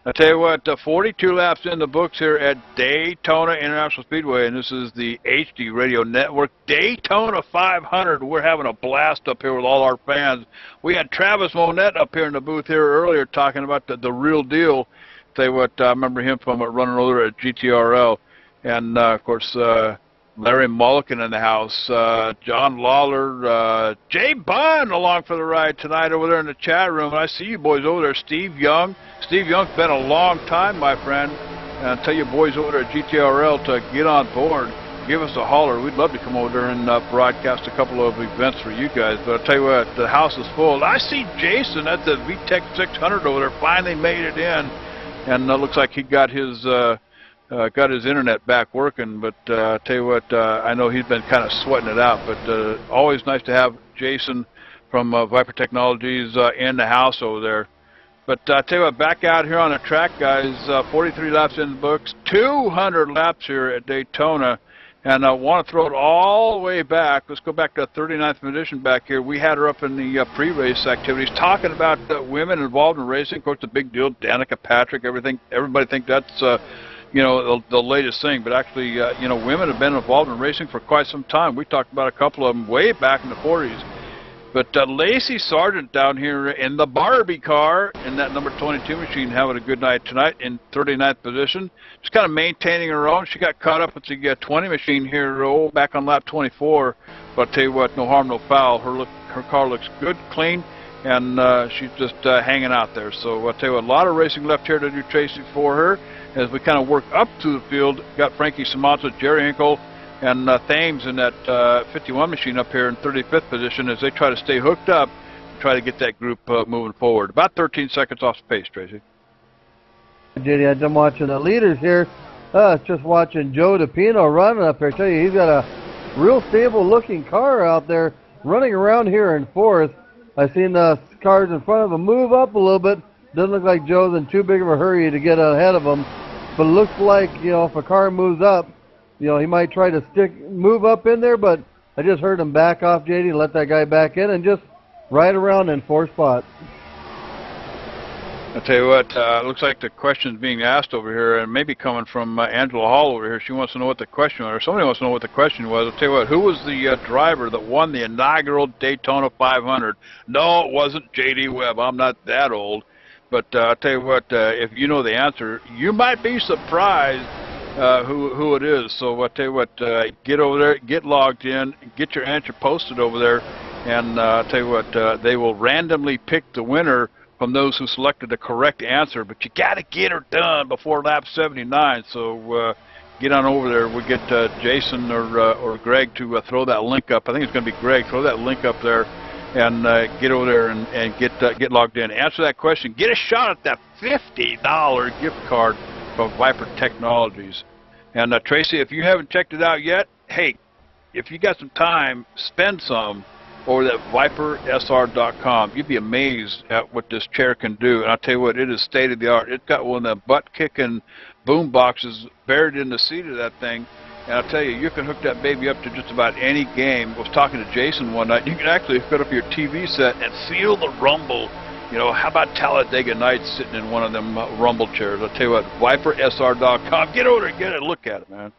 I'll tell you what, 42 laps in the books here at Daytona International Speedway, and this is the HD Radio Network Daytona 500. We're having a blast up here with all our fans. We had Travis Monette up here in the booth here earlier talking about the real deal. I'll tell you what, I remember him from running over at GTRL. And, of course, Larry Mulliken in the house, John Lawler, Jay Bunn along for the ride tonight over there in the chat room. And I see you boys over there, Steve Young. Steve Young's been a long time, my friend. And I'll tell you boys over there at GTRL to get on board. Give us a holler. We'd love to come over there and broadcast a couple of events for you guys. But I'll tell you what, the house is full. I see Jason at the VTEC 600 over there finally made it in. And it looks like he got his internet back working, but I tell you what, I know he's been kind of sweating it out, but always nice to have Jason from Viper Technologies in the house over there. But I tell you what, back out here on the track, guys, 43 laps in the books, 200 laps here at Daytona, and I want to throw it all the way back. Let's go back to the 39th position back here. We had her up in the pre-race activities talking about women involved in racing. Of course, the big deal, Danica Patrick, everybody thinks that's you know, the latest thing, but actually, you know, women have been involved in racing for quite some time. We talked about a couple of them way back in the 40s. But Lacey Sargent down here in the Barbie car in that number 22 machine having a good night tonight in 39th position. Just kind of maintaining her own. She got caught up with the 20 machine here back on lap 24. But I'll tell you what, no harm, no foul. Her car looks good, clean, and she's just hanging out there. So I'll tell you what, a lot of racing left here to do, Tracy, for her. As we kind of work up to the field, got Frankie Samanza, Jerry Hinkle, and Thames in that 51 machine up here in 35th position as they try to stay hooked up and try to get that group moving forward. About 13 seconds off the pace, Tracy. JD, I'm watching the leaders here. Just watching Joe DePino running up there. I tell you, he's got a real stable-looking car out there running around here in 4th. I've seen the cars in front of him move up a little bit. Doesn't look like Joe's in too big of a hurry to get ahead of him. But it looks like, you know, if a car moves up, you know, he might try to move up in there, but I just heard him back off, JD, and let that guy back in and just ride around in 4th spot. I'll tell you what, looks like the question's being asked over here, and maybe coming from Angela Hall over here. She wants to know what the question was, or somebody wants to know what the question was. I'll tell you what, who was the driver that won the inaugural Daytona 500? No, it wasn't J.D. Webb. I'm not that old. But I'll tell you what, if you know the answer, you might be surprised who it is. So I'll tell you what, get over there, get logged in, get your answer posted over there, and I'll tell you what, they will randomly pick the winner from those who selected the correct answer. But you got to get her done before lap 79. So get on over there. We'll get Jason or Greg to throw that link up. I think it's going to be Greg. Throw that link up there. and get over there and get logged in. Answer that question. Get a shot at that $50 gift card from Viper Technologies. And Tracy, if you haven't checked it out yet, hey, if you got some time, spend some over at ViperSR.com. You'd be amazed at what this chair can do. And I'll tell you what, it is state of the art. It's got one of the butt-kicking boom boxes buried in the seat of that thing. And I'll tell you, you can hook that baby up to just about any game. I was talking to Jason one night. You can actually hook it up to your TV set and feel the rumble. You know, how about Talladega Nights sitting in one of them rumble chairs? I'll tell you what, ViperSR.com. Get over and get a look at it, man.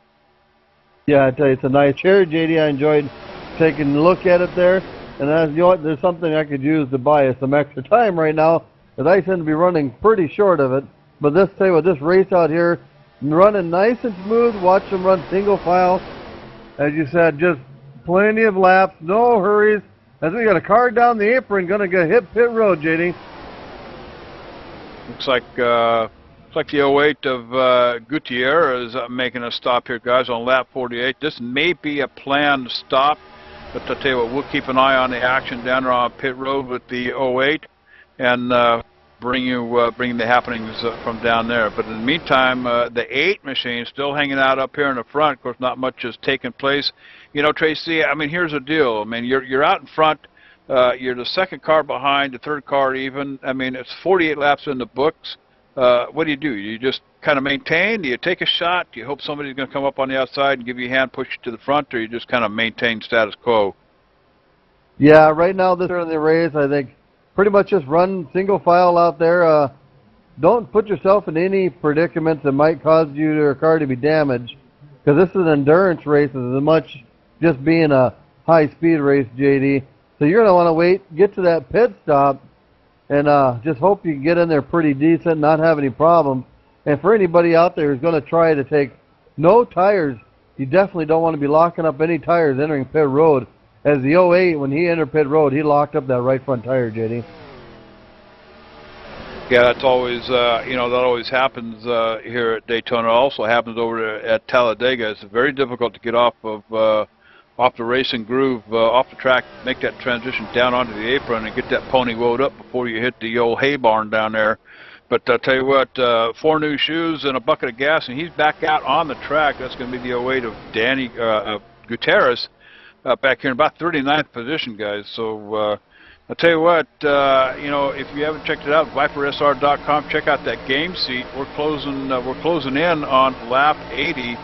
Yeah, I tell you, it's a nice chair, JD. I enjoyed taking a look at it there. And as you know, there's something I could use to buy some extra time right now, because I seem to be running pretty short of it. But this, tell you what, this race out here, running nice and smooth. Watch them run single file. As you said, just plenty of laps, no hurries. As we got a car down the apron, gonna get hit pit road, JD. Looks like the 08 of Gutierrez making a stop here, guys, on lap 48. This may be a planned stop, but I'll tell you what, we'll keep an eye on the action down there on pit road with the 08 and bring the happenings from down there. But in the meantime, the 8 machine still hanging out up here in the front. Of course, not much has taken place. You know, Tracy, I mean, here's the deal. I mean, you're out in front. You're the second car behind, the third car even. I mean, it's 48 laps in the books. What do? You just kind of maintain? Do you take a shot? Do you hope somebody's going to come up on the outside and give you a hand, push you to the front, or you just kind of maintain status quo? Yeah, right now, this early in the race, I think pretty much just run single file out there. Don't put yourself in any predicaments that might cause your car to be damaged, because this is an endurance race as much just being a high-speed race, JD. So you're going to want to wait, get to that pit stop, and just hope you can get in there pretty decent, not have any problems. And for anybody out there who's going to try to take no tires, you definitely don't want to be locking up any tires entering pit road. As the 08, when he entered pit road, he locked up that right front tire, JD. Yeah, that's always, you know, that always happens here at Daytona. It also happens over at Talladega. It's very difficult to get off the racing groove, off the track, make that transition down onto the apron and get that pony woed up before you hit the old hay barn down there. But I'll tell you what, 4 new shoes and a bucket of gas, and he's back out on the track. That's going to be the 08 of Danny Gutierrez back here in about 39th position, guys. So I'll tell you what, you know, if you haven't checked it out, ViperSR.com, check out that game seat. We're closing in on lap 80.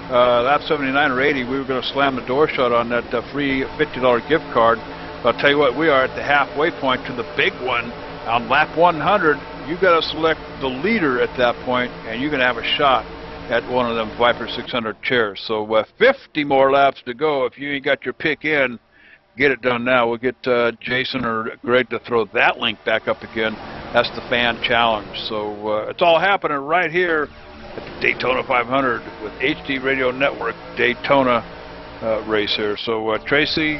Lap 79 or 80, we were going to slam the door shut on that free $50 gift card. But I'll tell you what, we are at the halfway point to the big one. On lap 100, you've got to select the leader at that point, and you're going to have a shot at one of them Viper 600 chairs. So 50 more laps to go. If you ain't got your pick in, get it done now. We'll get Jason or Greg to throw that link back up again. That's the fan challenge. So it's all happening right here at the Daytona 500 with HD Radio Network Daytona race here. So Tracy,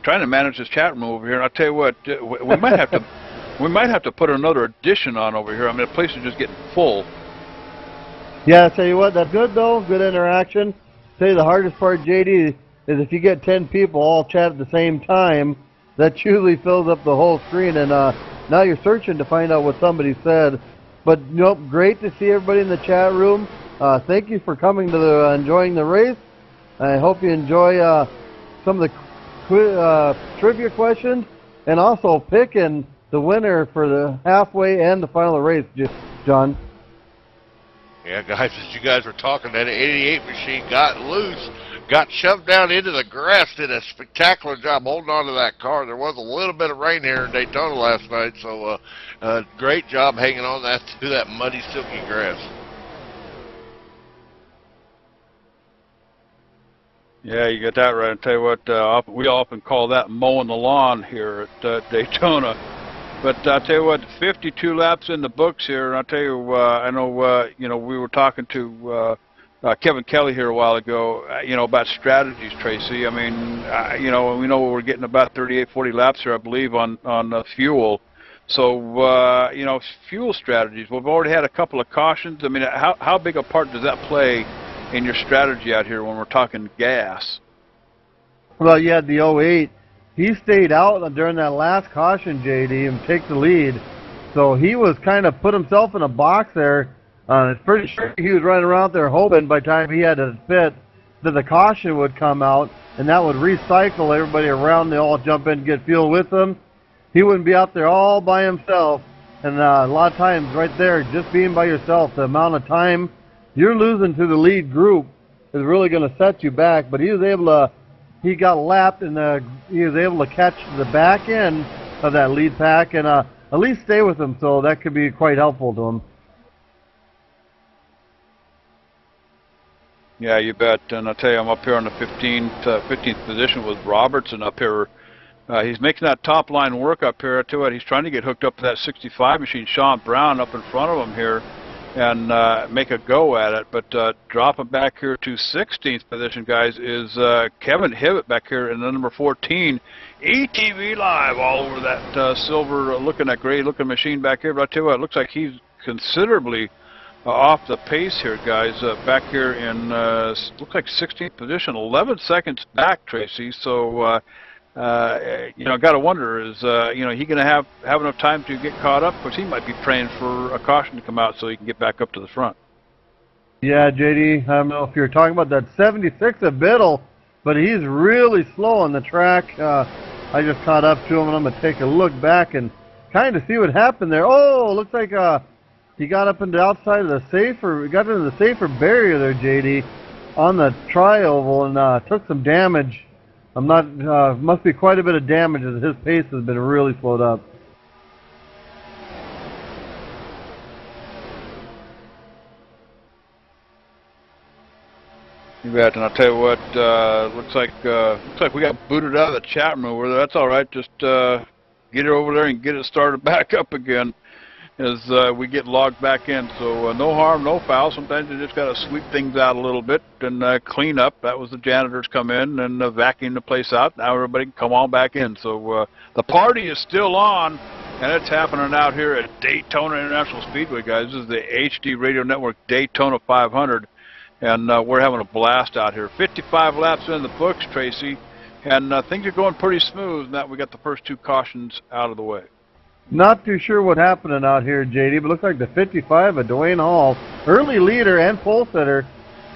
trying to manage this chat room over here, and I'll tell you what, we might have to put another edition on over here. I mean, the place is just getting full. Yeah, I'll tell you what, that's good though, good interaction. I'll tell you the hardest part, JD, is if you get 10 people all chat at the same time, that usually fills up the whole screen, and now you're searching to find out what somebody said. But nope, great to see everybody in the chat room. Thank you for coming to enjoying the race. I hope you enjoy some of the trivia questions, and also picking the winner for the halfway and the final race, John. Yeah, guys, as you guys were talking, that 88 machine got loose, got shoved down into the grass, did a spectacular job holding on to that car. There was a little bit of rain here in Daytona last night, so great job hanging on to that muddy, silky grass. Yeah, you got that right. I'll tell you what, we often call that mowing the lawn here at Daytona. But I'll tell you what, 52 laps in the books here. And I'll tell you, I know, you know, we were talking to Kevin Kelly here a while ago, you know, about strategies, Tracy. I mean, you know, we know we're getting about 38, 40 laps here, I believe, on fuel. So, you know, fuel strategies. We've already had a couple of cautions. I mean, how big a part does that play in your strategy out here when we're talking gas? Well, you had the 08 he stayed out during that last caution, JD, and take the lead. So he was kind of put himself in a box there. It's pretty sure he was running around there hoping by the time he had to pit that the caution would come out, and that would recycle everybody around. They all jump in and get fuel with him. He wouldn't be out there all by himself. And a lot of times right there, just being by yourself, the amount of time you're losing to the lead group is really going to set you back. But he was able to, he got lapped, and he was able to catch the back end of that lead pack and at least stay with him. So that could be quite helpful to him. Yeah, you bet. And I'll tell you, I'm up here on the 15th position with Robertson up here. He's making that top line work up here. I tell you what, he's trying to get hooked up to that 65 machine. Sean Brown up in front of him here and make a go at it. But dropping back here to 16th position, guys, is Kevin Hibbett back here in the number 14. ETV Live all over that silver looking, that gray looking machine back here. But I tell you what, it looks like he's considerably off the pace here, guys. Back here in looks like 16th position, 11 seconds back, Tracy. So you know, got to wonder, is you know, he going to have enough time to get caught up? Because he might be praying for a caution to come out so he can get back up to the front. Yeah, JD, I don't know if you're talking about that 76 of Biddle, but he's really slow on the track. I just caught up to him, and I'm going to take a look back and kind of see what happened there. Oh, looks like he got up into the outside of the safer, got into the safer barrier there, JD, on the tri-oval, and took some damage. I'm not, must be quite a bit of damage as his pace has been really slowed up. You bet. And I'll tell you what, looks like we got booted out of the chat room over there. That's all right. Just get it over there and get it started back up again as we get logged back in. So no harm, no foul. Sometimes you just got to sweep things out a little bit and clean up. That was the janitors come in and vacuum the place out. Now everybody can come on back in. So the party is still on, and it's happening out here at Daytona International Speedway, guys. This is the HD Radio Network Daytona 500, and we're having a blast out here. 55 laps in the books, Tracy, and things are going pretty smooth. Now we got the first two cautions out of the way. Not too sure what happening out here, JD, but looks like the 55 of Dwayne Hall, early leader and pole sitter,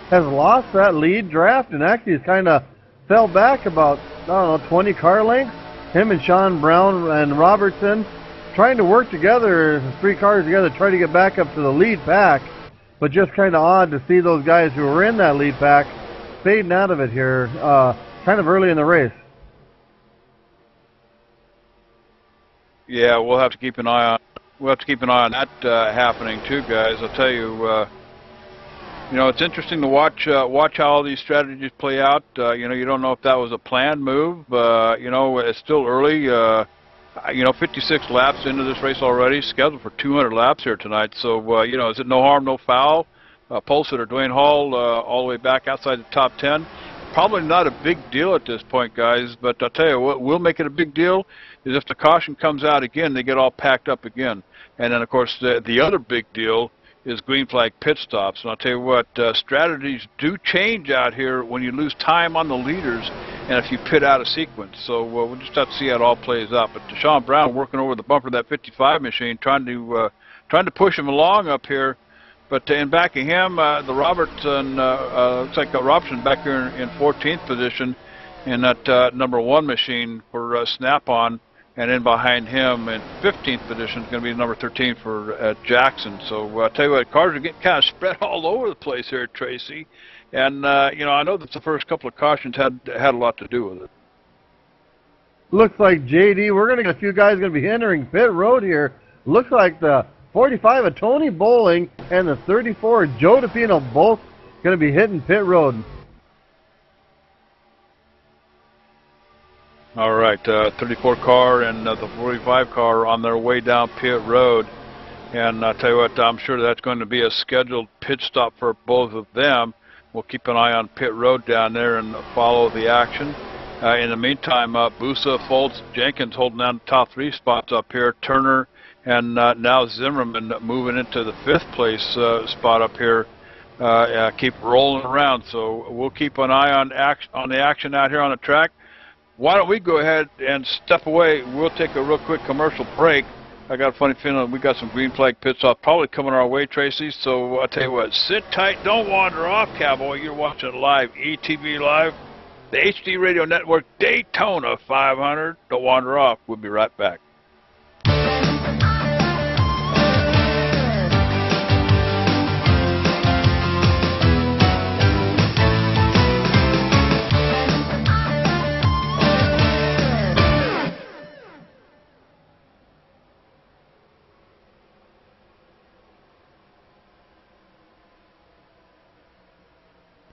has lost that lead draft and actually has kind of fell back about, I don't know, 20 car lengths. Him and Sean Brown and Robertson trying to work together, three cars together, try to get back up to the lead pack, but just kind of odd to see those guys who were in that lead pack fading out of it here kind of early in the race. Yeah, we'll have to keep an eye on that happening too, guys. I'll tell you, you know, it's interesting to watch how all these strategies play out. You know, you don't know if that was a planned move. You know, it's still early. You know, 56 laps into this race already, scheduled for 200 laps here tonight. So, you know, is it no harm, no foul? Pole sitter Dwayne Hall all the way back outside the top 10. Probably not a big deal at this point, guys, but I'll tell you what will make it a big deal is if the caution comes out again, they get all packed up again. And then, of course, the other big deal is green flag pit stops. And I'll tell you what, strategies do change out here when you lose time on the leaders and if you pit out of sequence. So we'll just have to see how it all plays out. But Sean Brown working over the bumper of that 55 machine, trying to push him along up here. But in back of him, the Robertson, looks like Robertson back here in 14th position in that number 1 machine for Snap-on. And in behind him in 15th position is going to be number 13 for Jackson. So I'll tell you what, cars are getting kind of spread all over the place here, Tracy. And, you know, I know that the first couple of cautions had a lot to do with it. Looks like, JD, we're going to get a few guys going to be entering pit road here. Looks like the 45 of Tony Bowling and the 34 of Joe DePino both going to be hitting pit road. All right, 34 car and the 45 car on their way down pit road. And I'll tell you what, I'm sure that's going to be a scheduled pit stop for both of them. We'll keep an eye on pit road down there and follow the action. In the meantime, Busa, Foltz, Jenkins holding down the top 3 spots up here. Turner and now Zimmerman moving into the 5th place spot up here. Keep rolling around. So we'll keep an eye on the action out here on the track. why don't we go ahead and step away? We'll take a real quick commercial break. I got a funny feeling we got some green flag pit stop probably coming our way, Tracy. So I'll tell you what, sit tight, don't wander off, cowboy. You're watching live, ETV Live, the HD Radio Network, Daytona 500. Don't wander off. We'll be right back.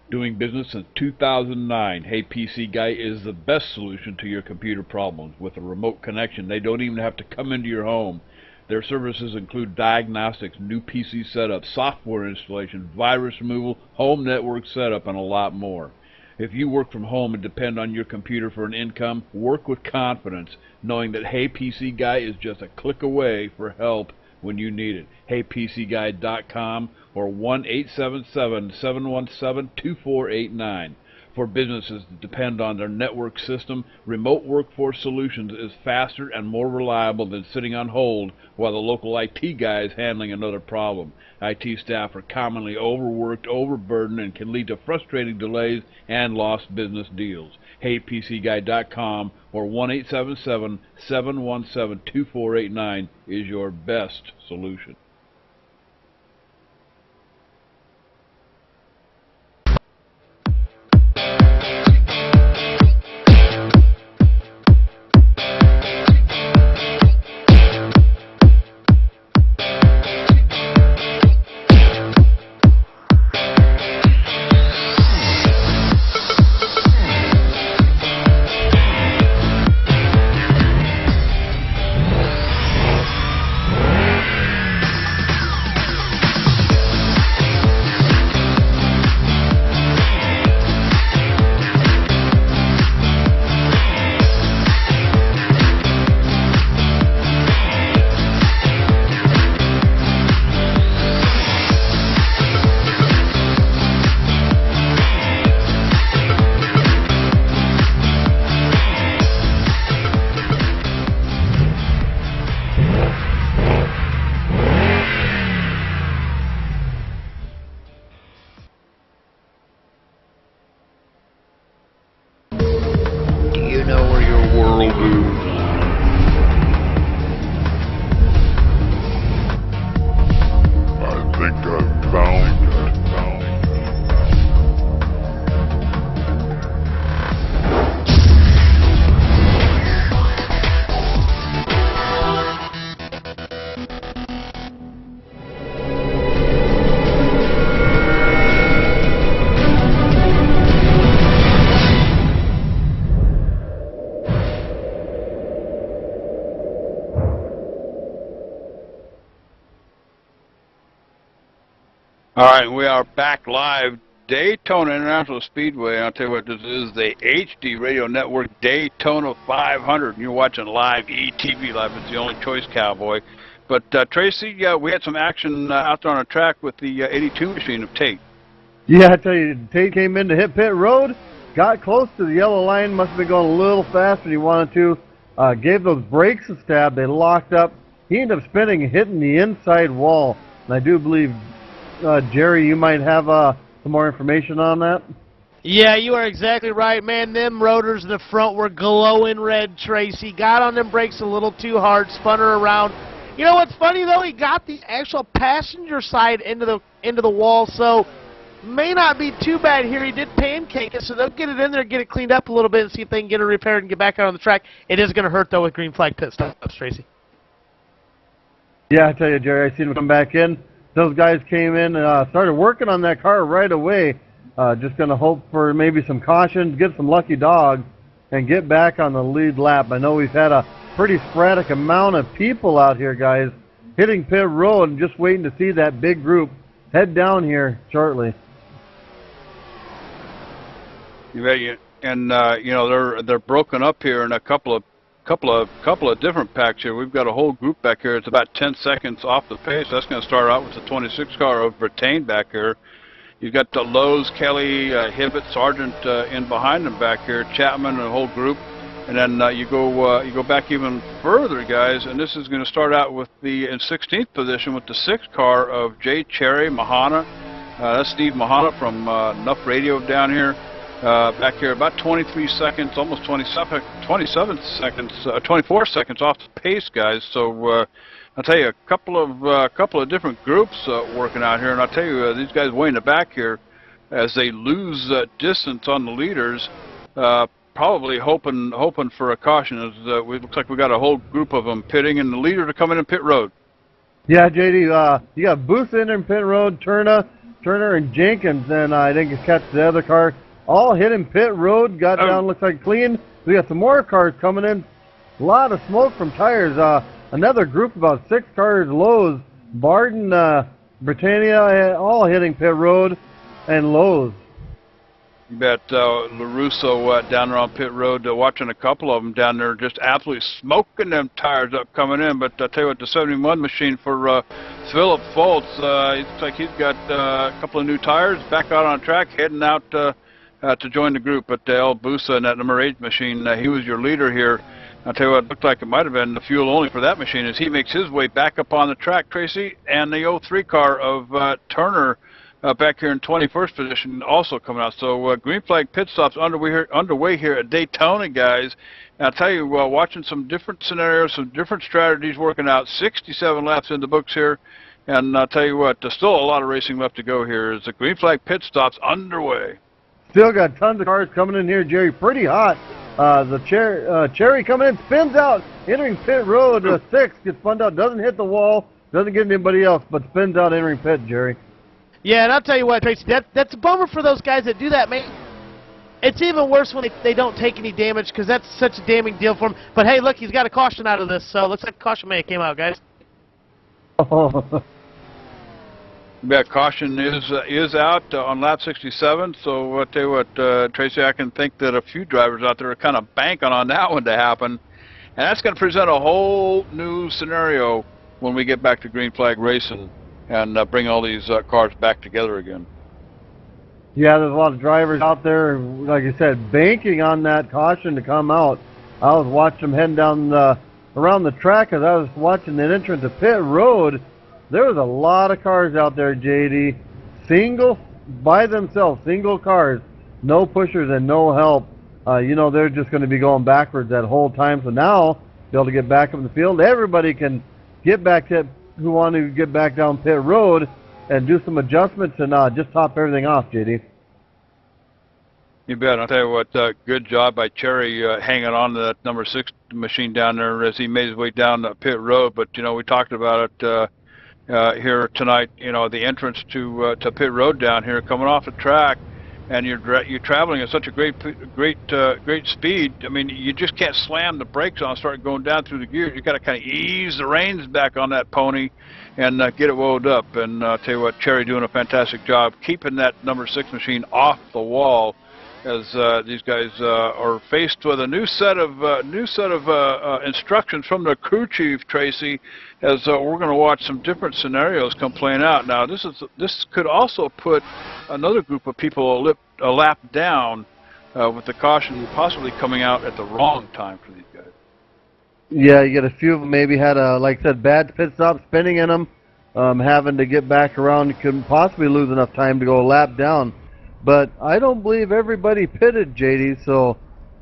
Doing business since 2009, Hey PC Guy is the best solution to your computer problems. With a remote connection, they don't even have to come into your home. Their services include diagnostics, new PC setup, software installation, virus removal, home network setup, and a lot more. If you work from home and depend on your computer for an income, work with confidence, knowing that Hey PC Guy is just a click away for help when you need it. HeyPCGuy.com or 1-877-717-2489. For businesses that depend on their network system, Remote Workforce Solutions is faster and more reliable than sitting on hold while the local IT guy is handling another problem. IT staff are commonly overworked, overburdened, and can lead to frustrating delays and lost business deals. HeyPCGuy.com or 1-877-717-2489 is your best solution. All right, we are back live, Daytona International Speedway. I'll tell you what, this is the HD Radio Network Daytona 500. And you're watching live, ETV Live. It's the only choice, cowboy. But Tracy, we had some action out there on the track with the 82 machine of Tate. Yeah, I tell you, Tate came in to hit pit road, got close to the yellow line, must have been going a little faster than he wanted to, gave those brakes a stab, they locked up. He ended up spinning and hitting the inside wall. And I do believe, Jerry, you might have some more information on that? Yeah, you are exactly right, man. Them rotors in the front were glowing red, Tracy. Got on them brakes a little too hard, spun her around. You know what's funny, though? He got the actual passenger side into the wall, so may not be too bad here. He did pancake it, so they'll get it in there, get it cleaned up a little bit, and see if they can get it repaired and get back out on the track. It is going to hurt, though, with green flag pit stops, Tracy. Yeah, I tell you, Jerry, I seen him come back in. Those guys came in and started working on that car right away. Just going to hope for maybe some caution, get some lucky dogs, and get back on the lead lap. I know we've had a pretty sporadic amount of people out here, guys, hitting pit road and just waiting to see that big group head down here shortly. You bet. And you know, they're broken up here in a couple of different packs here. We've got a whole group back here. It's about 10 seconds off the pace. That's going to start out with the 26 car of Bertain back here. You've got the Lowe's, Kelly, Hibbett, Sargent in behind them back here. Chapman and a whole group. And then you go back even further, guys, and this is going to start out with the in 16th position with the 6th car of J. Cherry Mahana. That's Steve Mahana from Nuff Radio down here. Back here about 23 seconds, almost 27 seconds, 24 seconds off the pace, guys. So I'll tell you, a couple of different groups working out here, and I'll tell you, these guys way in the back here, as they lose distance on the leaders, probably hoping for a caution. As it looks like we got a whole group of them pitting, and the leader to come in pit road. Yeah, JD, you got Booth in pit road, Turner and Jenkins, and I didn't catch the other car. All hit in pit road, got down, looks like clean. We got some more cars coming in. A lot of smoke from tires. Another group, about 6 cars, Lowe's, Barden, Britannia, all hitting pit road, and Lowe's. You bet. LaRusso down there on pit road, watching a couple of them down there, just absolutely smoking them tires up coming in. But I tell you what, the 71 machine for Philip Foltz, it looks like he's got a couple of new tires, back out on track, heading out to join the group. But El Busa in that number 8 machine, he was your leader here. I'll tell you what, it looked like it might have been the fuel only for that machine as he makes his way back up on the track, Tracy, and the 03 car of Turner back here in 21st position also coming out. So green flag pit stops underway here at Daytona, guys. And I'll tell you, watching some different scenarios, some different strategies working out, 67 laps in the books here. And I'll tell you what, there's still a lot of racing left to go here as the green flag pit stops underway. Still got tons of cars coming in here, Jerry. Pretty hot. The Cherry coming in, spins out, entering pit road. 6 gets spun out, doesn't hit the wall, doesn't get anybody else, but spins out entering pit, Jerry. Yeah, and I'll tell you what, Tracy, that's a bummer for those guys that do that, man. It's even worse when they don't take any damage because that's such a damning deal for them. But hey, look, he's got a caution out of this, so it looks like caution may have came out, guys. Yeah, caution is out on lap 67. So I'll tell you what, Tracy, I can think that a few drivers out there are kind of banking on that one to happen. And that's going to present a whole new scenario when we get back to green flag racing and bring all these cars back together again. Yeah, there's a lot of drivers out there, like you said, banking on that caution to come out. I was watching them heading down around the track as I was watching the entrance to pit road. There was a lot of cars out there, JD. Single, by themselves, single cars. No pushers and no help. You know, they're just going to be going backwards that whole time. So now, be able to get back up in the field. Everybody can get back to who want to get back down pit road and do some adjustments and just top everything off, JD. You bet. I'll tell you what, good job by Cherry hanging on to that number 6 machine down there as he made his way down the pit road. But, you know, we talked about it here tonight, you know, the entrance to pit road down here coming off the track, and you're traveling at such a great speed. I mean, you just can't slam the brakes on and start going down through the gears. You got to kind of ease the reins back on that pony and get it wound up. And I'll tell you what, Cherry doing a fantastic job keeping that number 6 machine off the wall as these guys are faced with a new set of instructions from the crew chief, Tracy, as we're going to watch some different scenarios come playing out. Now, this could also put another group of people a lap down with the caution possibly coming out at the wrong time for these guys. Yeah, you get a few of them maybe had a, like I said, bad pit stop, spinning in them, having to get back around. You could possibly lose enough time to go a lap down. But I don't believe everybody pitted, JD, so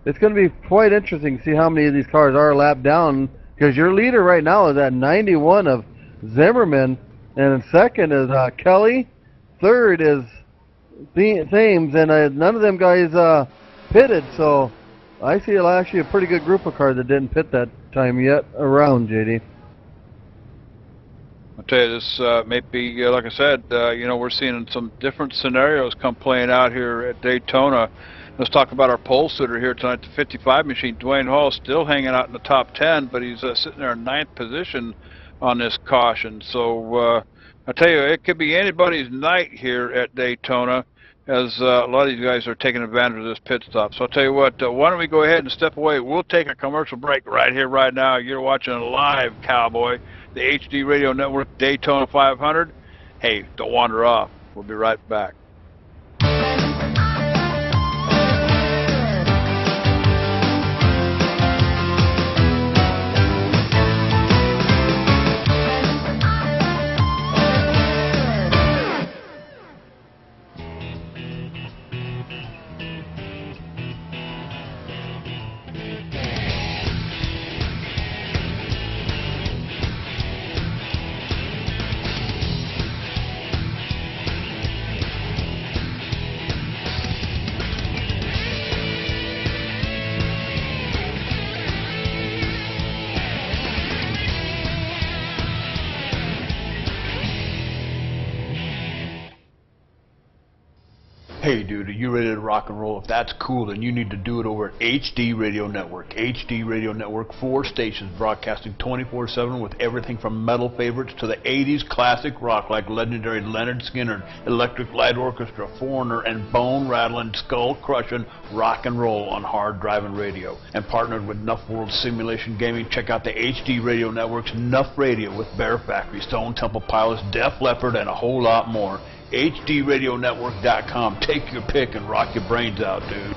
it's going to be quite interesting to see how many of these cars are lapped down, because your leader right now is at 91 of Zimmerman, and second is Kelly, third is Thames, and none of them guys pitted, so I see actually a pretty good group of cars that didn't pit that time yet around, JD. I'll tell you, this may be, like I said, you know, we're seeing some different scenarios come playing out here at Daytona. Let's talk about our pole sitter here tonight, the 55 machine. Dwayne Hall still hanging out in the top 10, but he's sitting there in 9th position on this caution. So I tell you, it could be anybody's night here at Daytona, as a lot of these guys are taking advantage of this pit stop. So I'll tell you what, why don't we go ahead and step away. We'll take a commercial break right here, right now. You're watching live, Cowboy, the HD Radio Network Daytona 500. Hey, don't wander off. We'll be right back. Hey dude, are you ready to rock and roll? If that's cool, then you need to do it over at HD Radio Network. HD Radio Network, 4 stations broadcasting 24/7 with everything from metal favorites to the 80s classic rock like legendary Leonard Skinner, Electric Light Orchestra, Foreigner, and bone-rattling, skull-crushing rock and roll on hard driving radio. And partnered with NuffWorld Simulation Gaming, check out the HD Radio Network's Nuff Radio with Bear Factory, Stone Temple Pilots, Def Leppard, and a whole lot more. HDRadioNetwork.com. Take your pick and rock your brains out, dude.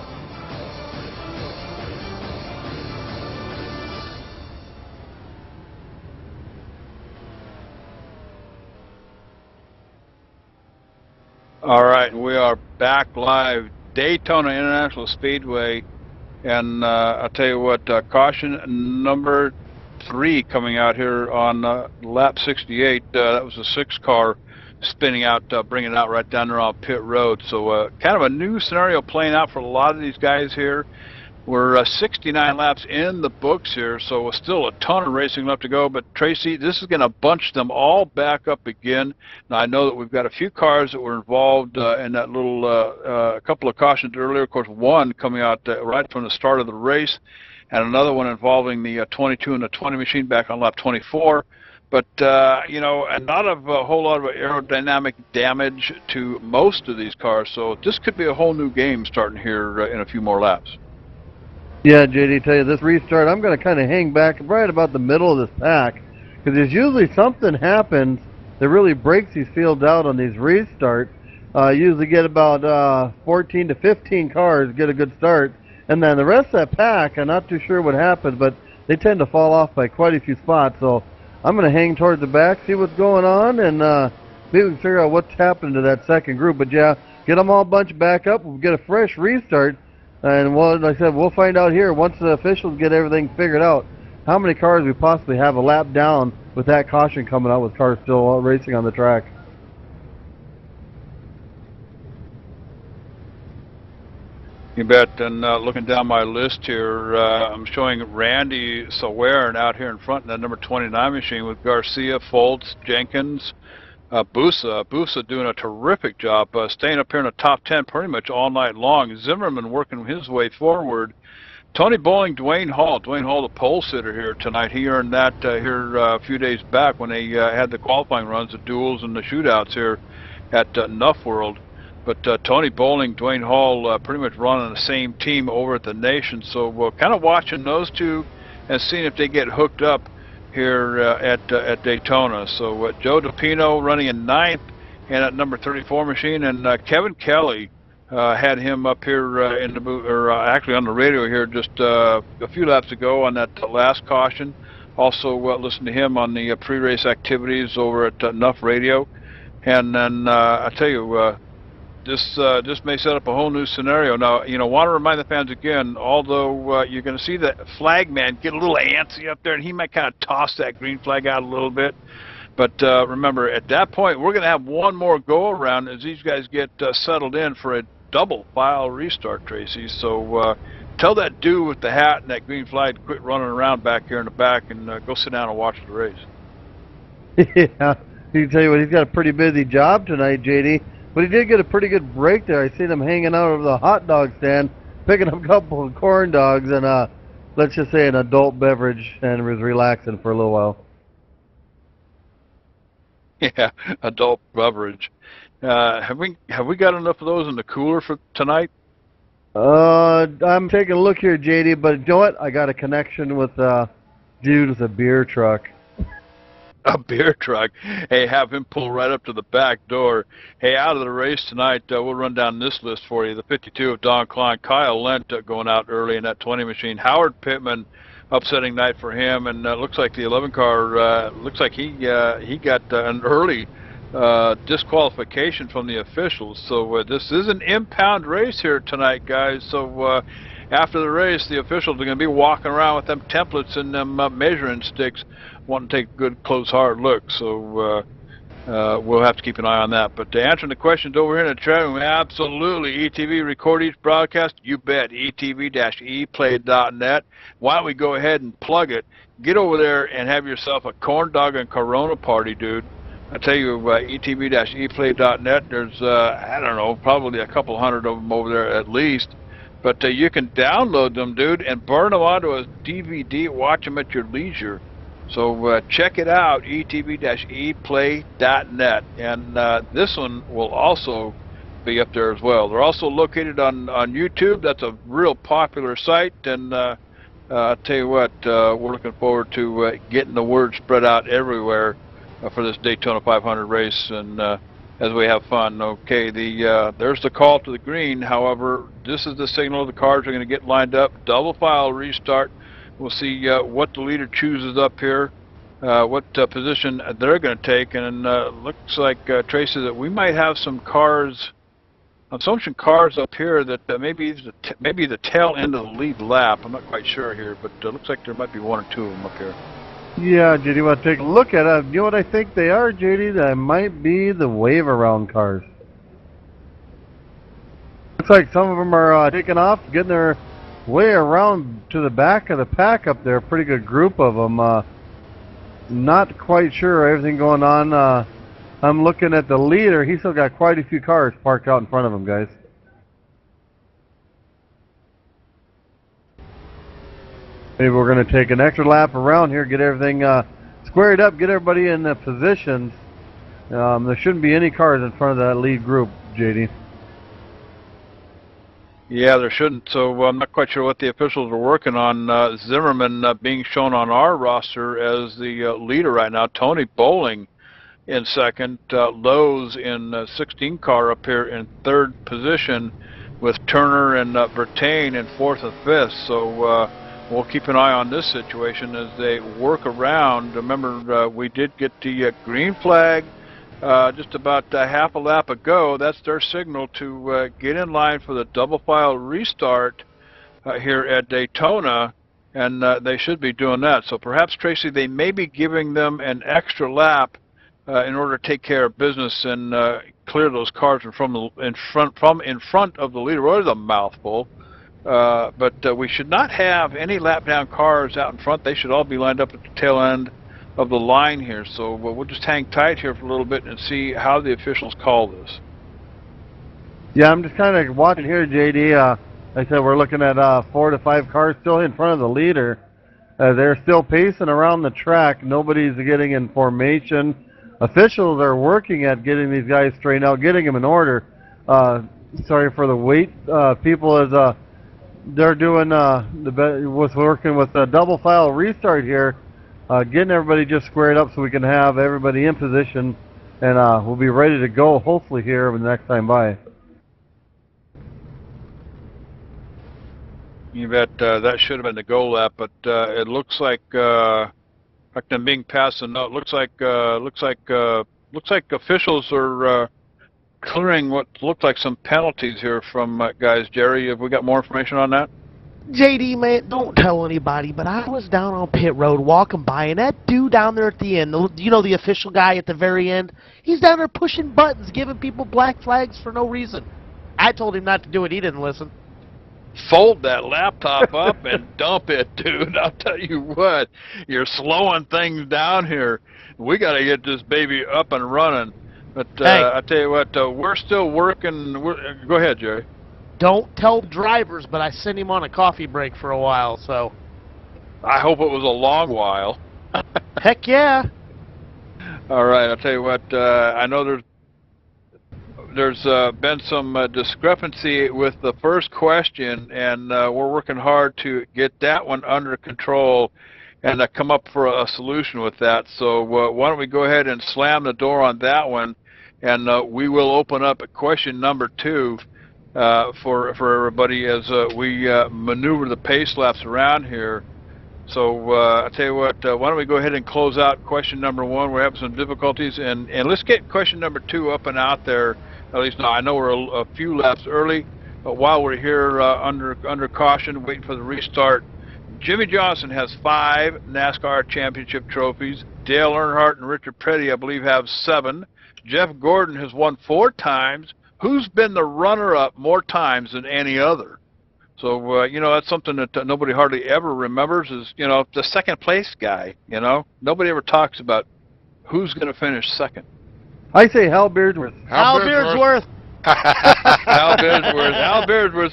All right, we are back live, Daytona International Speedway, and I'll tell you what, caution number 3 coming out here on lap 68. That was a 6-car spinning out, bringing it out right down there on pit road. So kind of a new scenario playing out for a lot of these guys here. We're 69 laps in the books here, so still a ton of racing left to go. But Tracy, this is going to bunch them all back up again. Now I know that we've got a few cars that were involved in that little couple of cautions earlier. Of course, one coming out right from the start of the race, and another one involving the 22 and the 20 machine back on lap 24. But, you know, and not a whole lot of aerodynamic damage to most of these cars. So this could be a whole new game starting here in a few more laps. Yeah, JD, tell you, this restart, I'm going to kind of hang back right about the middle of this pack. Because there's usually something happens that really breaks these fields out on these restarts. Usually get about 14 to 15 cars get a good start. And then the rest of that pack, I'm not too sure what happens, but they tend to fall off by quite a few spots. So I'm going to hang towards the back, see what's going on, and maybe we can figure out what's happened to that second group. But yeah, get them all bunched back up. We'll get a fresh restart. And well, like I said, we'll find out here once the officials get everything figured out how many cars we possibly have a lap down with that caution coming out with cars still racing on the track. You bet. And looking down my list here, I'm showing Randy Sawern out here in front in that number 29 machine with Garcia, Foltz, Jenkins, Busa. Busa doing a terrific job, staying up here in the top 10 pretty much all night long. Zimmerman working his way forward. Tony Bowling, Dwayne Hall. Dwayne Hall, the pole sitter here tonight. He earned that here a few days back when they had the qualifying runs, the duels, and the shootouts here at NuffWorld. But Tony Bowling, Dwayne Hall pretty much running the same team over at the Nation. So we're kind of watching those two and seeing if they get hooked up here at Daytona. So Joe DePino running in 9th and at number 34 machine. And Kevin Kelly had him up here in the booth, or actually on the radio here just a few laps ago on that last caution. Also listened to him on the pre-race activities over at Nuff Radio. And then I tell you, this may set up a whole new scenario. Now, you know, want to remind the fans again, although you're going to see the flag man get a little antsy up there, and he might kind of toss that green flag out a little bit. But remember, at that point, we're going to have one more go-around as these guys get settled in for a double file restart, Tracy. So tell that dude with the hat and that green flag to quit running around back here in the back and go sit down and watch the race. Yeah, he can tell you what, he's got a pretty busy job tonight, JD. But he did get a pretty good break there. I seen him hanging out over the hot dog stand, picking up a couple of corn dogs and, let's just say, an adult beverage, and was relaxing for a little while. Yeah, adult beverage. Have we got enough of those in the cooler for tonight? I'm taking a look here, JD, but you know what? I got a connection with dude with a beer truck. A beer truck. Hey, have him pull right up to the back door. Hey, out of the race tonight, we'll run down this list for you. The 52 of Don Klein, Kyle Lent going out early in that 20 machine. Howard Pittman, upsetting night for him, and looks like the 11 car looks like he got an early disqualification from the officials. So this is an impound race here tonight, guys. So after the race, the officials are going to be walking around with them templates and them measuring sticks, wanting to take a good, close, hard look. So we'll have to keep an eye on that. But answering the questions over here in the chat room, absolutely. ETV record each broadcast. You bet. ETV-eplay.net. Why don't we go ahead and plug it? Get over there and have yourself a corn dog and Corona party, dude. I tell you, etv-eplay.net, there's, I don't know, probably a couple hundred of them over there at least. But you can download them, dude, and burn them onto a DVD, watch them at your leisure. So check it out, etv-eplay.net. And this one will also be up there as well. They're also located on YouTube. That's a real popular site. And I'll tell you what, we're looking forward to getting the word spread out everywhere for this Daytona 500 race, and as we have fun. Okay, there's the call to the green. However, this is the signal. The cars are going to get lined up. Double file restart. We'll see what the leader chooses up here, what position they're going to take, and looks like, Tracy, that we might have some cars, some cars up here that maybe the tail end of the lead lap. I'm not quite sure here, but it looks like there might be one or two of them up here. Yeah, JD, want to take a look at it? You know what I think they are, JD? That might be the wave around cars. Looks like some of them are taking off, getting their way around to the back of the pack up there. Pretty good group of them. Not quite sure everything going on. I'm looking at the leader. He's still got quite a few cars parked out in front of him, guys. Maybe we're going to take an extra lap around here, get everything squared up, get everybody in the positions. There shouldn't be any cars in front of that lead group, JD. Yeah, there shouldn't. So I'm not quite sure what the officials are working on. Zimmerman being shown on our roster as the leader right now. Tony Bowling in second. Lowe's in 16 car up here in third position, with Turner and Bertain in fourth and fifth. So we'll keep an eye on this situation as they work around. Remember, we did get the green flag just about half a lap ago. That's their signal to get in line for the double file restart here at Daytona, and they should be doing that. So perhaps, Tracy, they may be giving them an extra lap in order to take care of business and clear those cars in front of the leader. What is a mouthful? But we should not have any lap down cars out in front. They should all be lined up at the tail end of the line here. So we'll just hang tight here for a little bit and see how the officials call this. Yeah, I'm just kind of watching here, JD. Like I said, we're looking at 4 to 5 cars still in front of the leader. They're still pacing around the track. Nobody's getting in formation. Officials are working at getting these guys straightened out, getting them in order. Sorry for the wait. People as they're doing was working with a double file restart here, getting everybody just squared up so we can have everybody in position, and we'll be ready to go hopefully here the next time by. You bet. That should have been the goal lap, but it looks like them being passed. No, it looks like officials are clearing what looked like some penalties here from guys. Jerry, have we got more information on that? JD, man, don't tell anybody, but I was down on pit road walking by, and that dude down there at the end, you know, the official guy at the very end, he's down there pushing buttons, giving people black flags for no reason. I told him not to do it. He didn't listen. Fold that laptop up and dump it, dude. I'll tell you what, you're slowing things down here. We got to get this baby up and running. But hey, I tell you what, we're still working. Go ahead, Jerry. Don't tell drivers, but I sent him on a coffee break for a while, so. I hope it was a long while. Heck yeah. All right, I'll tell you what, I know there's been some discrepancy with the first question, and we're working hard to get that one under control and come up for a solution with that. So why don't we go ahead and slam the door on that one, and we will open up question number 2 for everybody as we maneuver the pace laps around here. So I'll tell you what, why don't we go ahead and close out question number 1. We're having some difficulties, and let's get question number 2 up and out there. At least now I know we're a few laps early, but while we're here under caution, waiting for the restart, Jimmy Johnson has 5 NASCAR championship trophies. Dale Earnhardt and Richard Petty, I believe, have 7. Jeff Gordon has won 4 times. Who's been the runner-up more times than any other? So, you know, that's something that nobody hardly ever remembers is, you know, the second place guy, you know. Nobody ever talks about who's going to finish second. I say Hal Beardsworth. Hal Beardsworth. Hal Beardsworth. Hal Beardsworth.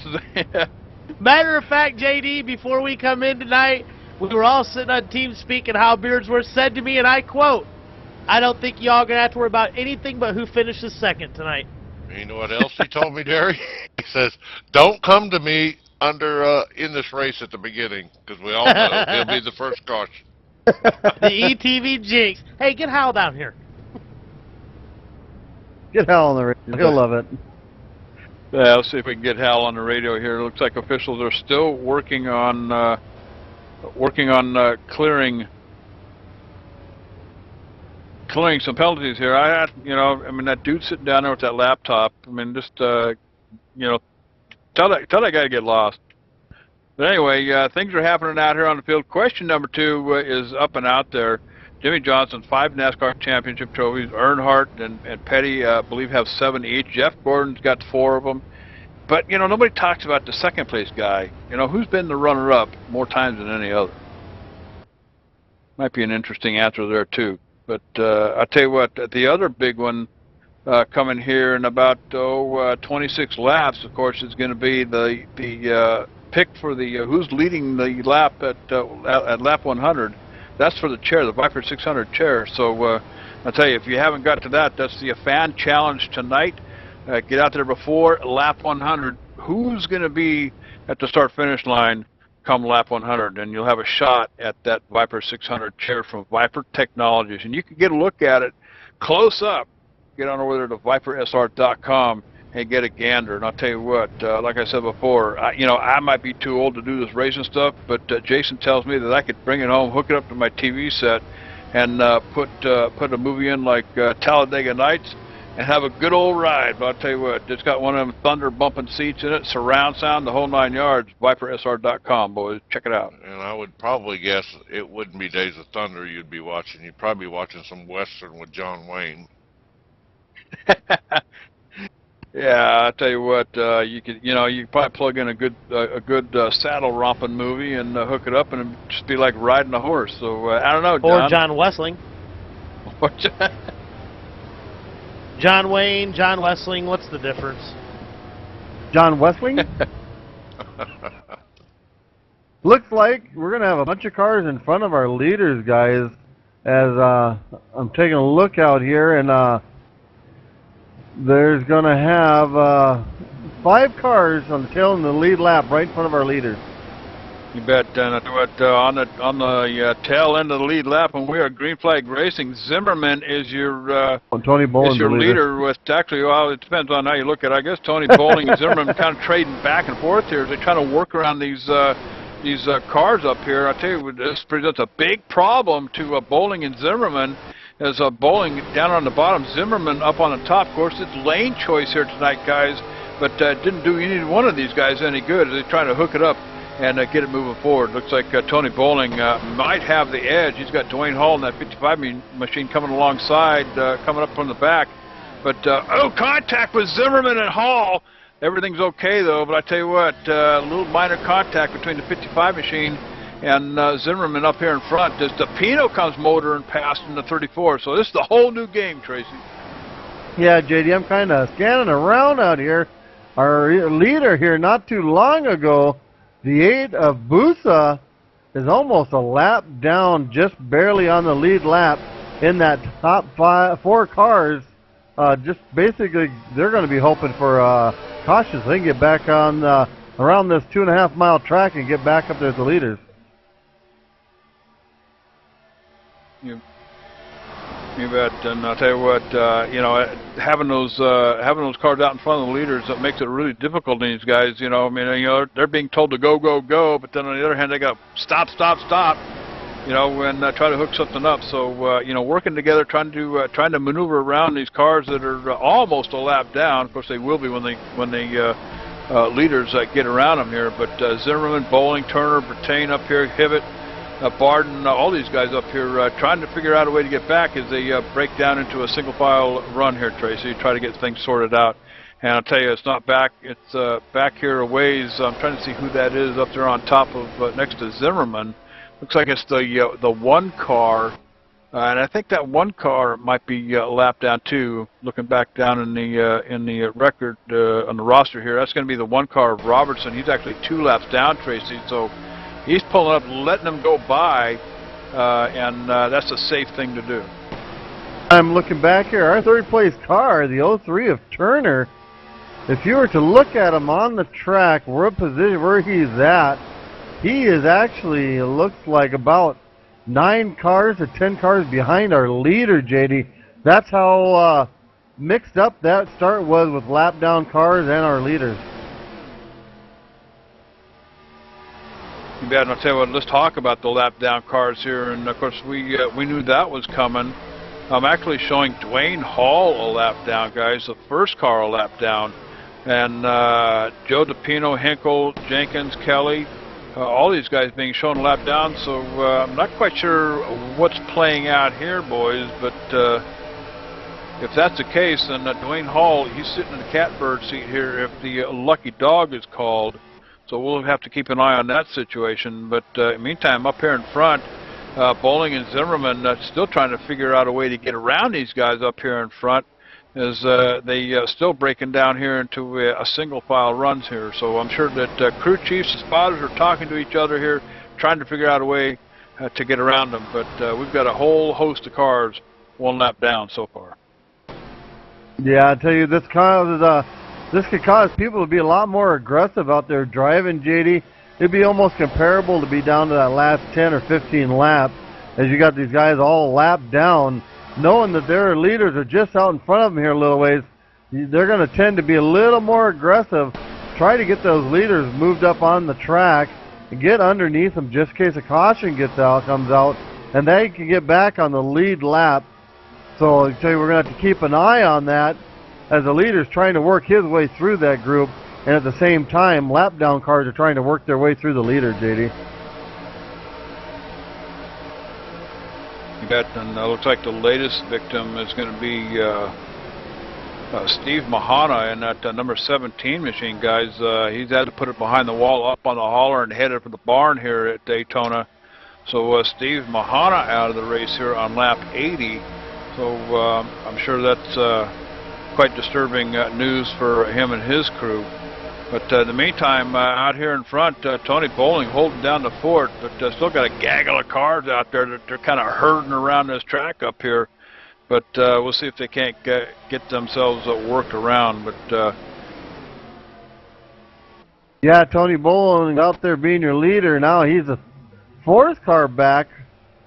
Matter of fact, JD, before we come in tonight, we were all sitting on TeamSpeak, and Hal Beardsworth said to me, and I quote, "I don't think y'all are going to have to worry about anything but who finishes second tonight." You know what else he told me, Derry? He says, "Don't come to me in this race at the beginning, because we all know he'll be the first caution." The ETV jinx. Hey, get Hal down here. Get Hal on the radio. He'll love it. Yeah, let's see if we can get Hal on the radio here. It looks like officials are still working on clearing some penalties here. I mean, that dude sitting down there with that laptop. I mean, just tell that guy to get lost. But anyway, things are happening out here on the field. Question number 2 is up and out there. Jimmy Johnson, 5 NASCAR championship trophies. Earnhardt and Petty, I believe, have 7 each. Jeff Gordon's got 4 of them. But, nobody talks about the second place guy. Who's been the runner-up more times than any other? Might be an interesting answer there, too. But I'll tell you what, the other big one coming here in about 26 laps, of course, is going to be the pick for the who's leading the lap at lap 100. That's for the chair, the Viper 600 chair. So I'll tell you, if you haven't got to that, that's the fan challenge tonight. Get out there before lap 100. Who's going to be at the start-finish line come lap 100? And you'll have a shot at that Viper 600 chair from Viper Technologies. And you can get a look at it close up. Get on over there to vipersr.com and get a gander. And I'll tell you what, like I said before, I might be too old to do this racing stuff, but Jason tells me that I could bring it home, hook it up to my TV set, and put a movie in like Talladega Nights and have a good old ride. But I'll tell you what, it's got one of them thunder bumping seats in it, surround sound, the whole 9 yards. ViperSR.com, boys. Check it out. And I would probably guess it wouldn't be Days of Thunder you'd be watching. You'd probably be watching some Western with John Wayne. Yeah, I'll tell you what, you could probably plug in a good saddle romping movie and hook it up, and it'd just be like riding a horse. So I don't know, John. Or John Wessling. John Wayne, John Wessling, what's the difference? John Wessling? Looks like we're going to have a bunch of cars in front of our leaders, guys, as I'm taking a look out here, and there's going to have 5 cars on the tail in the lead lap right in front of our leaders. You bet. And on the tail end of the lead lap, when we are Green Flag Racing, Zimmerman is your Tony Bolin's is your leader. With actually, well, it depends on how you look at it. I guess Tony Bowling and Zimmerman kind of trading back and forth here as they try to work around these cars up here. I tell you, this presents a big problem to Bowling and Zimmerman. As Bowling down on the bottom, Zimmerman up on the top. Of course, it's lane choice here tonight, guys, but didn't do either one of these guys any good as they try to hook it up and get it moving forward. Looks like Tony Bowling might have the edge. He's got Dwayne Hall in that 55 machine coming alongside, coming up from the back. But, contact with Zimmerman and Hall. Everything's okay, though, but I tell you what, a little minor contact between the 55 machine and Zimmerman up here in front as DePino comes motoring past in the 34. So this is the whole new game, Tracy. Yeah, JD, I'm kind of scanning around out here. Our leader here not too long ago, the 8 of Busa, is almost a lap down, just barely on the lead lap in that top 4 cars. Just basically, they're going to be hoping for cautious. They can get back on around this 2.5-mile track and get back up there as the leaders. You bet, and I'll tell you what, having those cars out in front of the leaders, that makes it really difficult on these guys. They're being told to go, go, go, but then on the other hand, they got stop, stop, stop. And try to hook something up. So working together, trying to maneuver around these cars that are almost a lap down. Of course, they will be when the leaders get around them here. But Zimmerman, Bowling, Turner, Bertain up here, Hibbett, Barden, all these guys up here trying to figure out a way to get back as they break down into a single file run here, Tracy, try to get things sorted out. And I'll tell you, it's not back, it's back here a ways. I'm trying to see who that is up there on top of next to Zimmerman. Looks like it's the one car And I think that one car might be lapped down too. Looking back down in the record on the roster here, that's going to be the one car of Robertson. He's actually 2 laps down, Tracy. So he's pulling up, letting them go by, and that's a safe thing to do. I'm looking back here. Our third place car, the 03 of Turner. If you were to look at him on the track, what position where he's at, he is actually, it looks like about 9 cars to 10 cars behind our leader, JD. That's how mixed up that start was with lap down cars and our leaders. You bet. And I'll tell you what, let's talk about the lap down cars here. And of course, we knew that was coming. I'm actually showing Dwayne Hall a lap down, guys. The first car a lap down. And Joe DePino, Hinkle, Jenkins, Kelly, all these guys being shown a lap down. So I'm not quite sure what's playing out here, boys. But if that's the case, then Dwayne Hall, he's sitting in the catbird seat here if the lucky dog is called. So we'll have to keep an eye on that situation. But meantime, up here in front, Bowling and Zimmerman still trying to figure out a way to get around these guys up here in front, as they still breaking down here into a single file runs here. So I'm sure that crew chiefs and spotters are talking to each other here, trying to figure out a way to get around them. But we've got a whole host of cars 1 lap down so far. Yeah, I tell you, this could cause people to be a lot more aggressive out there driving, JD. It'd be almost comparable to be down to that last 10 or 15 laps, as you got these guys all lapped down, knowing that their leaders are just out in front of them here a little ways. They're going to tend to be a little more aggressive, try to get those leaders moved up on the track, and get underneath them just in case a caution comes out, and they can get back on the lead lap. So I tell you, we're going to have to keep an eye on that as the leader's trying to work his way through that group, and at the same time, lap down cars are trying to work their way through the leader, JD. You bet. And looks like the latest victim is going to be Steve Mahana in that number 17 machine, guys. He's had to put it behind the wall up on the hauler and headed for the barn here at Daytona. So Steve Mahana out of the race here on lap 80. So I'm sure that's quite disturbing news for him and his crew. But in the meantime, out here in front, Tony Bowling holding down the fort, but still got a gaggle of cars out there that they're kind of herding around this track up here. But we'll see if they can't get themselves worked around. But yeah, Tony Bowling out there being your leader. Now he's a 4th car back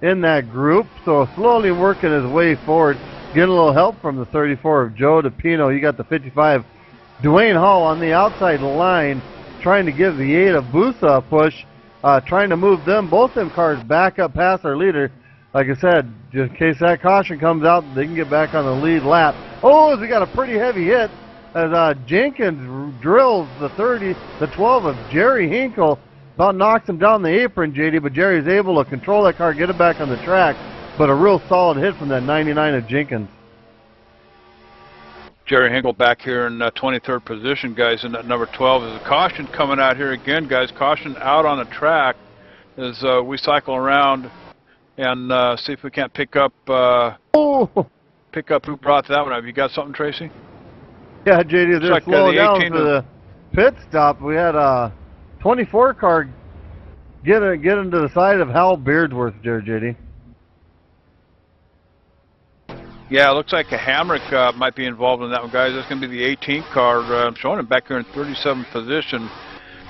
in that group, so slowly working his way forward, getting a little help from the 34 of Joe DePino. You got the 55 Dwayne Hall on the outside line, trying to give the 8 of Busa a push, trying to move both them cars back up past our leader. Like I said, just in case that caution comes out, they can get back on the lead lap. Oh, we got a pretty heavy hit as Jenkins drills the 12 of Jerry Hinkle, about knocks him down the apron, JD, but Jerry's able to control that car, get it back on the track, but a real solid hit from that 99 of Jenkins. Jerry Hinkle back here in 23rd position, guys, in that number 12. There's a caution coming out here again, guys. Caution out on the track as we cycle around and see if we can't pick up who brought that one up. You got something, Tracy? Yeah, JD, they're slowing down for the pit stop. We had a 24 car get into the side of Hal Beardsworth there, JD. Yeah, it looks like a Hamrick might be involved in that one, guys. That's going to be the 18th car. I'm showing him back here in 37th position.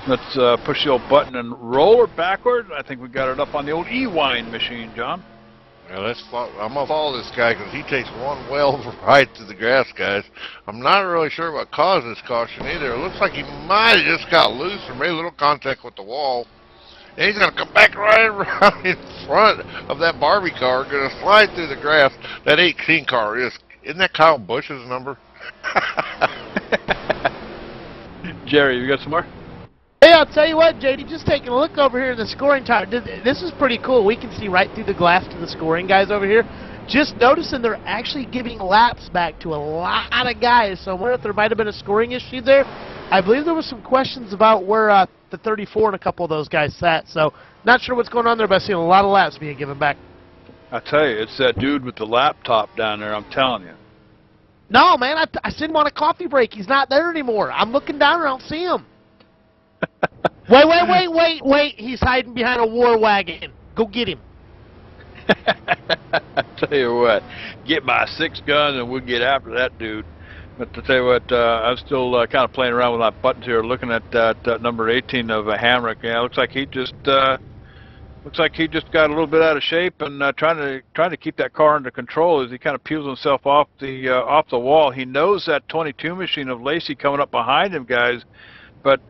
Let's push the old button and roll her backward. I think we got it up on the old E-Wine machine, John. Yeah, I'm going to follow this guy because he takes one well right to the grass, guys. I'm not really sure what caused this caution either. It looks like he might have just got loose or made a little contact with the wall. And he's going to come back right around in front of that Barbie car, going to slide through the grass. That 18 car isn't that Kyle Busch's number? Jerry, you got some more? Hey, I'll tell you what, JD, just taking a look over here at the scoring tower. This is pretty cool. We can see right through the glass to the scoring guys over here. Just noticing they're actually giving laps back to a lot of guys. So I wonder if there might have been a scoring issue there. I believe there was some questions about where the 34 and a couple of those guys sat. So not sure what's going on there, but I see a lot of laps being given back. I tell you, it's that dude with the laptop down there, I'm telling you. No, man, I sent him on a coffee break. He's not there anymore. I'm looking down and I don't see him. Wait. He's hiding behind a war wagon. Go get him. I tell you what, get my 6 gun and we'll get after that dude. But to tell you what, I'm still kind of playing around with my buttons here, looking at that number 18 of a Hamrick. Yeah, looks like he just got a little bit out of shape and trying to keep that car under control as he kind of peels himself off the wall. He knows that 22 machine of Lacey coming up behind him, guys, but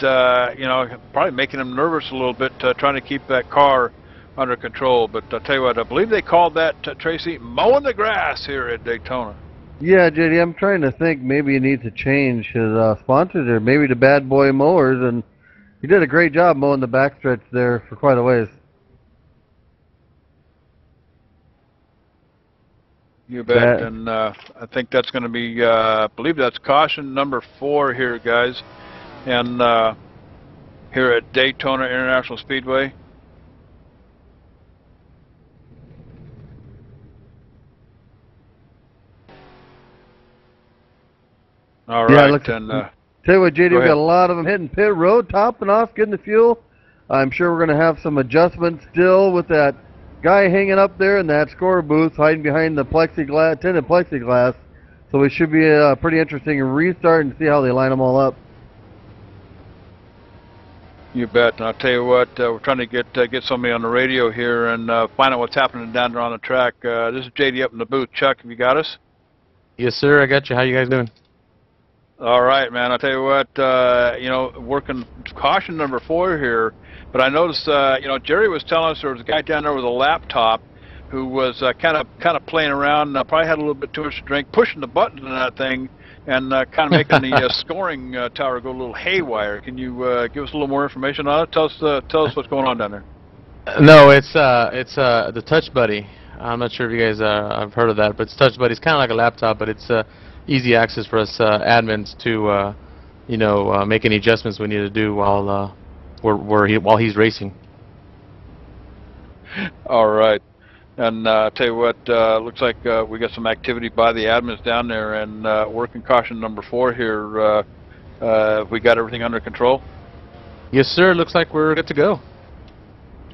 you know, probably making him nervous a little bit, trying to keep that car under control. But I'll tell you what, I believe they called that, Tracy, mowing the grass here at Daytona. Yeah, JD, I'm trying to think maybe he needs to change his sponsors there, maybe to Bad Boy Mowers, and he did a great job mowing the backstretch there for quite a ways. You bet, and I think that's going to be, I believe that's caution number 4 here, guys, and here at Daytona International Speedway. All right, and tell you what, JD, we've got a lot of them hitting pit road, topping off, getting the fuel. I'm sure we're going to have some adjustments still with that guy hanging up there in that score booth, hiding behind the plexiglass, tinted plexiglass. So it should be a pretty interesting restart and see how they line them all up. You bet. And I'll tell you what, we're trying to get somebody on the radio here and find out what's happening down there on the track. This is JD up in the booth. Chuck, have you got us? Yes, sir. I got you. How you guys doing? All right, man. I'll tell you what, you know, working caution number 4 here, but I noticed, you know, Jerry was telling us there was a guy down there with a laptop who was kind of playing around, probably had a little bit too much to drink, pushing the buttons on that thing, and kind of making the scoring tower go a little haywire. Can you give us a little more information on it? Tell us what's going on down there. No, it's the Touch Buddy. I'm not sure if you guys have heard of that, but it's Touch Buddy. It's kind of like a laptop, but it's easy access for us admins to, you know, make any adjustments we need to do while while he's racing. All right, and I'll tell you what, looks like we got some activity by the admins down there, and working caution number 4 here. We got everything under control? Yes, sir. Looks like we're good to go.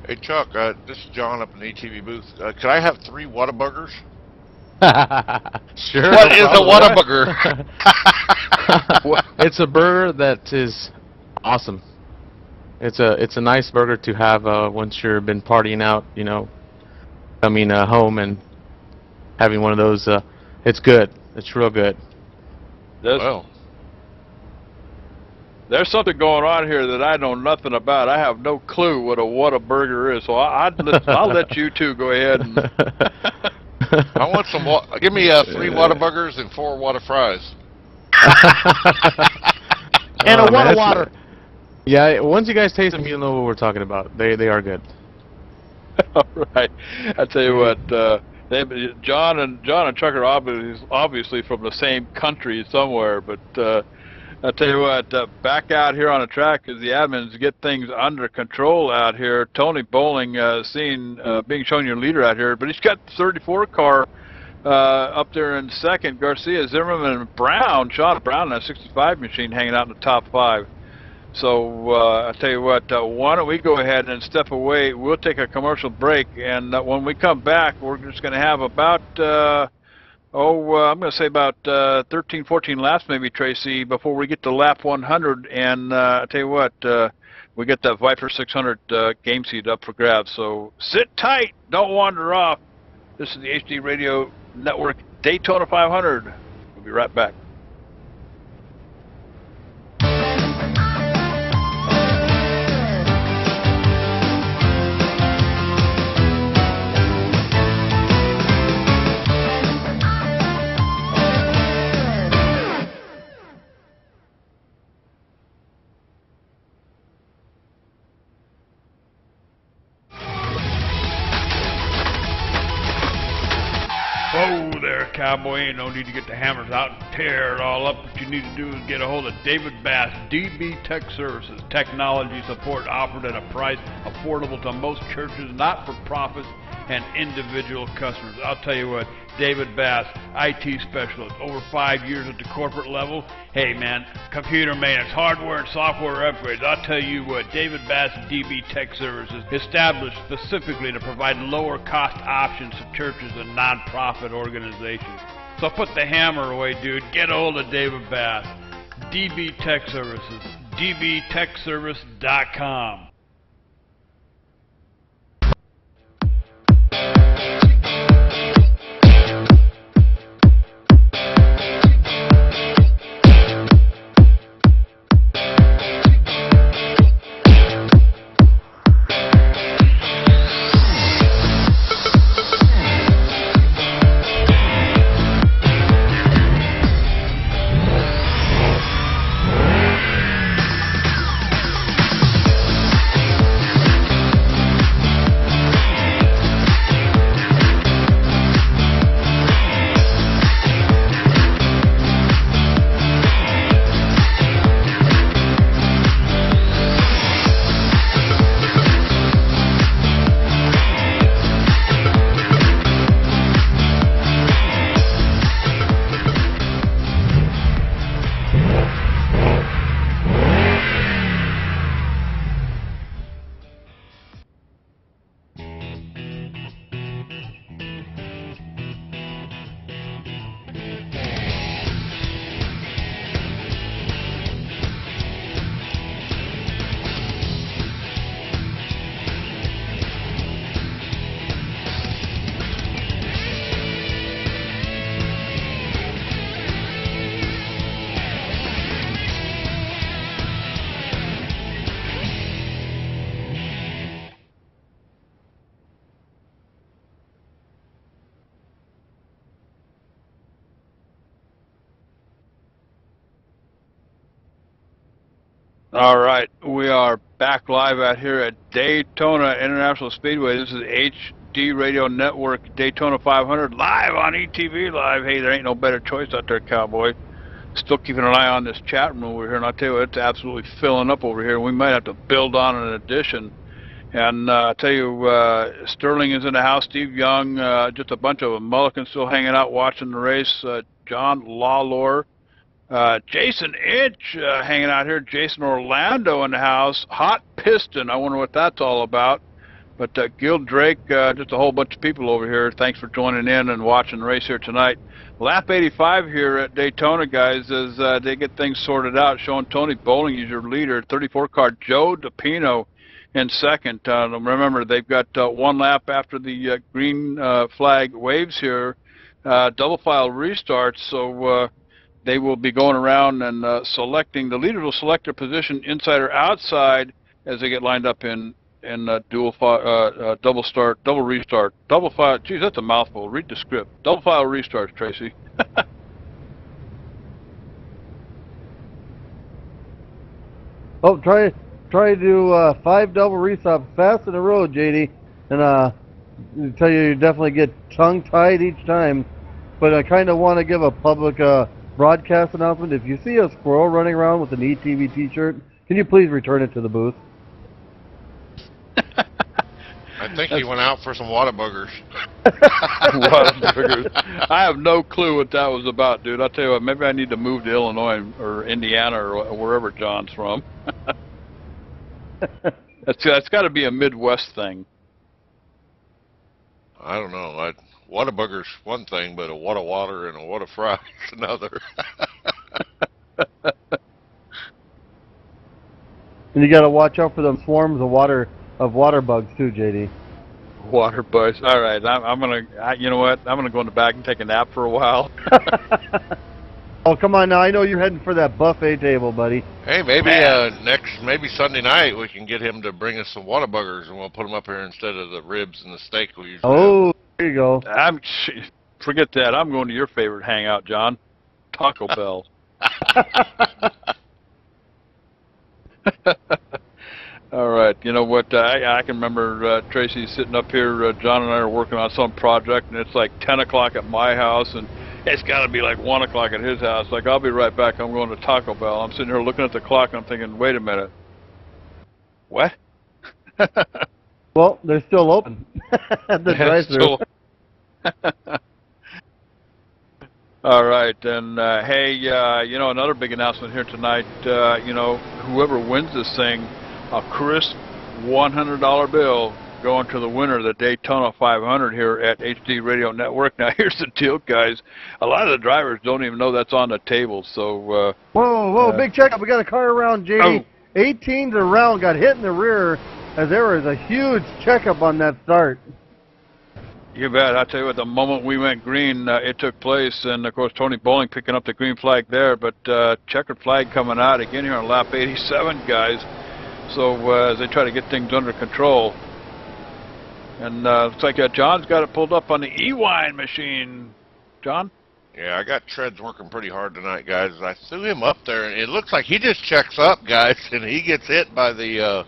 Hey, Chuck, this is John up in the ATV booth. Could I have 3 Whataburgers? Sure. What is a Whataburger? It's a burger that is awesome. It's a nice burger to have once you've been partying out, you know, coming home and having one of those. It's good. It's real good. Well, there's something going on here that I know nothing about. I have no clue what a Whataburger is, so I'll let you two go ahead and. I want some. Give me 3 Whataburgers and 4 Whata fries. And a water. Yeah, once you guys taste them, you'll know what we're talking about. They are good. All right. I tell you what, John and Chuck are obviously from the same country somewhere, but I tell you what, back out here on the track as the admins get things under control out here. Tony Bowling being shown your leader out here, but he's got the 34 car up there in second. Garcia, Zimmerman, and Brown, Sean Brown, that 65 machine hanging out in the top 5. So I tell you what, why don't we go ahead and step away? We'll take a commercial break, and when we come back, we're just going to have about I'm going to say about 13, 14 laps maybe, Tracy, before we get to lap 100. And I tell you what, we get that Viper 600 game seat up for grabs. So sit tight, don't wander off. This is the HD Radio Network Daytona 500. We'll be right back. Whoa there, cowboy. Ain't no need to get the hammers out and tear it all up, what you need to do is get a hold of David Bass, DB Tech Services. Technology support offered at a price affordable to most churches, not-for-profits, and individual customers. I'll tell you what, David Bass, IT specialist, over 5 years at the corporate level. Hey man, computer maintenance, hardware and software upgrades. I'll tell you what, David Bass DB Tech Services, established specifically to provide lower cost options to churches and non-profit organizations. So put the hammer away, dude. Get a hold of David Bass, DB Tech Services, dbtechservice.com. All right, we are back live out here at Daytona International Speedway. This is HD Radio Network Daytona 500 live on ETV Live. Hey, there ain't no better choice out there, cowboy. Still keeping an eye on this chat room over here, and I'll tell you what, it's absolutely filling up over here. We might have to build on an addition. And I tell you, Sterling is in the house, Steve Young, just a bunch of them. Mulligan still hanging out watching the race. John Lawlor. Jason Inch hanging out here. Jason Orlando in the house. Hot Piston. I wonder what that's all about. But Gil Drake, just a whole bunch of people over here. Thanks for joining in and watching the race here tonight. Lap 85 here at Daytona, guys, as they get things sorted out. Showing Tony Bowling is your leader. 34 car Joe DePino in second. Remember, they've got one lap after the green flag waves here. Double file restarts, so they will be going around and selecting. The leaders will select their position inside or outside as they get lined up in double start, double restart, double file. Geez, that's a mouthful. Read the script. Double file restarts, Tracy. Oh, try to do 5 double restarts fast in a row, JD, and I tell you, you definitely get tongue-tied each time. But I kind of want to give a public broadcast announcement. If you see a squirrel running around with an ETV t-shirt, can you please return it to the booth? I think he went out for some Whataburgers. Whataburgers. I have no clue what that was about, dude. I'll tell you what, maybe I need to move to Illinois or Indiana or wherever John's from. That's got to be a Midwest thing. I don't know. Whataburger's one thing, but a Whata water and a Whata fry is another. And you got to watch out for them swarms of water bugs too, JD. Water bugs. All right, you know what? I'm gonna go in the back and take a nap for a while. Oh, come on now! I know you're heading for that buffet table, buddy. Hey, maybe maybe Sunday night we can get him to bring us some Whataburgers, and we'll put them up here instead of the ribs and the steak we usually have. There you go. Forget that. I'm going to your favorite hangout, John. Taco Bell. All right. You know what? I can remember Tracy sitting up here. John and I are working on some project, and it's like 10 o'clock at my house, and It's got to be like 1 o'clock at his house. Like, I'll be right back. I'm going to Taco Bell. I'm sitting here looking at the clock. And I'm thinking, wait a minute. What? Well, they're still open at the drive-thru. All right, and hey, you know, another big announcement here tonight. You know, whoever wins this thing, a crisp $100 bill going to the winner of the Daytona 500 here at HD Radio Network. Now, here's the deal, guys. A lot of the drivers don't even know that's on the table. So, whoa, big checkup. We got a car around, JD. 18s around, got hit in the rear as there was a huge checkup on that start. You bet. I tell you what, the moment we went green, it took place, and of course Tony Bowling picking up the green flag there, but checkered flag coming out again here on lap 87, guys. So as they try to get things under control. And looks like John's got it pulled up on the E-Wine machine. John? Yeah, I got Treads working pretty hard tonight, guys. I threw him up there, and it looks like he just checks up, guys, and he gets hit by the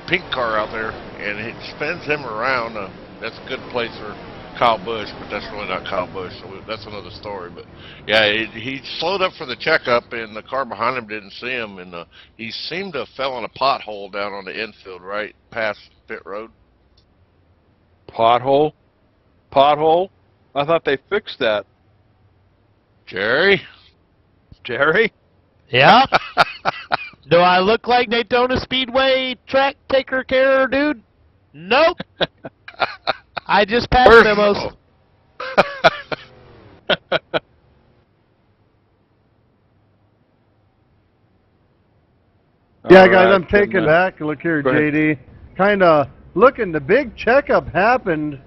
pink car out there, and it spins him around. That's a good place for Kyle Busch, but that's really not Kyle Busch, so that's another story. But yeah, he slowed up for the checkup, and the car behind him didn't see him, and he seemed to have fell in a pothole down on the infield right past pit road. Pothole? Pothole? I thought they fixed that. Jerry? Jerry? Yeah? Do I look like Daytona Speedway track taker care, dude? Nope. I just passed memos. Yeah, guys, I'm taken back. Look here, JD. Kind of looking, the big checkup happened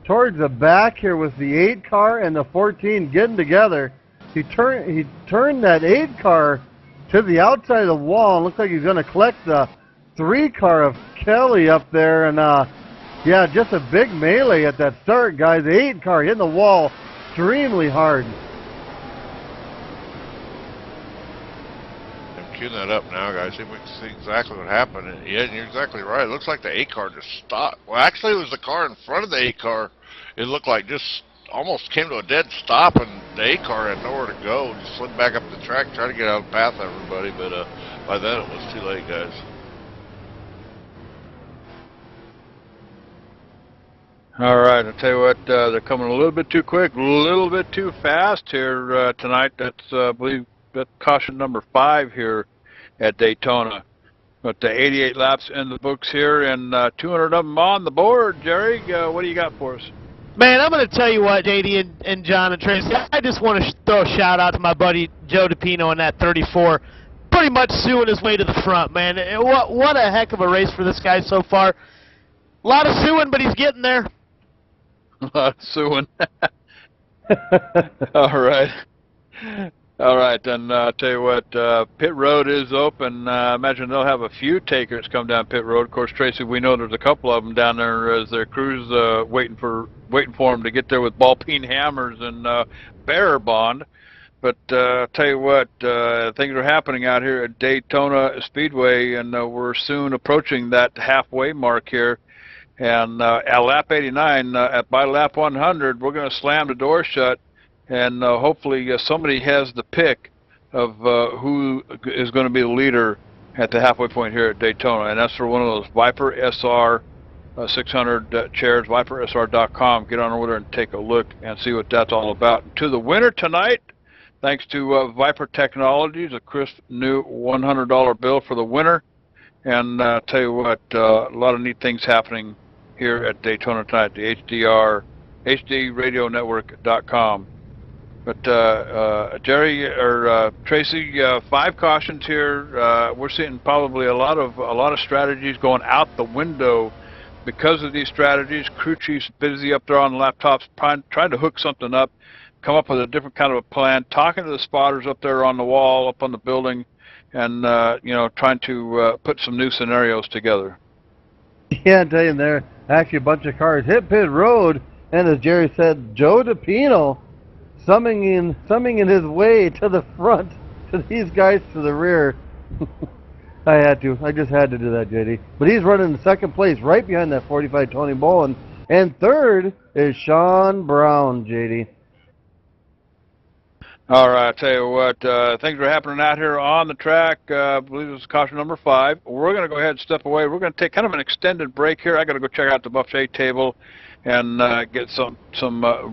towards the back here with the 8 car and the 14 getting together. He turned that 8 car to the outside of the wall. Looks like he's going to collect the 3 car of Kelly up there. And, yeah, just a big melee at that start, guys. The 8 car hitting the wall extremely hard. Queuing that up now, guys. See if we can see exactly what happened. Yeah, and you're exactly right. It looks like the 8 car just stopped. Well, actually, it was the car in front of the 8 car. It looked like just almost came to a dead stop, and the 8 car had nowhere to go. Just slid back up the track, tried to get out of the path of everybody, but by then it was too late, guys. All right, I'll tell you what, they're coming a little bit too quick, a little bit too fast here tonight. That's, I believe, that's caution number 5 here at Daytona. But 88 laps in the books here, and 200 of them on the board. Jerry, what do you got for us? Man, I'm going to tell you what, JD and John and Tracy, I just want to throw a shout-out to my buddy Joe DePino in that 34. Pretty much suing his way to the front, man. What a heck of a race for this guy so far. A lot of suing, but he's getting there. A lot of suing. All right. All right, then I'll tell you what, pit road is open. I imagine they'll have a few takers come down pit road. Of course, Tracy, we know there's a couple of them down there as their crews waiting for them to get there with ball peen hammers and bearer bond. But I'll tell you what, things are happening out here at Daytona Speedway, and we're soon approaching that halfway mark here. And at lap 89, by lap 100, we're going to slam the door shut. And hopefully somebody has the pick of who is going to be the leader at the halfway point here at Daytona. And that's for one of those Viper SR 600 chairs, vipersr.com. Get on over there and take a look and see what that's all about. And to the winner tonight, thanks to Viper Technologies, a crisp new $100 bill for the winner. And I'll tell you what, a lot of neat things happening here at Daytona tonight, the HDRadionetwork.com. But Jerry or Tracy, 5 cautions here. We're seeing probably a lot of strategies going out the window because of these strategies. Crew chiefs busy up there on laptops trying to hook something up, come up with a different kind of a plan, talking to the spotters up there on the wall, up on the building, and you know, trying to put some new scenarios together. Yeah, I'm telling you, there actually a bunch of cars hit pit road, and as Jerry said, Joe DePino summoning his way to the front, to these guys to the rear. I just had to do that, JD. But he's running in second place, right behind that 45 Tony Bowling, and third is Sean Brown, JD. All right, then, I'll tell you what, the coming a little bit too quick, a little bit too fast here tonight at Daytona. All right, I tell you what, things are happening out here on the track. I believe this is caution number 5. We're going to go ahead and step away. We're going to take kind of an extended break here. I got to go check out the buffet table and get some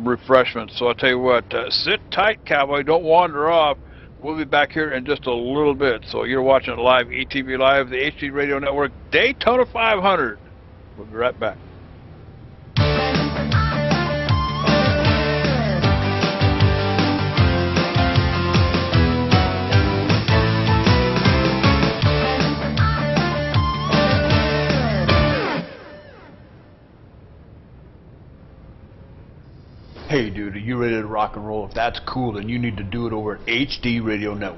refreshments. So I tell you what, sit tight, cowboy. Don't wander off. We'll be back here in just a little bit. So you're watching it live, ETV Live, the HD Radio Network, Daytona 500. We'll be right back. Hey dude, are you ready to rock and roll? If that's cool, then you need to do it over at HD Radio Network.